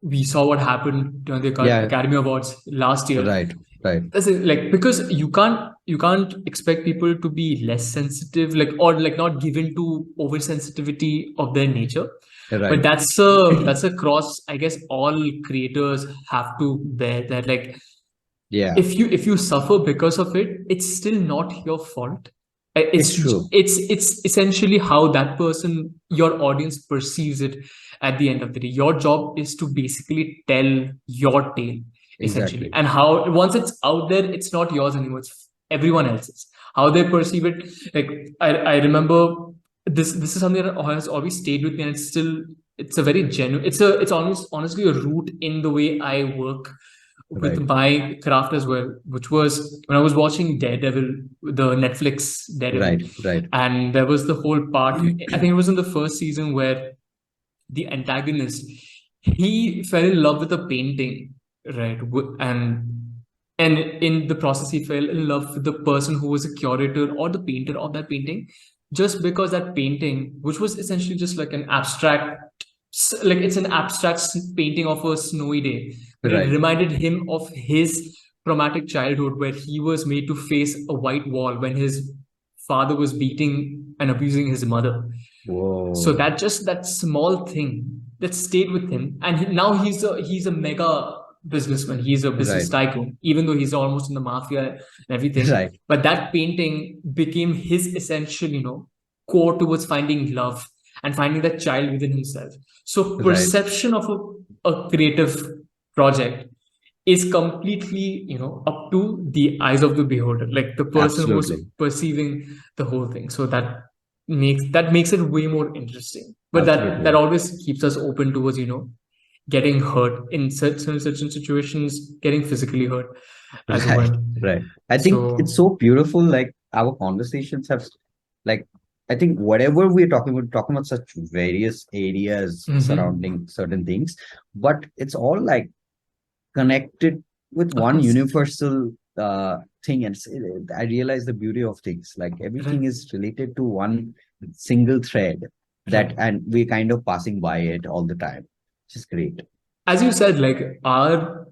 we saw what happened during the Yeah. Academy Awards last year. Right. Right. That's it, like, because you can't expect people to be less sensitive, like, or like not given to oversensitivity of their nature. But Right. that's a cross, I guess, all creators have to bear. That, like, Yeah. if you suffer because of it, it's still not your fault. It's true. It's essentially how that person, your audience, perceives it. At the end of the day, your job is to basically tell your tale, essentially. Exactly. And how, once it's out there, it's not yours anymore, it's everyone else's. How they perceive it, like, I remember, this is something that has always stayed with me, and it's a very genuine, it's almost honestly a root in the way I work with Right. my craft as well, which was when I was watching Daredevil, the Netflix Daredevil. Right. Right. And there was the whole part, I think it was in the first season, where the antagonist, he fell in love with a painting, right? And in the process, he fell in love with the person who was a curator or the painter of that painting, just because that painting, which was essentially just like an abstract, like, it's an abstract painting of a snowy day, but it Right. reminded him of his traumatic childhood, where he was made to face a white wall when his father was beating and abusing his mother. So Whoa. that, just that small thing that stayed with him, and now he's a mega businessman. He's a business Right. tycoon, even though he's almost in the mafia and everything. Right. But that painting became his essential, core towards finding love and finding that child within himself. So Right. perception of a creative project is completely, up to the eyes of the beholder, like the person who's Absolutely. perceiving the whole thing. So that makes it way more interesting, but that Absolutely. always keeps us open towards, getting hurt in certain situations, getting physically hurt as Right. well. Right. I think it's So, so beautiful. Like our conversations have, like, I think whatever we're talking about such various areas mhm, surrounding certain things, but it's all like connected with of one course, universal thing. And I realize the beauty of things. Like right, everything is related to one single thread that, right. and we're kind of passing by it all the time, which is great. As you said, like, our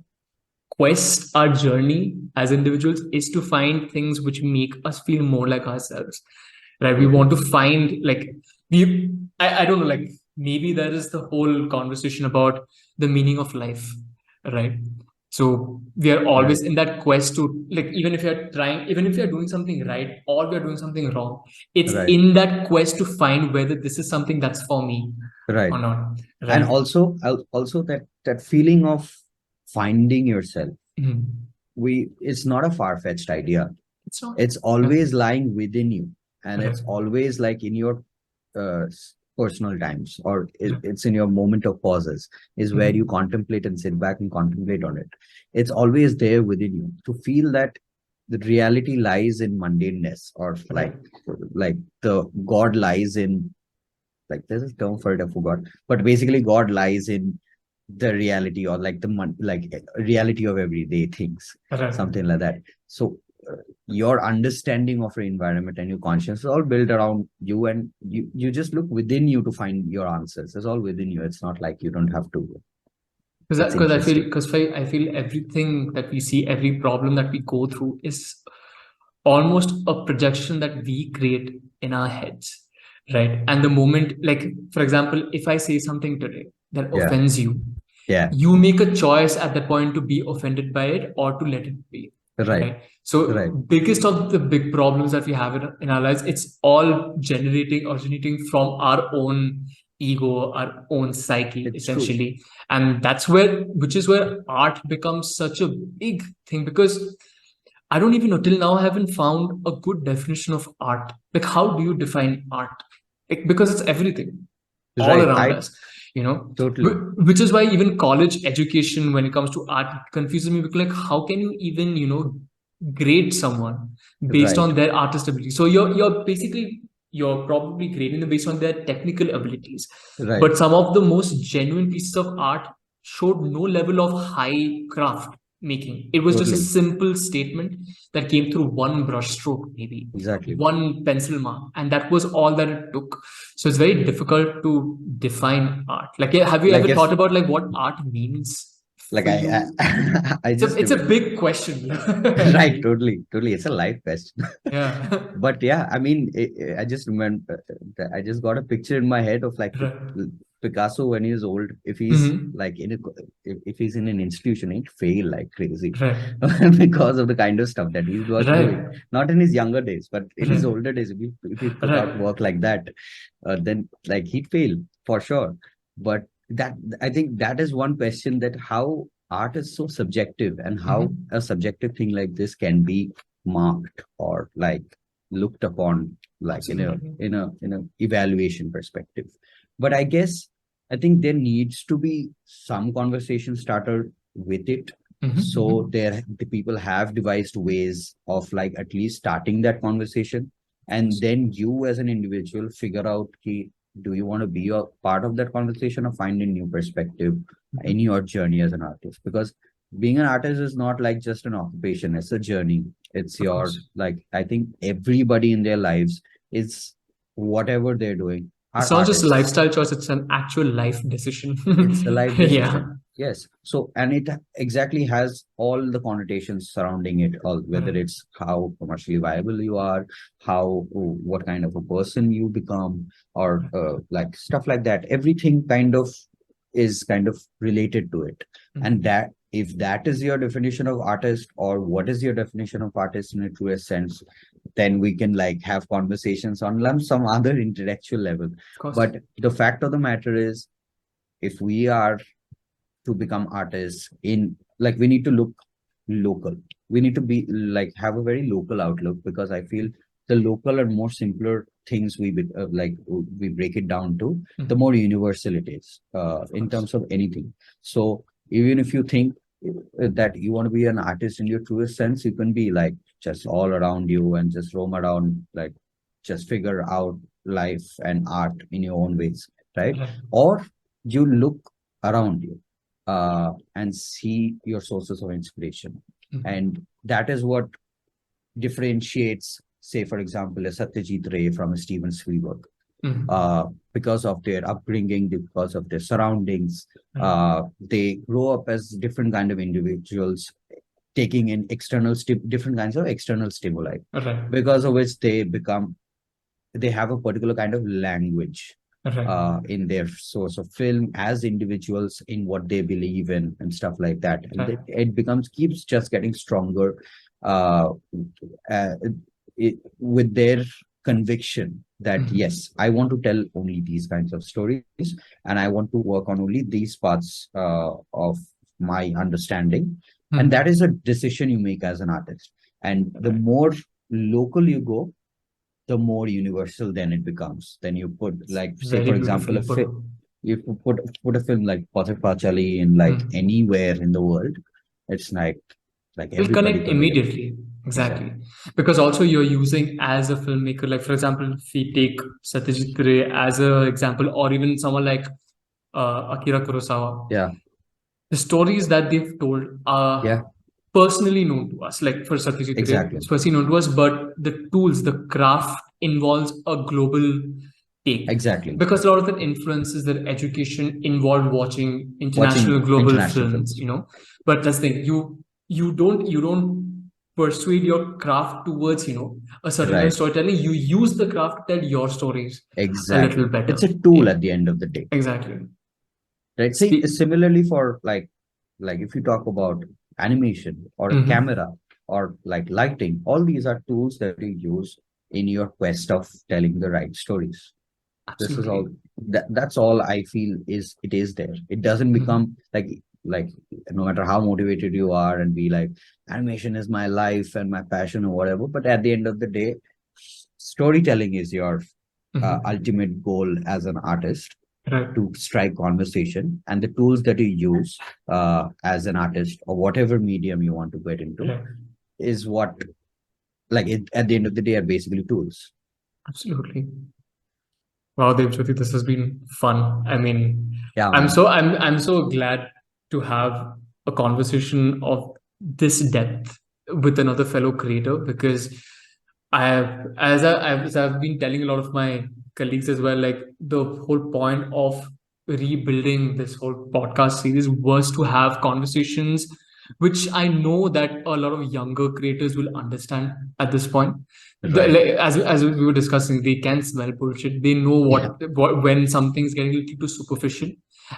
quest, our journey as individuals is to find things which make us feel more like ourselves, right? We want to Totally. find, like, I don't know, like, maybe there is the whole conversation about the meaning of life, right? So we are Right. always in that quest to, like, even if you're doing something right or we're doing something wrong, it's Right. in that quest to find whether this is something that's for me Right. or not, And right? also that feeling of finding yourself, Mhm. we it's not a far-fetched idea. It's not, It's yeah, always lying within you, and right, it's always like in your personal times, or right. it's in your moment of pauses, is where you Mhm. contemplate and sit back and contemplate on it. It's always there within you to feel that the reality lies in mundaneness, or Right. like the God lies in, like there's a term for it, I forgot, but basically God lies in the reality, or like reality of everyday things, Right. something like that. So your understanding of your environment and your conscience is all built around you, and you just look within you to find your answers. It's all within you. It's not like you don't have to. That's Because I feel interesting. because I feel everything that we see, every problem that we go through is almost a projection that we create in our heads, right? And the moment, like, for example, if I say something today that Yeah. offends you, Yeah. you make a choice at that point to be offended by it or to let it be. Right. right? So Right. biggest of the big problems that we have in our lives, it's all originating from our own ego, our own psyche, It's true. essentially. And that's where, which is where art becomes such a big thing, because I don't even know, till now I haven't found a good definition of art. Like, how do you define art? Like, because it's everything all Right. around I us, you know. totally. Which is why even college education, when it comes to art, confuses me, because like, how can you even, grade someone based Right. on their artist ability? So you're basically, you're probably grading them based on their technical abilities, Right. but some of the most genuine pieces of art showed no level of high craft making. It was just a Totally. simple statement that came through one brush stroke, maybe Exactly. one pencil mark, and that was all that it took. So it's very difficult to define art. Like, yeah, have you Like ever if thought about like what art means like for you? I It's a just it's a big question, right, actually. totally, totally. It's a life question. Yeah. But yeah, I mean, I just remember, I just got a picture in my head of like Right. Picasso when he's old. If he's Hmm. like if he's in an institution, he'd fail like crazy Right. because of the kind of stuff that he was doing. Right. Not in his younger days, but in his Right. older days, if he put out Right. work like that, then like he'd fail for sure. But that I think that is one question, that how art is so subjective, and how Hmm. a subjective thing like this can be marked or like looked upon, like in a Absolutely. evaluation perspective. But I guess I think there needs to be some conversation starter with it, so Hmm. there the people have devised ways of like at least starting that conversation, and then you as an individual figure out ki, do you want to be a part of that conversation or find a new perspective in Hmm. your journey as an artist? Because being an artist is not like just an occupation, it's a journey. It's Of your course. like, I think everybody in their lives is, whatever they're doing, are It's not just a artists. lifestyle choice, it's an actual life decision. It's a life Yeah. decision. Yes. So, and it exactly has all the connotations surrounding it, all whether Right. it's how commercially viable you are, how what kind of a person you become, or like stuff like that. Everything kind of is kind of related to it. And Mhm. that, if that is your definition of artist, or what is your definition of artist in a truest sense, then we can like have conversations on some other intellectual level. Of course. But the fact of the matter is, if we are to become artists in, like, we need to look local, we need to be like have a very local outlook, because I feel the local and more simpler things like we break it down to, the Mhm. more universal it is Of in course. terms of anything. So even if you think that you want to be an artist in your truest sense, you can be like just all around you and just roam around, like just figure out life and art in your own ways, right? Right. Or you look around you and see your sources of inspiration. Mhm. And that is what differentiates, say, for example, a Satyajit Ray from a Steven Spielberg, Mhm. uh, because of their upbringing, because of their surroundings. Right. They grow up as different kind of individuals, taking in different kinds of external stimuli, Right. because of which they have a particular kind of language Right. in their source of film as individuals, in what they believe in and stuff like that. And Right. it becomes keeps just getting stronger uh, uh, with their conviction that Mhm. yes, I want to tell only these kinds of stories, and I want to work on only these parts of my understanding. And that Mhm. is a decision you make as an artist. And the Right. more local you go, the more universal then it becomes. Then you put, like, say Very for example, beautifully put. you put a film like Pather Pachali in like Mhm. anywhere in the world, it's like Will everybody connect can relate. immediately. Exactly. Exactly. Because also you're using as a filmmaker, like for example, if we take Satyajit Ray as an example, or even someone like Akira Kurosawa, Yeah. the stories that they've told Yeah. are personally known to us. Like for Satyajit Ray, Exactly. it's personally known to us, but the tools, the craft involves a global take. Exactly. Because a lot of the influences, their education involved watching international Watching global international films, films. But that's the thing, you don't persuade your craft towards, a certain kind of Right. storytelling. You use the craft to tell your stories a little Exactly. It's better. a tool Yeah, at the end of the day. exactly. Right. See, Speak. similarly for like if you talk about animation or a Mm-hmm. camera or like lighting. All these are tools that you use in your quest of telling the right stories. This is all Absolutely. that's all I feel is it is there. It doesn't Mhm. become like no matter how motivated you are and be like animation is my life and my passion or whatever, but at the end of the day, storytelling is your Mhm. ultimate goal as an artist, Right. to strike conversation, and the tools that you use as an artist or whatever medium you want to get into Right. is what at the end of the day are basically tools. Absolutely. Wow, Debjyoti, this has been fun. I mean, Yeah, man. I'm so glad to have a conversation of this depth with another fellow creator, because as I've been telling a lot of my colleagues as well, like the whole point of rebuilding this whole podcast series was to have conversations which I know that a lot of younger creators will understand at this point. Right. As we were discussing, they can smell bullshit. They know Yeah. what when something's getting a little too superficial,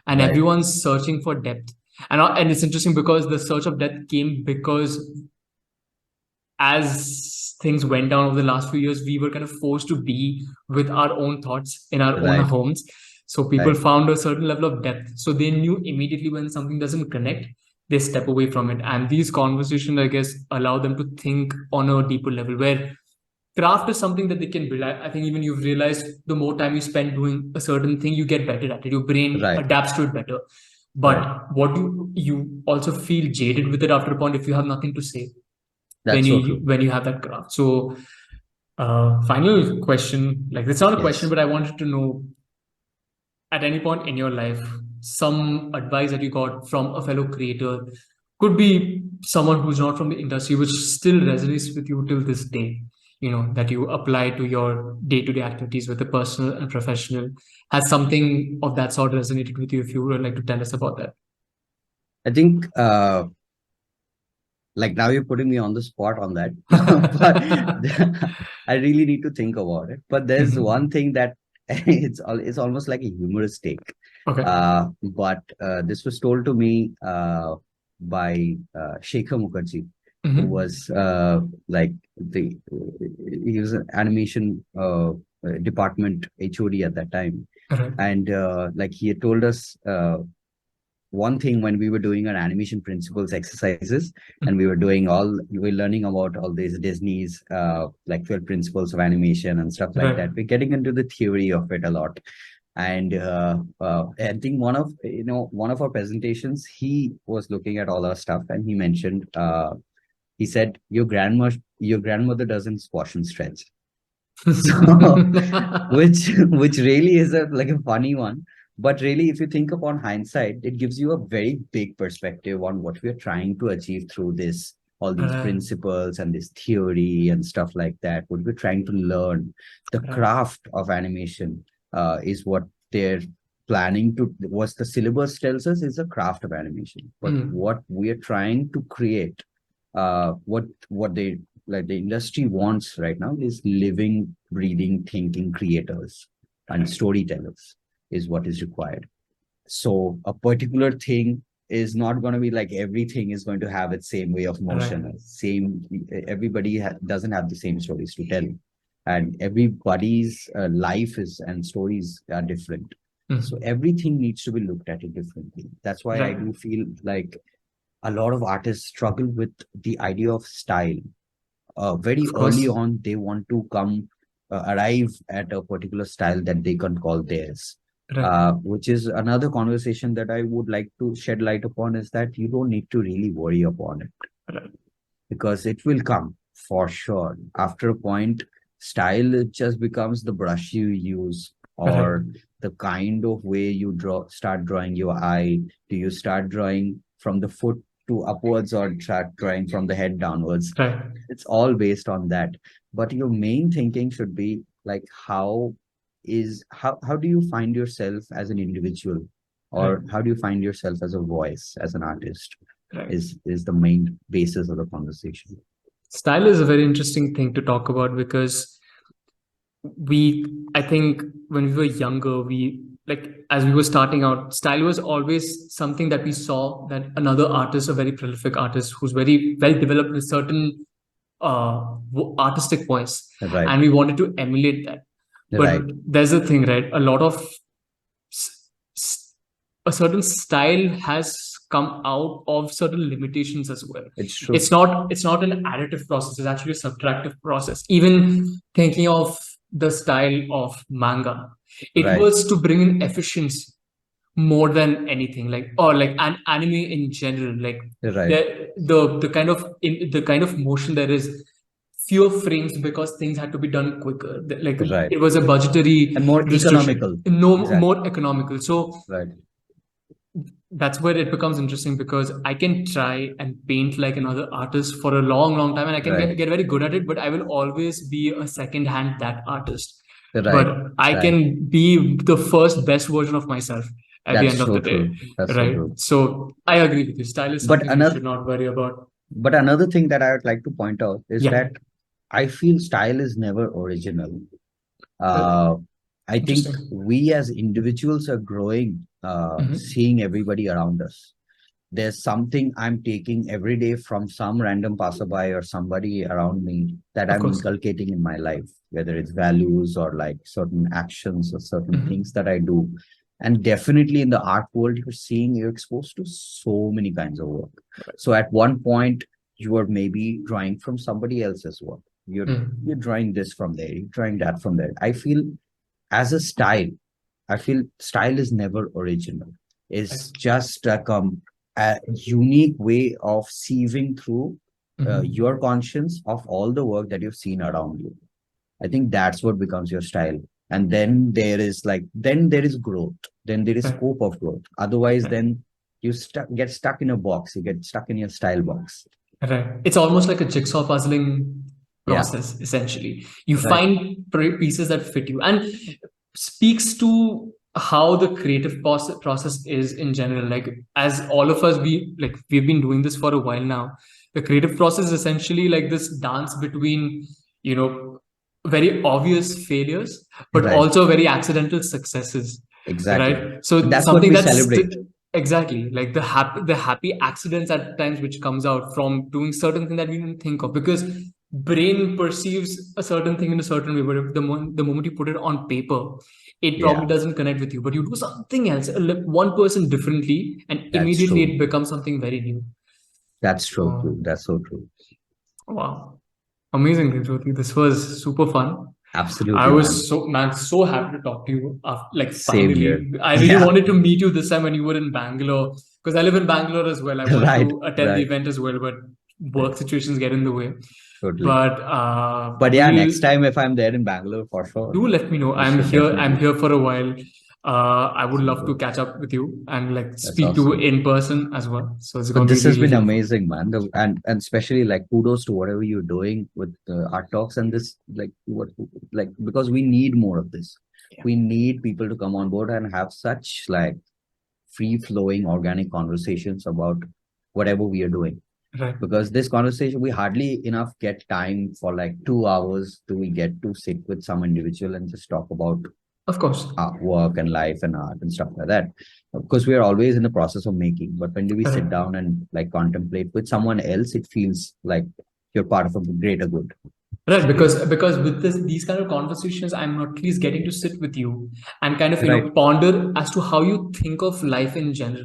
and Right. everyone's searching for depth. And it's interesting because the search of depth came because as things went down over the last few years, we were kind of forced to be with our own thoughts in our own Right. homes. So people Right. found a certain level of depth. So they knew immediately when something doesn't connect, they step away from it. And these conversations, I guess, allow them to think on a deeper level where craft is something that they can build. I think even you've realized the more time you spend doing a certain thing, you get better at it. Your brain Right. adapts to it better. Right. But what you also feel jaded with it after a point if you have nothing to say That's so true. when you have that craft. So, final question, like it's not a question, Yes. but I wanted to know at any point in your life, some advice that you got from a fellow creator, could be someone who's not from the industry, which still resonates with you till this day. You know that you apply to your day-to-day activities, with the personal and professional. Has something of that sort resonated with you? If you would like to tell us about that. I think like now you're putting me on the spot on that. But I really need to think about it. But there's one Mhm. thing that it's almost like a humorous take. Okay. But this was told to me by Shekhar Mukherjee, who Hmm. was like the he was an animation department HOD at that time. Right. And like he had told us one thing when we were doing our animation principles exercises, and we were learning about all these Disney's like 12 principles of animation and stuff like Right. that. We're getting into the theory of it a lot. And I think one of our presentations, he was looking at all our stuff, and he mentioned he said your grandmother doesn't squash and stretch. So, which really is a like a funny one, but really, if you think upon hindsight, it gives you a very big perspective on what we are trying to achieve through this, all these Right. principles and this theory and stuff like that. What we're trying to learn, the Right. craft of animation, is what they're planning to. What the syllabus tells us is a craft of animation, but Mm. what we are trying to create, what they like the industry wants right now is living, breathing, thinking creators and Right. storytellers is what is required. So a particular thing is not going to be like everything is going to have its same way of Right. motion. Same, everybody doesn't have the same stories to tell, and everybody's life is and stories are different. So Mm. everything needs to be looked at it differently. That's why I Right. do feel like a lot of artists struggle with the idea of style. Very Of early course. on, they want to arrive at a particular style that they can call theirs. Right. Which is another conversation that I would like to shed light upon, is that you don't need to really worry upon it, Right. because it will come for sure. After a point, style it just becomes the brush you use, Right. or the kind of way you start drawing your eye. Do you start drawing from the foot to upwards, or start drawing from the head downwards? Right. It's all based on that. But your main thinking should be like, how do you find yourself as an individual, Right. or how do you find yourself as a voice, as an artist, Right. is the main basis of the conversation. Style is a very interesting thing to talk about because we, I think, when we were younger, we like as we were starting out, style was always something that we saw that another artist, a very prolific artist who's very well developed with certain artistic voice, Right. and we wanted to emulate that. But Right. there's a thing, right? A lot of a certain style has come out of certain limitations as well. It's It's true. not it's not an additive process, it's actually a subtractive process. Even thinking of the style of manga, it Right. was to bring in efficiency more than anything, like, or like an anime in general, like Right. the kind of motion there is, fewer frames because things had to be done quicker. Like Right. it was a budgetary And more restriction, economical. no Exactly. more economical. So Right. that's where it becomes interesting, because I can try and paint like another artist for a long, long time, and I can Right. get very good at it, but I will always be a second hand that artist. Right. But I Right. can be the first best version of myself at the That's end of so the day. true. That's so Right. true. So I agree with you. Style is But something we another should not worry about. but another thing that I would like to point out is Yeah. that I feel style is never original. Uh, Uh, I think Interesting. we as individuals are growing, Hmm. seeing everybody around us. There's something I'm taking every day from some random passerby or somebody around me that Of I'm course. inculcating in my life, whether it's values or like certain actions or certain Hmm. things that I do. And definitely in the art world, you're exposed to so many kinds of work. So at one point, you are maybe drawing from somebody else's work. You're Mm. drawing this from there, you're drawing that from there. I feel as a style, I feel style is never original. Right. It's just like a unique way of sieving through Hmm. your conscience of all the work that you've seen around you. I think that's what becomes your style. And then there is growth. Then there is Right. scope of growth. Otherwise, Right. then get stuck in a box. You get stuck in your style box. Right. It's almost like a jigsaw puzzling Yeah. process, essentially. You Right. find pieces that fit you, and speaks to how the creative process is in general. Like, as all of us, we've been doing this for a while now. The creative process is essentially like this dance between, you know, very obvious failures, but Right. also very accidental successes. Exactly. Right. So That's what something we that's celebrate. exactly like the happy accidents at times which comes out from doing certain thing that we didn't think of, because brain perceives a certain thing in a certain way, but if the moment you put it on paper, it Yeah. probably doesn't connect with you, but you do something else, like one person differently, and That's immediately true. it becomes something very new. That's so So true. That's so true. wow, amazing, Debjyoti. This was super fun. I Absolutely, man. was so happy to talk to you. Like Same here. finally, I really Yeah. wanted to meet you this time when you were in Bangalore, because I live in Bangalore as well. I wanted Right. to attend the Right. event as well, but Right. work situations get in the way. Totally. But But yeah, next we'll time if I'm there in Bangalore, for sure, do let me know. we I'm should here. I'm definitely. here for a while. I would love to Super. catch up with you and like That's speak to awesome. in person as well. So it's But gonna be this has really been really fun. amazing, man. And especially like kudos to whatever you're doing with art talks and this like because we need more of this. Yeah. We need people to come on board and have such like free flowing organic conversations about whatever we are doing. Right. Because this conversation, we hardly enough get time for like 2 hours do we get to sit with some individual and just talk about Of course. work and life and art and stuff like that. Of course, we are always in the process of making, but when do we sit Right. down and like contemplate with someone else, it feels like you're part of a greater good. Right, because with these kind of conversations, I'm at least getting to sit with you and kind of Right, ponder as to how you think of life in general,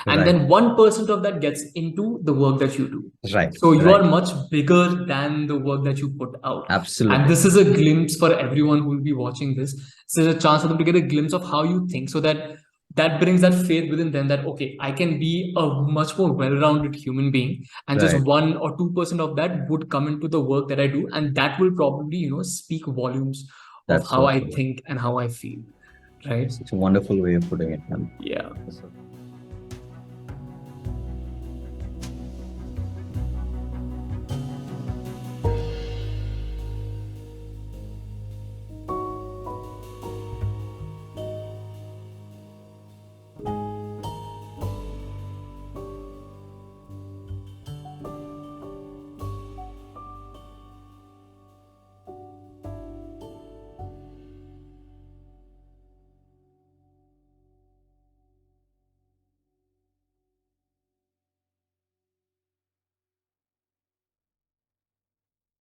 and right, then 1% of that gets into the work that you do. right, So you are right. much bigger than the work that you put out, and Absolutely. this is a glimpse for everyone who will be watching this. This is a chance for them to get a glimpse of how you think, so that that brings that faith within them that okay, I can be a much more well-rounded human being, and just Right. 1 or 2% of that would come into the work that I do, and that will probably speak volumes of That's how so I true. think and how I feel, right? It's such a wonderful way of putting it, man. Yeah.